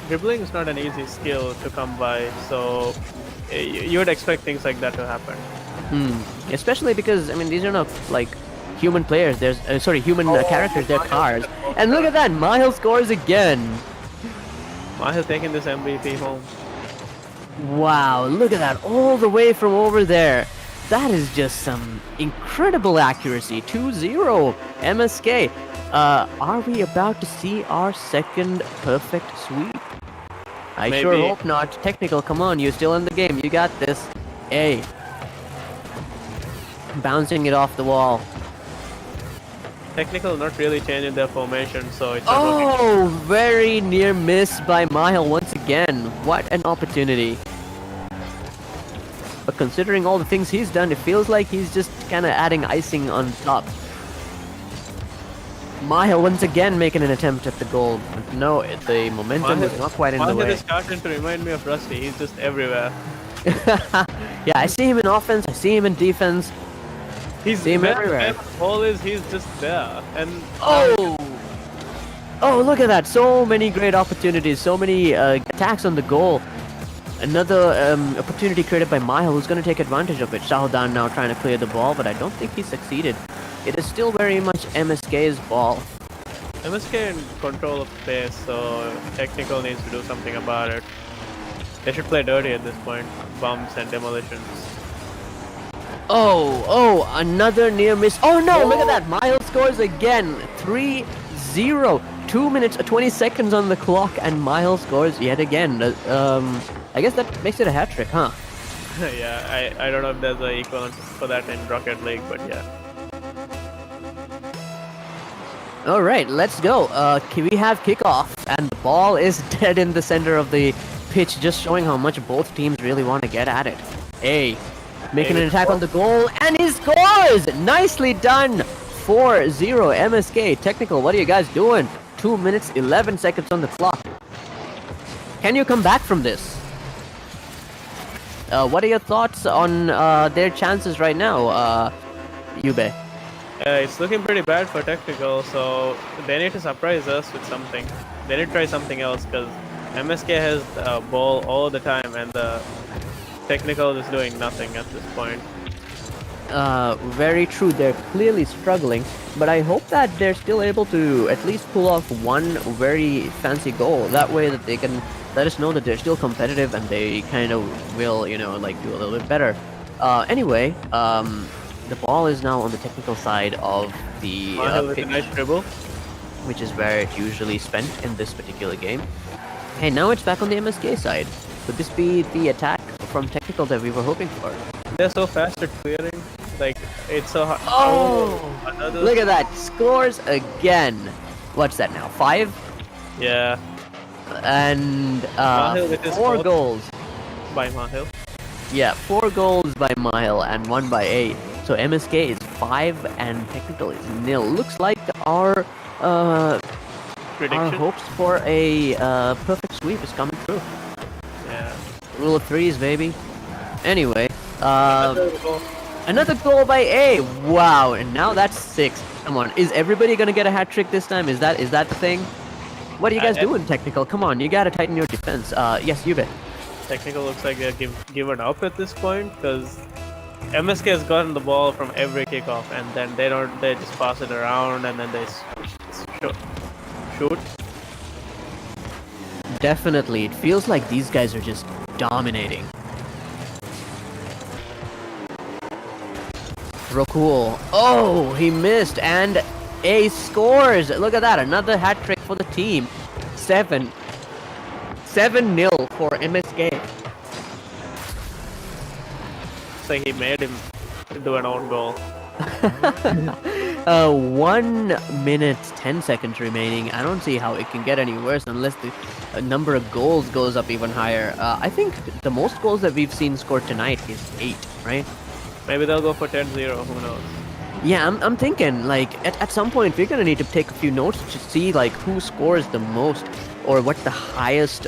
dribbling is not an easy skill to come by, so you would expect things like that to happen. Especially because, I mean, these are not like human players. There's human characters. They're cars. And look at that, Mahil scores again. Mahil taking this MVP home. Wow, look at that, all the way from over there. That is just some incredible accuracy. 2-0 MSK. Are we about to see our second perfect sweep? I Maybe. sure hope not. Technical, come on, you're still in the game. You got this. Hey. Bouncing it off the wall. Technical not really changing their formation, so it's Oh, very near miss by Mahil once again. What an opportunity. But considering all the things he's done, it feels like he's just kind of adding icing on top. Mahil once again making an attempt at the goal. But no, the momentum is not quite in the way. Mahil is starting to remind me of Rusty. He's just everywhere. Yeah, I see him in offense, I see him in defense. He's see him there, everywhere. the ball is, he's just there. And Oh, look at that. So many great opportunities, so many attacks on the goal. Another opportunity created by Mahil, who's going to take advantage of it. Shahdan now trying to clear the ball, but I don't think he succeeded. It is still very much MSK's ball. MSK in control of space, so Technical needs to do something about it. They should play dirty at this point. Bumps and demolitions. Oh, another near miss. Oh no, look at that. Mahil scores again. 3-0. 2 minutes, 20 seconds on the clock, and Mahil scores yet again. I guess that makes it a hat trick, huh? Yeah, I don't know if there's an equivalent for that in Rocket League, but yeah. All right, let's go. We have kickoff, and the ball is dead in the center of the pitch, just showing how much both teams really want to get at it. Hey, making an attack on the goal, and he scores! Nicely done! 4-0 MSK. Technical, what are you guys doing? 2 minutes, 11 seconds on the clock. Can you come back from this? What are your thoughts on their chances right now, Yube? It's looking pretty bad for Technical, so they need to surprise us with something. They need to try something else, because MSK has the ball all the time, and the Technical is doing nothing at this point. Very true. They're clearly struggling, but I hope that they're still able to at least pull off one very fancy goal. That way that they can let us know that they're still competitive and they kind of will, you know, like do a little bit better. Anyway, the ball is now on the technical side of the with pitch, a nice dribble, which is where it's usually spent in this particular game. Hey, now it's back on the MSK side. Could this be the attack from technical that we were hoping for? They're so fast at clearing. Like, it's so hard. Oh, look at that. Scores again. What's that now? 5? Yeah. And Mahil with his 4 goals. By Mahil. Yeah, 4 goals by Mahil and 1 by 8. So MSK is 5 and technical is 0. Looks like our hopes for a perfect sweep is coming true. Yeah. Rule of threes, baby. Anyway, another goal by A. Wow, and now that's 6. Come on, is everybody gonna get a hat trick this time? Is that the thing? What are you guys doing, technical? Come on, you gotta tighten your defense. Yes, Yube. Technical looks like they're given up at this point, because MSK has gotten the ball from every kickoff, and then they just pass it around, and then they shoot. Definitely, it feels like these guys are just dominating. Rokul. Oh, he missed, and A scores. Look at that, another hat trick for the team. 7-0 for MSK. So he made him do an own goal. 1 minute 10 seconds remaining. I don't see how it can get any worse unless the number of goals goes up even higher. I think the most goals that we've seen scored tonight is 8, right? Maybe they'll go for 10-0, who knows? Yeah, I'm thinking like at some point we're gonna need to take a few notes to see like who scores the most or what the highest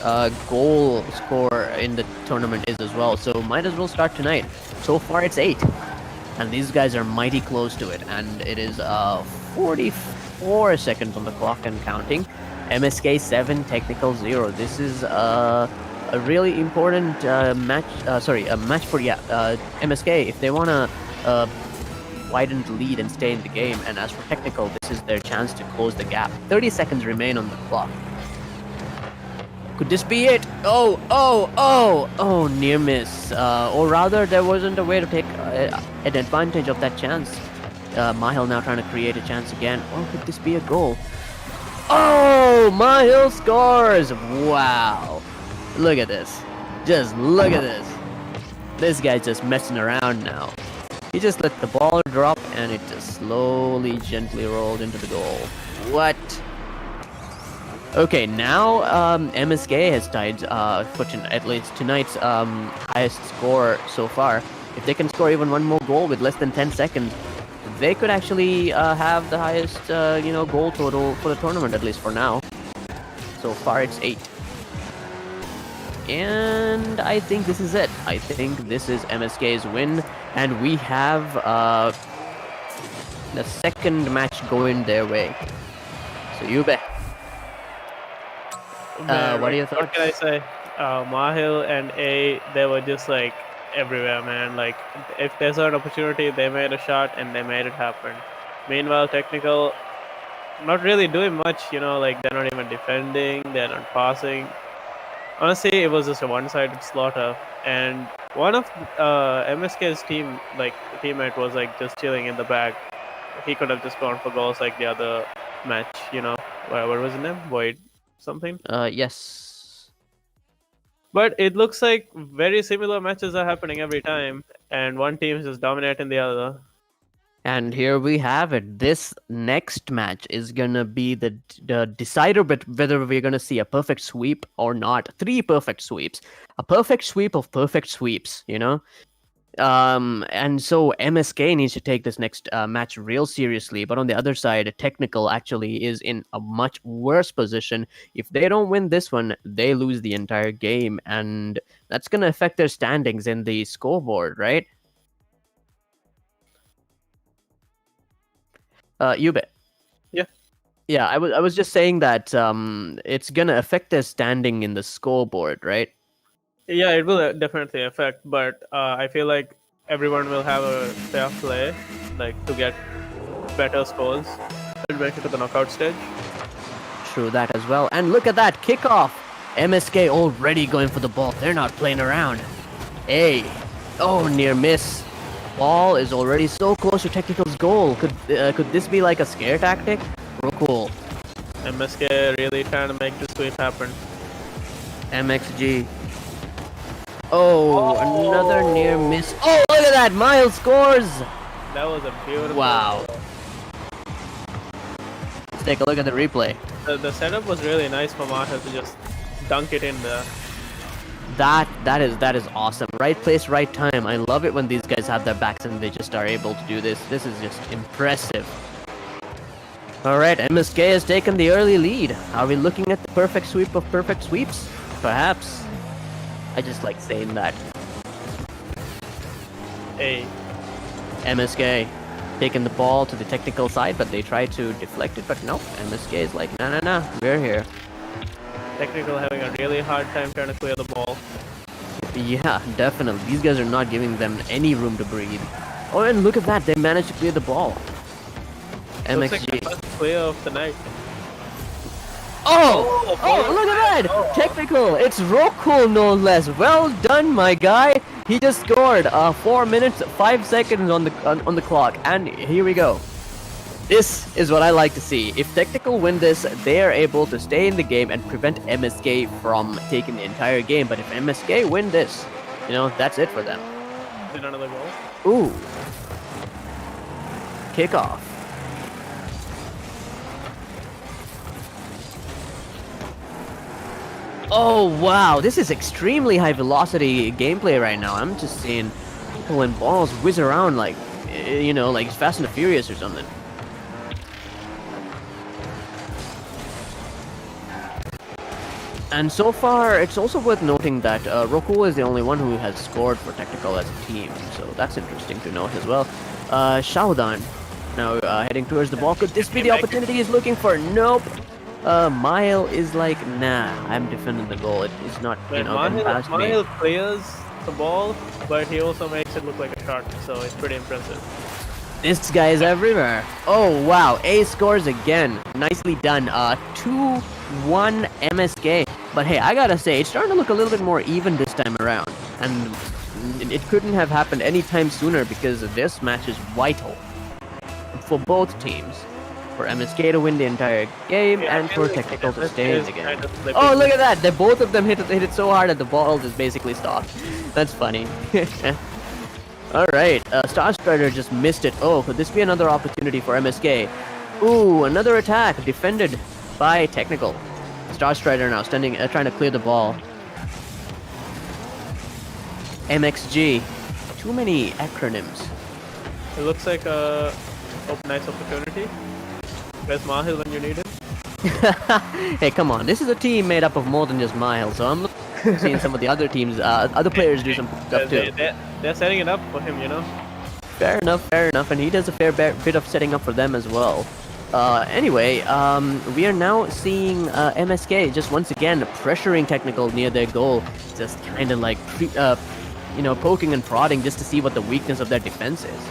goal score in the tournament is as well. So might as well start tonight. So far it's 8. And these guys are mighty close to it, and it is 44 seconds on the clock and counting. MSK 7, Technical 0. This is a really important match. A match for MSK if they wanna widen the lead and stay in the game. And as for Technical, this is their chance to close the gap. 30 seconds remain on the clock. Could this be it? Oh, near miss. Or rather, there wasn't a way to take an advantage of that chance. Mahil now trying to create a chance again. Or could this be a goal? Oh, Mahil scores! Wow. Look at this. Just look at this. This guy's just messing around now. He just let the ball drop and it just slowly, gently rolled into the goal. What? Okay, now MSK has tied put in at least tonight's highest score so far. If they can score even one more goal with less than 10 seconds, they could actually have the highest goal total for the tournament, at least for now. So far it's 8. And I think this is it. I think this is MSK's win, and we have the second match going their way. So you bet. What are your thoughts? What can I say? Mahil and A, they were just like everywhere, man. Like, if there's an opportunity, they made a shot and they made it happen. Meanwhile, Technical, not really doing much, like they're not even defending, they're not passing. Honestly, it was just a one-sided slaughter. And one of MSK's teammate was like just chilling in the back. He could have just gone for goals like the other match, what was his name? Void something? Yes. But it looks like very similar matches are happening every time, and one team is just dominating the other. And here we have it. This next match is gonna be the decider, but whether we're gonna see a perfect sweep or not. 3 perfect sweeps, a perfect sweep of perfect sweeps. And so MSK needs to take this next match real seriously. But on the other side, Technical actually is in a much worse position. If they don't win this one, they lose the entire game, and that's gonna affect their standings in the scoreboard, right? You bet. Yeah. Yeah, I was just saying that it's gonna affect their standing in the scoreboard, right? Yeah, it will definitely affect, but I feel like everyone will have a fair play, like to get better scores and make it to the knockout stage. True that as well. And look at that kickoff. MSK already going for the ball. They're not playing around. Hey, oh, near miss. Ball is already so close to Technical's goal. Could this be like a scare tactic? Real cool. MSK really trying to make the sweep happen. MXG. Oh, another near miss. Oh, look at that! Miles scores! That was a beautiful Wow. goal. Let's take a look at the replay. The setup was really nice for Mahil to just dunk it in there. That is awesome. Right place, right time. I love it when these guys have their backs and they just are able to do this. This is just impressive. Alright, MSK has taken the early lead. Are we looking at the perfect sweep of perfect sweeps? Perhaps. I just like saying that. Hey, MSK taking the ball to the Technical side, but they try to deflect it, but no. MSK is like, nah, we're here. Technical having a really hard time trying to clear the ball. Yeah, definitely. These guys are not giving them any room to breathe. Oh, and look at that. They managed to clear the ball. Looks like MXG. the first clear of the night. Oh, look at that! Technical! It's Roku, no less. Well done, my guy. He just scored 4 minutes, 5 seconds on the clock. And here we go. This is what I like to see. If Technical win this, they are able to stay in the game and prevent MSK from taking the entire game. But if MSK win this, you know, that's it for them. Is it another goal? Ooh. Kickoff. Oh wow, this is extremely high velocity gameplay right now. I'm just seeing people and balls whiz around like, you know, like Fast and the Furious or something. And so far, it's also worth noting that Roku is the only one who has scored for Technical as a team, so that's interesting to note as well. Shaodan now heading towards the ball. Could this be the opportunity he's looking for? Nope. Mile is like, nah, I'm defending the goal. It is not, you know, getting past me. Mile clears the ball, but he also makes it look like a shot, so it's pretty impressive. This guy is everywhere. Oh wow, A scores again. Nicely done. 2-1 MSK. But hey, I gotta say, it's starting to look a little bit more even this time around. And it couldn't have happened any time sooner because this match is vital for both teams. For MSK to win the entire game and for Technical to stay in the game. Oh, look at that! Both of them hit it so hard that the ball just basically stopped. That's funny. Alright, Star Strider just missed it. Oh, could this be another opportunity for MSK? Ooh, another attack defended by Technical. Star Strider now standing, trying to clear the ball. MXG. Too many acronyms. It looks like a nice opportunity. Where's Mahil when you need him? Hey, come on. This is a team made up of more than just Mahil, so I'm seeing some of the other teams, other players do some stuff too. They're setting it up for him, you know? Fair enough, and he does a fair bit of setting up for them as well. Anyway, we are now seeing MSK just once again pressuring Technical near their goal, just kind of like, you know, poking and prodding just to see what the weakness of their defense is.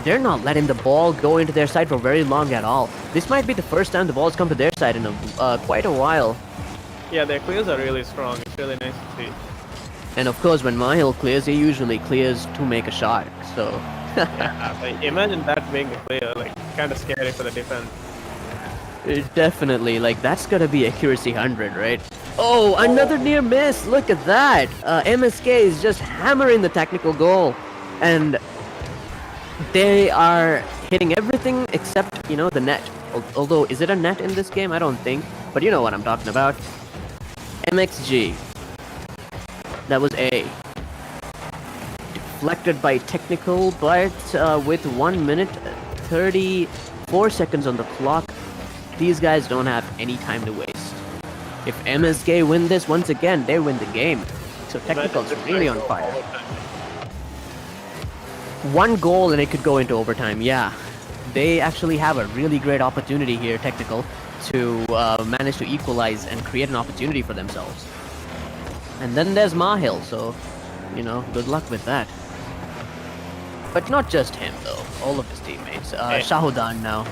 They're not letting the ball go into their side for very long at all. This might be the first time the ball's come to their side in quite a while. Yeah, their clears are really strong. It's really nice to see. And of course, when Mahil clears, he usually clears to make a shot. So, yeah, like, imagine that being the clear, like kind of scary for the defense. Definitely, like that's gonna be accuracy 100, right? Oh, another near miss! Look at that! MSK is just hammering the Technical goal, and they are hitting everything except, you know, the net. Although, is it a net in this game? I don't think. But you know what I'm talking about. MXG. That was A. Deflected by Technical, but with 1 minute 34 seconds on the clock, these guys don't have any time to waste. If MSK win this once again, they win the game. So Technical's really on fire. 1 goal and it could go into overtime, yeah. They actually have a really great opportunity here, Technical, to manage to equalize and create an opportunity for themselves. And then there's Mahil, so, you know, good luck with that. But not just him, though. All of his teammates. Shahodan now.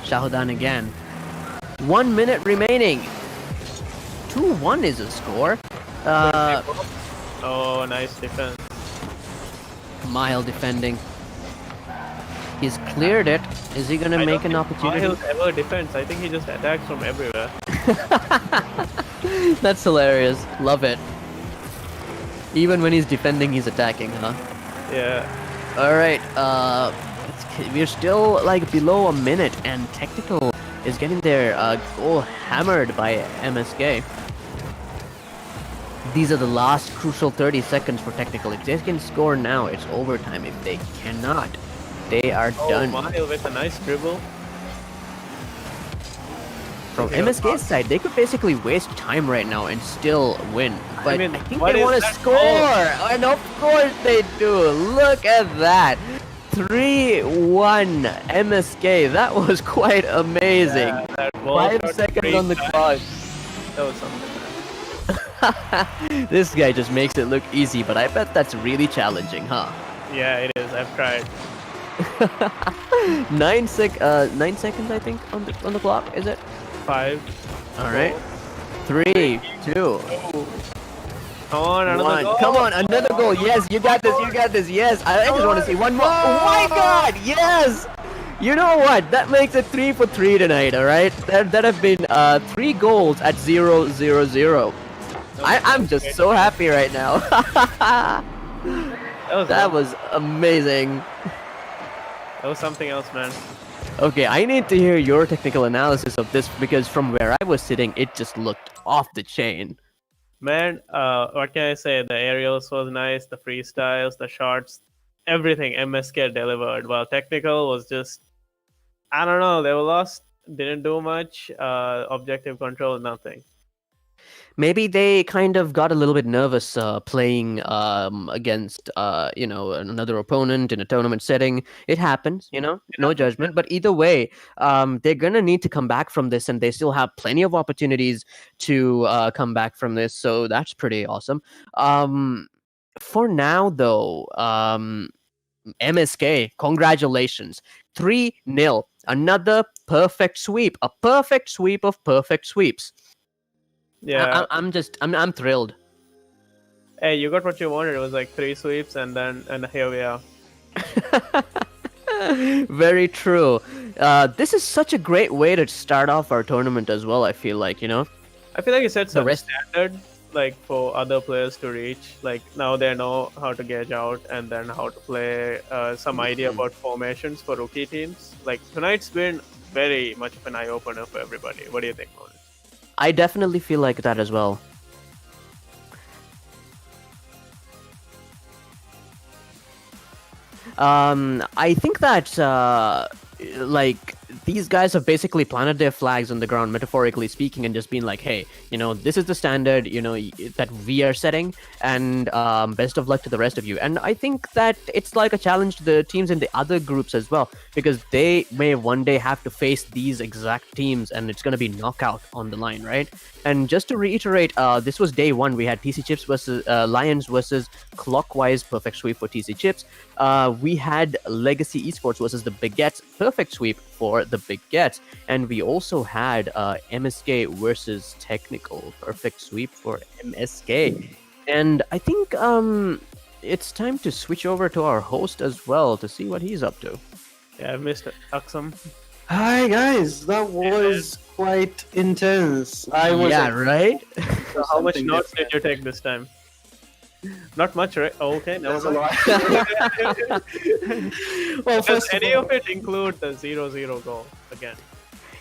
Shahodan again. 1 minute remaining. 2-1 is a score. Oh, nice defense. Mahil defending. He's cleared it. Is he gonna make an opportunity? Mahil ever defends. I think he just attacks from everywhere. That's hilarious. Love it. Even when he's defending, he's attacking, huh? Yeah. Alright, we're still like below a minute, and Technical is getting their goal hammered by MSK. These are the last crucial 30 seconds for Technical. If they can score now, it's overtime. If they cannot, they are done. Mahil with a nice dribble. From MSK's side, they could basically waste time right now and still win. But I think they want to score! And of course they do! Look at that! 3-1 MSK. That was quite amazing. Yeah, 5 seconds on the clock. That was something. This guy just makes it look easy, but I bet that's really challenging, huh? Yeah, it is. I've tried. 9 seconds, I think, on the clock. Is it? 5. All right. 3, 2, Come on, another 1. goal. Come on, another goal. Yes, you got this. You got this. Yes, I just want to see one more. Oh my God! Yes. You know what? That makes it 3 for 3 tonight. All right. That have been 3 goals at 0-0-0. I'm just so happy right now. That was amazing. That was something else, man. Okay, I need to hear your technical analysis of this because from where I was sitting, it just looked off the chain. Man, what can I say? The aerials was nice, the freestyles, the shots, everything MSK delivered. While technical was just, I don't know, they were lost, didn't do much, objective control, nothing. Maybe they kind of got a little bit nervous playing against another opponent in a tournament setting. It happens, no judgment. But either way, they're gonna need to come back from this, and they still have plenty of opportunities to come back from this. So that's pretty awesome. For now, though, MSK, congratulations, 3-0, another perfect sweep, a perfect sweep of perfect sweeps. Yeah. I'm thrilled. Hey, you got what you wanted. It was like 3 sweeps, and here we are. Very true. This is such a great way to start off our tournament as well. I feel like I feel like it sets The a rest- standard, like for other players to reach. Like now they know how to gauge out and then how to play. Some idea about formations for rookie teams. Like tonight's been very much of an eye opener for everybody. What do you think, Monu? I definitely feel like that as well. I think that these guys have basically planted their flags on the ground, metaphorically speaking, and just been like, hey, this is the standard, that we are setting, and best of luck to the rest of you. And I think that it's like a challenge to the teams in the other groups as well, because they may one day have to face these exact teams, and it's going to be knockout on the line, right? And just to reiterate, this was day 1. We had TC Chips versus Lions versus Clockwise, perfect sweep for TC Chips. We had Legacy Esports versus the Baguettes, perfect sweep for the Baguettes. And we also had MSK versus Technical, perfect sweep for MSK. And I think it's time to switch over to our host as well to see what he's up to. Yeah, Mr. Aksam. Hi guys, that was quite intense. Right? So how much notes did you take this time? Not much, right? Oh, okay, That's never a mind. lot. Well, Does first any of all, of it include the 0-0 goal again?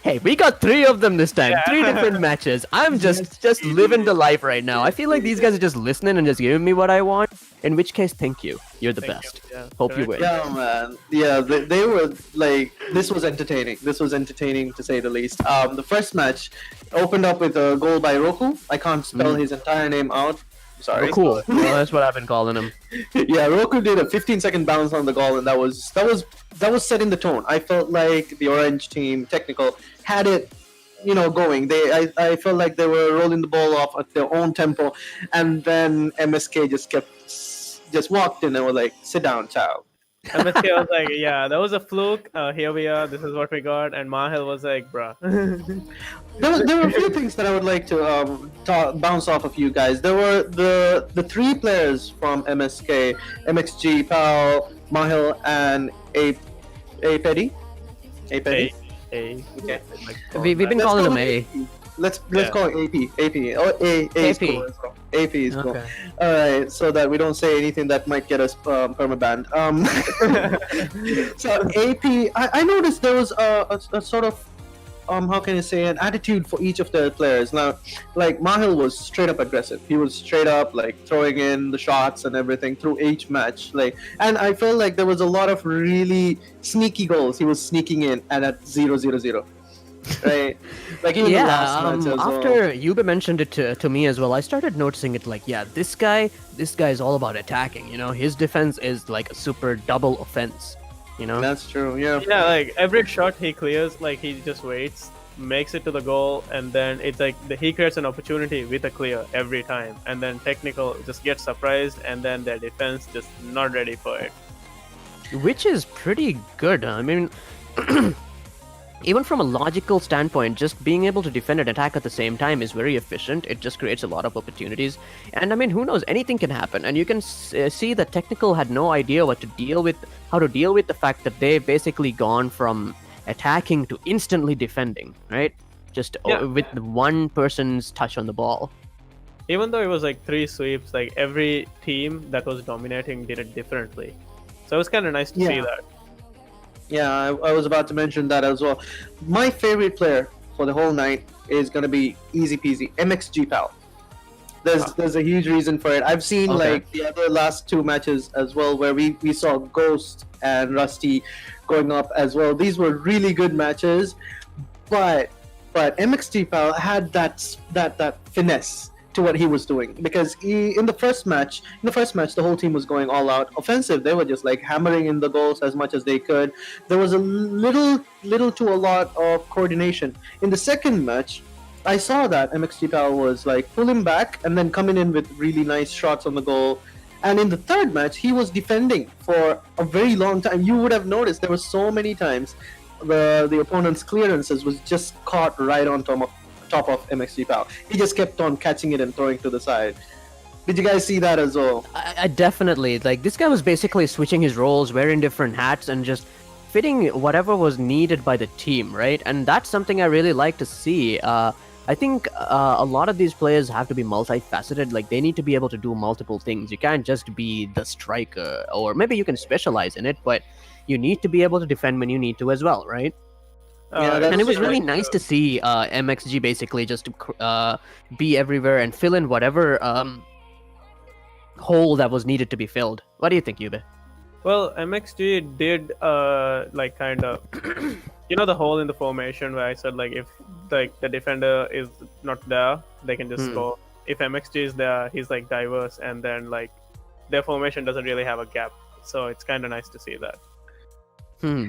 Hey, we got 3 of them this time. Yeah. 3 different matches. I'm just living the life right now. I feel like these guys are just listening and just giving me what I want. In which case, thank you. You're the Thank best. you. Yeah. Hope you win. yeah, man. Yeah, they were like, this was entertaining. This was entertaining to say the least. The first match opened up with a goal by Roku. I can't spell his entire name out. Sorry. Oh, cool. Well, that's what I've been calling him. Yeah, Roku did a 15-second bounce on the goal, and that was setting the tone. I felt like the Orange team, Technical, had it, going. I felt like they were rolling the ball off at their own tempo, and then MSK just walked in and were like, "Sit down, child." MSK was like, yeah, that was a fluke. Here we are. This is what we got. And Mahil was like, bruh. There were a few things that I would like to bounce off of you guys. There were the 3 players from MSK, MXG, Pal, Mahil, and A Petty. Okay. We've been Let's calling go him with A. Let's call it AP. Oh, A is AP. cool as well. AP is cool. Okay. All right, so that we don't say anything that might get us permabanned. So AP, I noticed there was a sort of how can I say, an attitude for each of the players. Now, like Mahil was straight up aggressive. He was straight up like throwing in the shots and everything through each match. And I felt like there was a lot of really sneaky goals he was sneaking in at 0-0-0. Right? Like even the last match as well. After Yuba mentioned it to me as well, I started noticing it like, yeah, this guy is all about attacking, his defense is like a super double offense, That's true, yeah. Yeah, like every shot he clears, like he just waits, makes it to the goal, and then it's like he creates an opportunity with a clear every time. And then Technical just gets surprised, and then their defense just not ready for it. which is pretty good. I mean, even from a logical standpoint, just being able to defend and attack at the same time is very efficient. It just creates a lot of opportunities. And I mean, who knows? Anything can happen. And you can see that Technical had no idea how to deal with the fact that they've basically gone from attacking to instantly defending, right? Just with one person's touch on the ball. Even though it was like 3 sweeps, like every team that was dominating did it differently. So it was kind of nice to see that. Yeah, I was about to mention that as well. My favorite player for the whole night is going to be easy peasy, MXG Pal. There's a huge reason for it. I've seen like the other last 2 matches as well, where we saw Ghost and Rusty going up as well. These were really good matches, but MXG Pal had that finesse to what he was doing, because in the first match the whole team was going all out offensive. They were just like hammering in the goals as much as they could. There was a little to a lot of coordination. In the second match, I saw that MXG Pal was like pulling back and then coming in with really nice shots on the goal. And in the third match, he was defending for a very long time. You would have noticed there were so many times the opponent's clearances was just caught right on top of MXG Pal. He just kept on catching it and throwing to the side. Did you guys see that as well? I definitely, like, this guy was basically switching his roles, wearing different hats, and just fitting whatever was needed by the team, right? And that's something I really like to see. I think a lot of these players have to be multifaceted. Like, they need to be able to do multiple things. You can't just be the striker, or maybe you can specialize in it, but you need to be able to defend when you need to as well, right? And it was really nice to see MXG basically just be everywhere and fill in whatever hole that was needed to be filled. What do you think, Yube? Well, MXG did like kind of, you know, the hole in the formation where I said like if like the defender is not there, they can just score. If MXG is there, he's like diverse, and then like their formation doesn't really have a gap. So it's kind of nice to see that.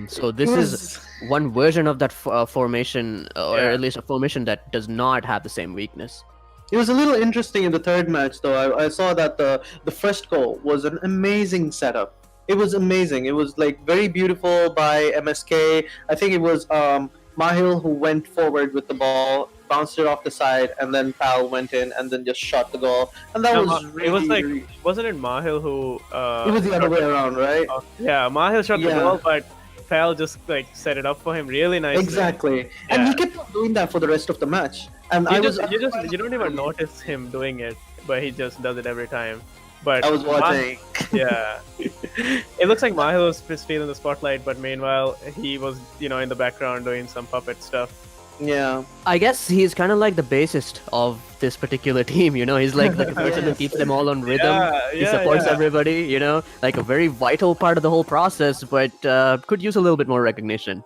So this is one version of that formation, or at least a formation that does not have the same weakness. It was a little interesting in the third match, though. I saw that the first goal was an amazing setup. It was amazing. It was like very beautiful by MSK. I think it was Mahil who went forward with the ball, bounced it off the side, and then Pal went in and then just shot the goal. And that was really, it was like, wasn't it Mahil who? It was the other way around, right? Yeah, Mahil shot the ball, but Pal just like set it up for him really nicely. Exactly, and he kept on doing that for the rest of the match. And you don't even notice him doing it, but he just does it every time. But I was watching. It looks like Mahil was still in the spotlight, but meanwhile he was, you know, in the background doing some puppet stuff. Yeah, I guess he's kind of like the bassist of this particular team, you know. He's like the person that keeps them all on rhythm. He supports everybody, you know, like a very vital part of the whole process, but could use a little bit more recognition.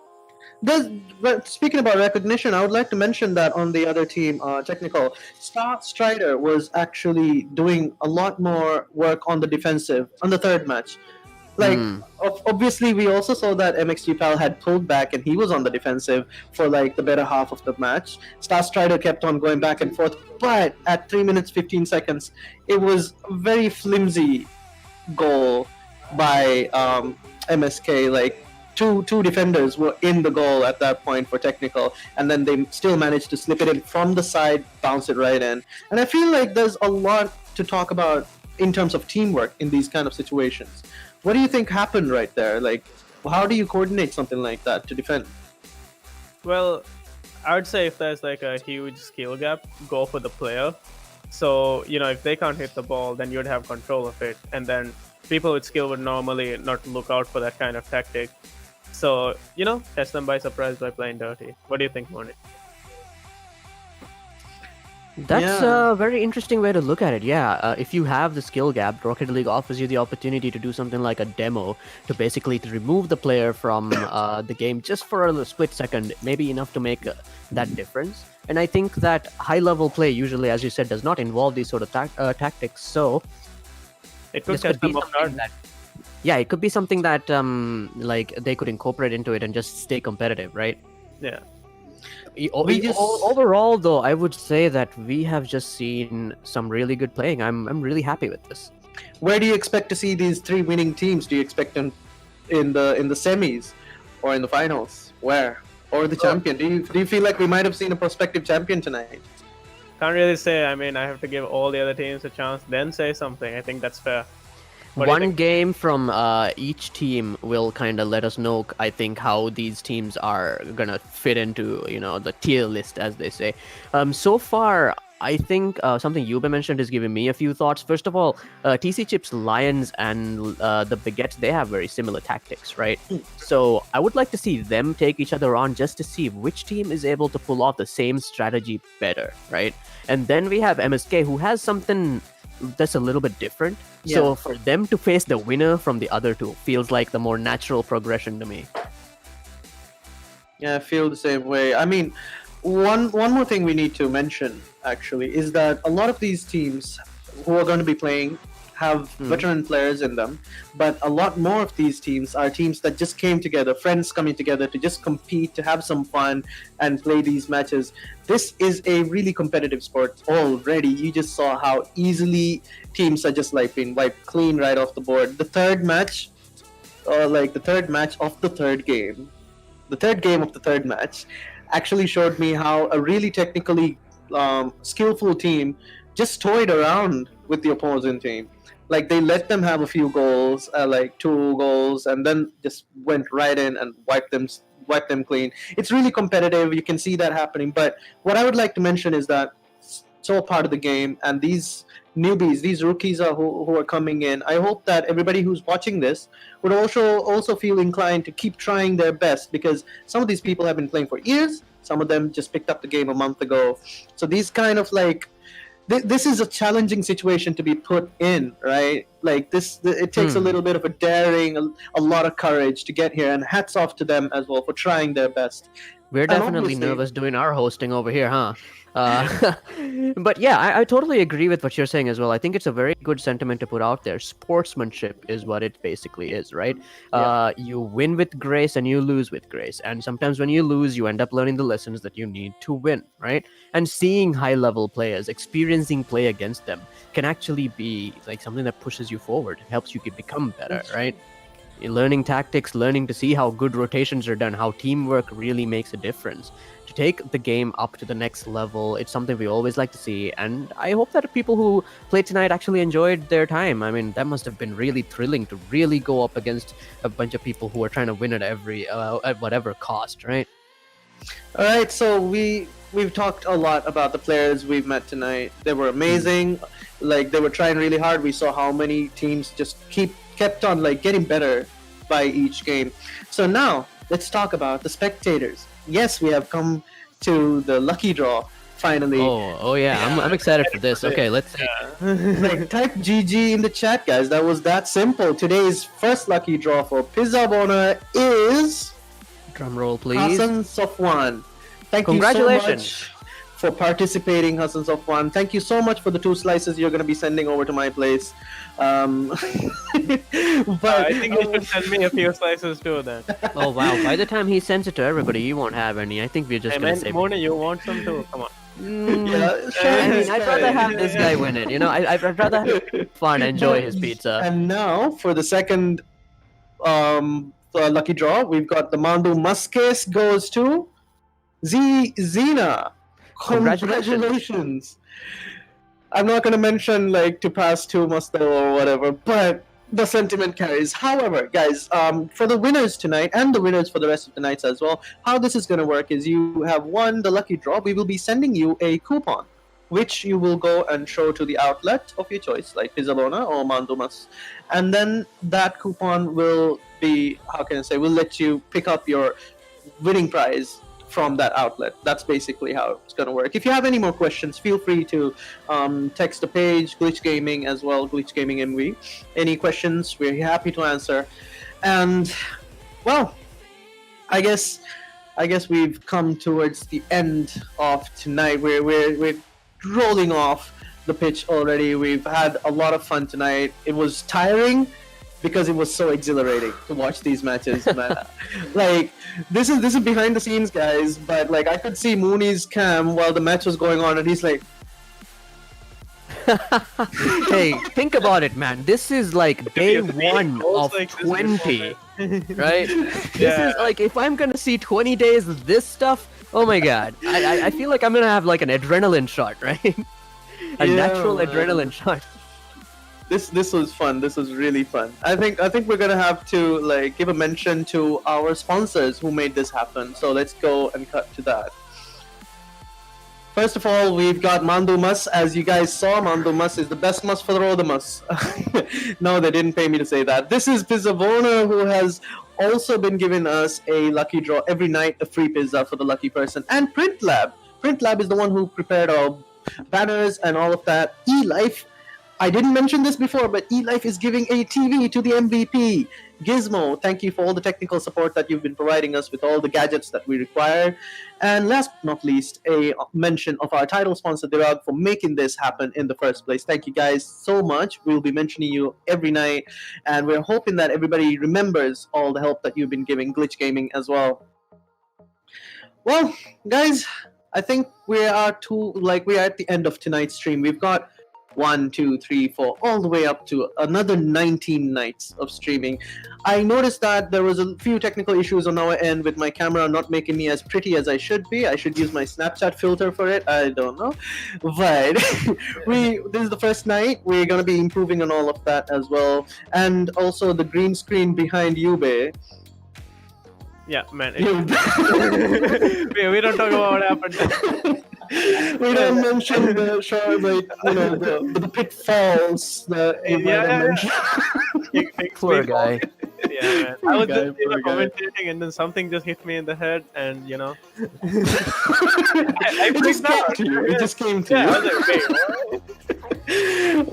Speaking about recognition, I would like to mention that on the other team, Technical, Star Strider was actually doing a lot more work on the defensive on the third match. Like, obviously, we also saw that MXG Pal had pulled back and he was on the defensive for like the better half of the match. Star Strider kept on going back and forth, but at 3 minutes 15 seconds, it was a very flimsy goal by MSK. Like, two defenders were in the goal at that point for Technical, and then they still managed to slip it in from the side, bounce it right in. And I feel like there's a lot to talk about in terms of teamwork in these kind of situations. What do you think happened right there? Like, how do you coordinate something like that to defend? Well, I would say if there's like a huge skill gap, go for the player. So, you know, if they can't hit the ball, then you'd have control of it. And then people with skill would normally not look out for that kind of tactic. So, you know, catch them by surprise by playing dirty. What do you think, Moni? That's a very interesting way to look at it. If you have the skill gap, Rocket League offers you the opportunity to do something like a demo to basically remove the player from the game just for a split second, maybe enough to make that difference. And I think that high-level play usually, as you said, does not involve these sort of tactics. So it could catch them off guard. It could be something that like they could incorporate into it and just stay competitive, right? Yeah. Overall, though, I would say that we have just seen some really good playing. I'm really happy with this. Where do you expect to see these 3 winning teams? Do you expect them in the semis or in the finals? Where? Or the champion? Do you feel like we might have seen a prospective champion tonight? Can't really say. I mean, I have to give all the other teams a chance, then say something. I think that's fair. What do you One think? game from each team will kind of let us know, I think, how these teams are gonna fit into, the tier list, as they say. So far, I think something Yuba mentioned is giving me a few thoughts. First of all, TC Chips, Lions, and the Baguettes, they have very similar tactics, right? So I would like to see them take each other on just to see which team is able to pull off the same strategy better, right? And then we have MSK, who has something that's a little bit different. Yeah. So for them to face the winner from the other two feels like the more natural progression to me. Yeah, I feel the same way. I mean, one more thing we need to mention actually is that a lot of these teams who are going to be playing have veteran players in them, but a lot more of these teams are teams that just came together, friends coming together to just compete, to have some fun and play these matches. This is a really competitive sport already. You just saw how easily teams are just like being wiped clean right off the board. The third match of the third game, of the third match actually showed me how a really technically skillful team just toyed around with the opposing team. Like, they let them have a few goals, like 2 goals, and then just went right in and wiped them clean. It's really competitive. You can see that happening. But what I would like to mention is that it's all part of the game, and these newbies, these rookies who are coming in, I hope that everybody who's watching this would also feel inclined to keep trying their best, because some of these people have been playing for years. Some of them just picked up the game a month ago. So these kind of like, this is a challenging situation to be put in, right? Like it takes a little bit of a daring, a lot of courage to get here, and hats off to them as well for trying their best. We're And definitely obviously- nervous doing our hosting over here, huh? But yeah, I totally agree with what you're saying as well. I think it's a very good sentiment to put out there. Sportsmanship is what it basically is, right? You win with grace and you lose with grace. And sometimes when you lose, you end up learning the lessons that you need to win, right? And seeing high-level players, experiencing play against them can actually be like something that pushes you forward, helps you become better, right? Learning tactics, learning to see how good rotations are done, how teamwork really makes a difference. To take the game up to the next level, it's something we always like to see, and I hope that people who played tonight actually enjoyed their time. I mean, that must have been really thrilling to really go up against a bunch of people who are trying to win at at whatever cost, right? All right, so we've talked a lot about the players we've met tonight. They were amazing. Like, they were trying really hard. We saw how many teams just kept on like getting better by each game. So now let's talk about the spectators. Yes, we have come to the lucky draw finally. Oh yeah, I'm excited for this. Okay, let's see. Like, type GG in the chat, guys. That was that simple. Today's first lucky draw for Pizza Bona is Drum roll, please. Hassan Safwan. Thank you so Congratulations. much for participating, Hassan Safwan. Thank you so much for the 2 slices you're going to be sending over to my place. But I think you should send me a few slices too then. Oh wow, by the time he sends it to everybody, you won't have any. I think we're just I gonna meant, save Mona, you want some too? Come on. yeah, I mean, I'd rather have this guy win it. I'd rather have fun, enjoy his pizza. And now for the second lucky draw, we've got the Mandu Muskes goes to Zena. Congratulations. I'm not going to mention like to pass to Musto or whatever, but the sentiment carries. However, guys, for the winners tonight and the winners for the rest of the nights as well, how this is going to work is you have won the lucky draw. We will be sending you a coupon, which you will go and show to the outlet of your choice, like Pizzalona or Mandumas. And then that coupon will be, will let you pick up your winning prize from that outlet. That's basically how it's going to work. If you have any more questions, feel free to text the page, Glitch Gaming as well, Glitch Gaming MV. Any questions, we're happy to answer. And, well, I guess we've come towards the end of tonight. We're rolling off the pitch already. We've had a lot of fun tonight. It was tiring because it was so exhilarating to watch these matches, man. Like, this is behind the scenes, guys, but like I could see Mooney's cam while the match was going on, and he's like, Hey, think about it, man. This is like day It feels 1 almost of like this 20. before, right? This is like, if I'm gonna see 20 days of this stuff, oh my god, I feel like I'm gonna have like an adrenaline shot, right? A natural man. adrenaline shot. This was fun. This was really fun. I think we're gonna have to like give a mention to our sponsors who made this happen. So let's go and cut to that. First of all, we've got Mandu Mas. As you guys saw, Mandu Mas is the best mas for the mas. No, they didn't pay me to say that. This is Pizzavona, who has also been giving us a lucky draw every night, a free pizza for the lucky person. And Print Lab. Print Lab is the one who prepared our banners and all of that. eLife. I didn't mention this before, but eLife is giving a TV to the MVP. Gizmo, thank you for all the technical support that you've been providing us with all the gadgets that we require. And last but not least, a mention of our title sponsor, Dhiraagu, for making this happen in the first place. Thank you guys so much. We'll be mentioning you every night, and we're hoping that everybody remembers all the help that you've been giving Glitch Gaming as well. Well, guys, I think we are at the end of tonight's stream. We've got 1, 2, 3, 4, all the way up to another 19 nights of streaming. I noticed that there was a few technical issues on our end with my camera not making me as pretty as I should be. I should use my Snapchat filter for it. I don't know. But this is the first night. We're going to be improving on all of that as well. And also the green screen behind Yube. Yeah, man. We don't talk about what happened. We don't mention the show, like, the pitfalls that you might have mentioned. Poor guy. Yeah, man. I was just commentating, and then something just hit me in the head, and It just came to you. I was like, wait, what?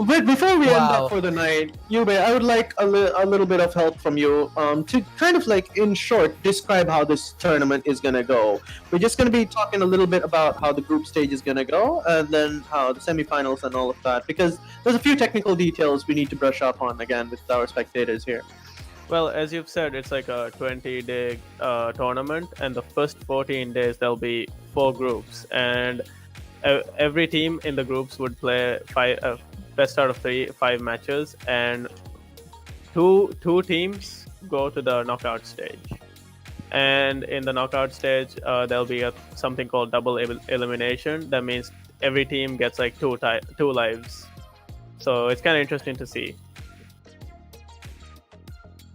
But before we end up for the night, Yube, I would like a little bit of help from you to kind of like, in short, describe how this tournament is going to go. We're just going to be talking a little bit about how the group stage is going to go, and then how the semifinals and all of that, because there's a few technical details we need to brush up on again with our spectators here. Well, as you've said, it's like a 20-day tournament, and the first 14 days there'll be 4 groups, and every team in the groups would play best out of 5 matches, and two teams go to the knockout stage. And in the knockout stage, there'll be something called double elimination. That means every team gets like 2 lives. So it's kind of interesting to see.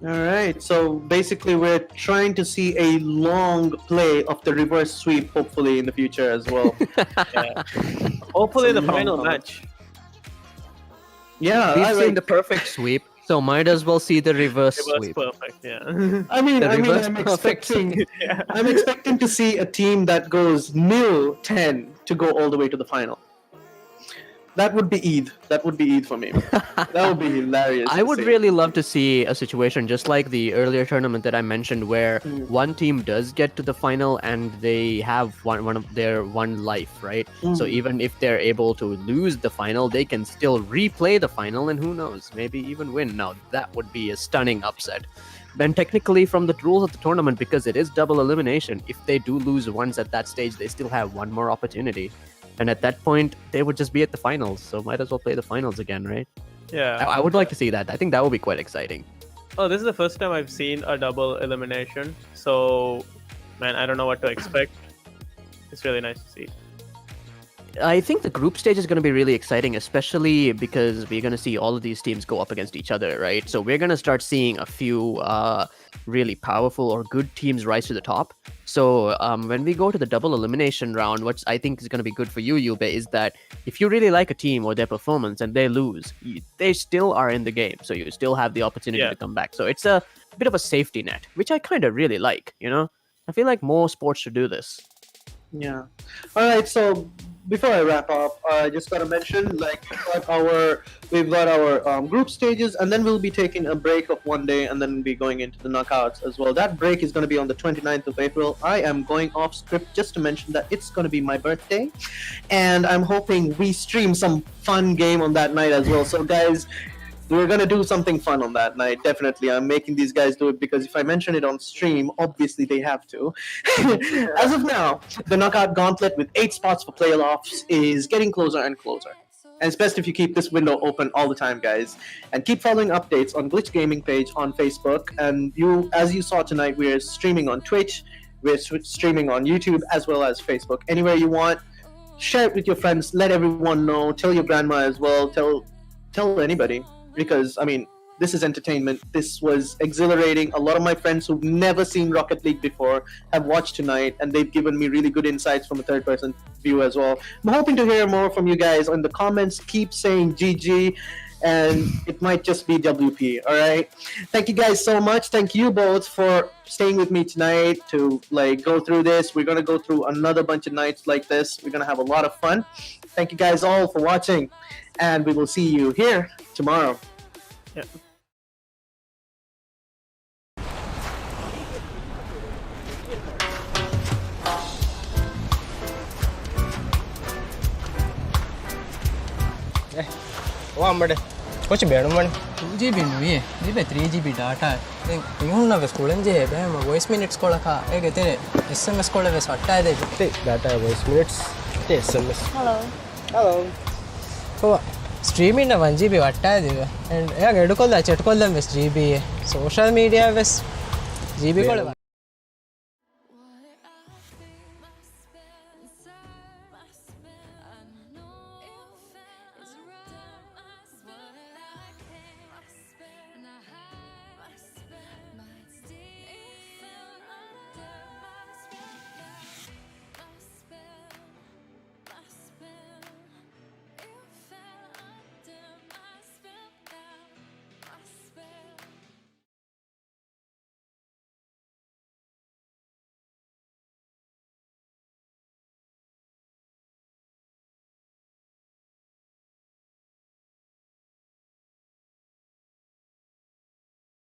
All right, so basically we're trying to see a long play of the reverse sweep, hopefully in the future as well. Yeah. Hopefully the final match. Yeah, We've seen the perfect sweep, so might as well see the reverse sweep. Perfect, yeah. I'm expecting to see a team that goes 0-10 to go all the way to the final. That would be Eid. That would be Eid for me. That would be hilarious. I would really love to see a situation just like the earlier tournament that I mentioned, where one team does get to the final and they have one life, right? So even if they're able to lose the final, they can still replay the final, and who knows, maybe even win. Now that would be a stunning upset. Then technically, from the rules of the tournament, because it is double elimination, if they do lose once at that stage, they still have one more opportunity. And at that point, they would just be at the finals, so might as well play the finals again, right? Yeah. I would like to see that. I think that would be quite exciting. Oh, this is the first time I've seen a double elimination, so, man, I don't know what to expect. It's really nice to see. I think the group stage is going to be really exciting, especially because we're going to see all of these teams go up against each other, right? So we're going to start seeing a few really powerful or good teams rise to the top. So when we go to the double elimination round, what I think is going to be good for you, Yube, is that if you really like a team or their performance and they lose, they still are in the game. So you still have the opportunity to come back. So it's a bit of a safety net, which I kind of really like, I feel like more sports should do this. Yeah. All right. So before I wrap up, I just gotta mention, like, we've got our group stages, and then we'll be taking a break of 1 day, and then be going into the knockouts as well. That break is going to be on the 29th of April. I am going off script just to mention that it's going to be my birthday, and I'm hoping we stream some fun game on that night as well. So guys, we're going to do something fun on that night, definitely. I'm making these guys do it because if I mention it on stream, obviously they have to. As of now, the knockout gauntlet with 8 spots for playoffs is getting closer and closer. And it's best if you keep this window open all the time, guys. And keep following updates on Glitch Gaming page on Facebook. And as you saw tonight, we're streaming on Twitch, we're streaming on YouTube, as well as Facebook. Anywhere you want, share it with your friends, let everyone know, tell your grandma as well, tell anybody. Because, I mean, this is entertainment. This was exhilarating. A lot of my friends who've never seen Rocket League before have watched tonight, and they've given me really good insights from a third-person view as well. I'm hoping to hear more from you guys in the comments. Keep saying GG, and it might just be WP, all right? Thank you guys so much. Thank you both for staying with me tonight to go through this. We're going to go through another bunch of nights like this. We're going to have a lot of fun. Thank you guys all for watching, and we will see you here tomorrow. Yeah. අම්මට කොච්ච බැනුම්මනේ 2GB නෙවෙයි ඉතින් 3GB data දැන් ඉහුන්න වෙස් කොලෙන් J බෑම voice minutes කොලක ඒක ඉතින් SMS කොල වෙස් වට්ටාය දෙක data voice minutes ඉතින් SMS hello කො streaming 1GB වට්ටාය දෙක and එයා ගෙඩු කොල්ල chat කොල්ලන් වෙස් GB social media වෙස් GB කොල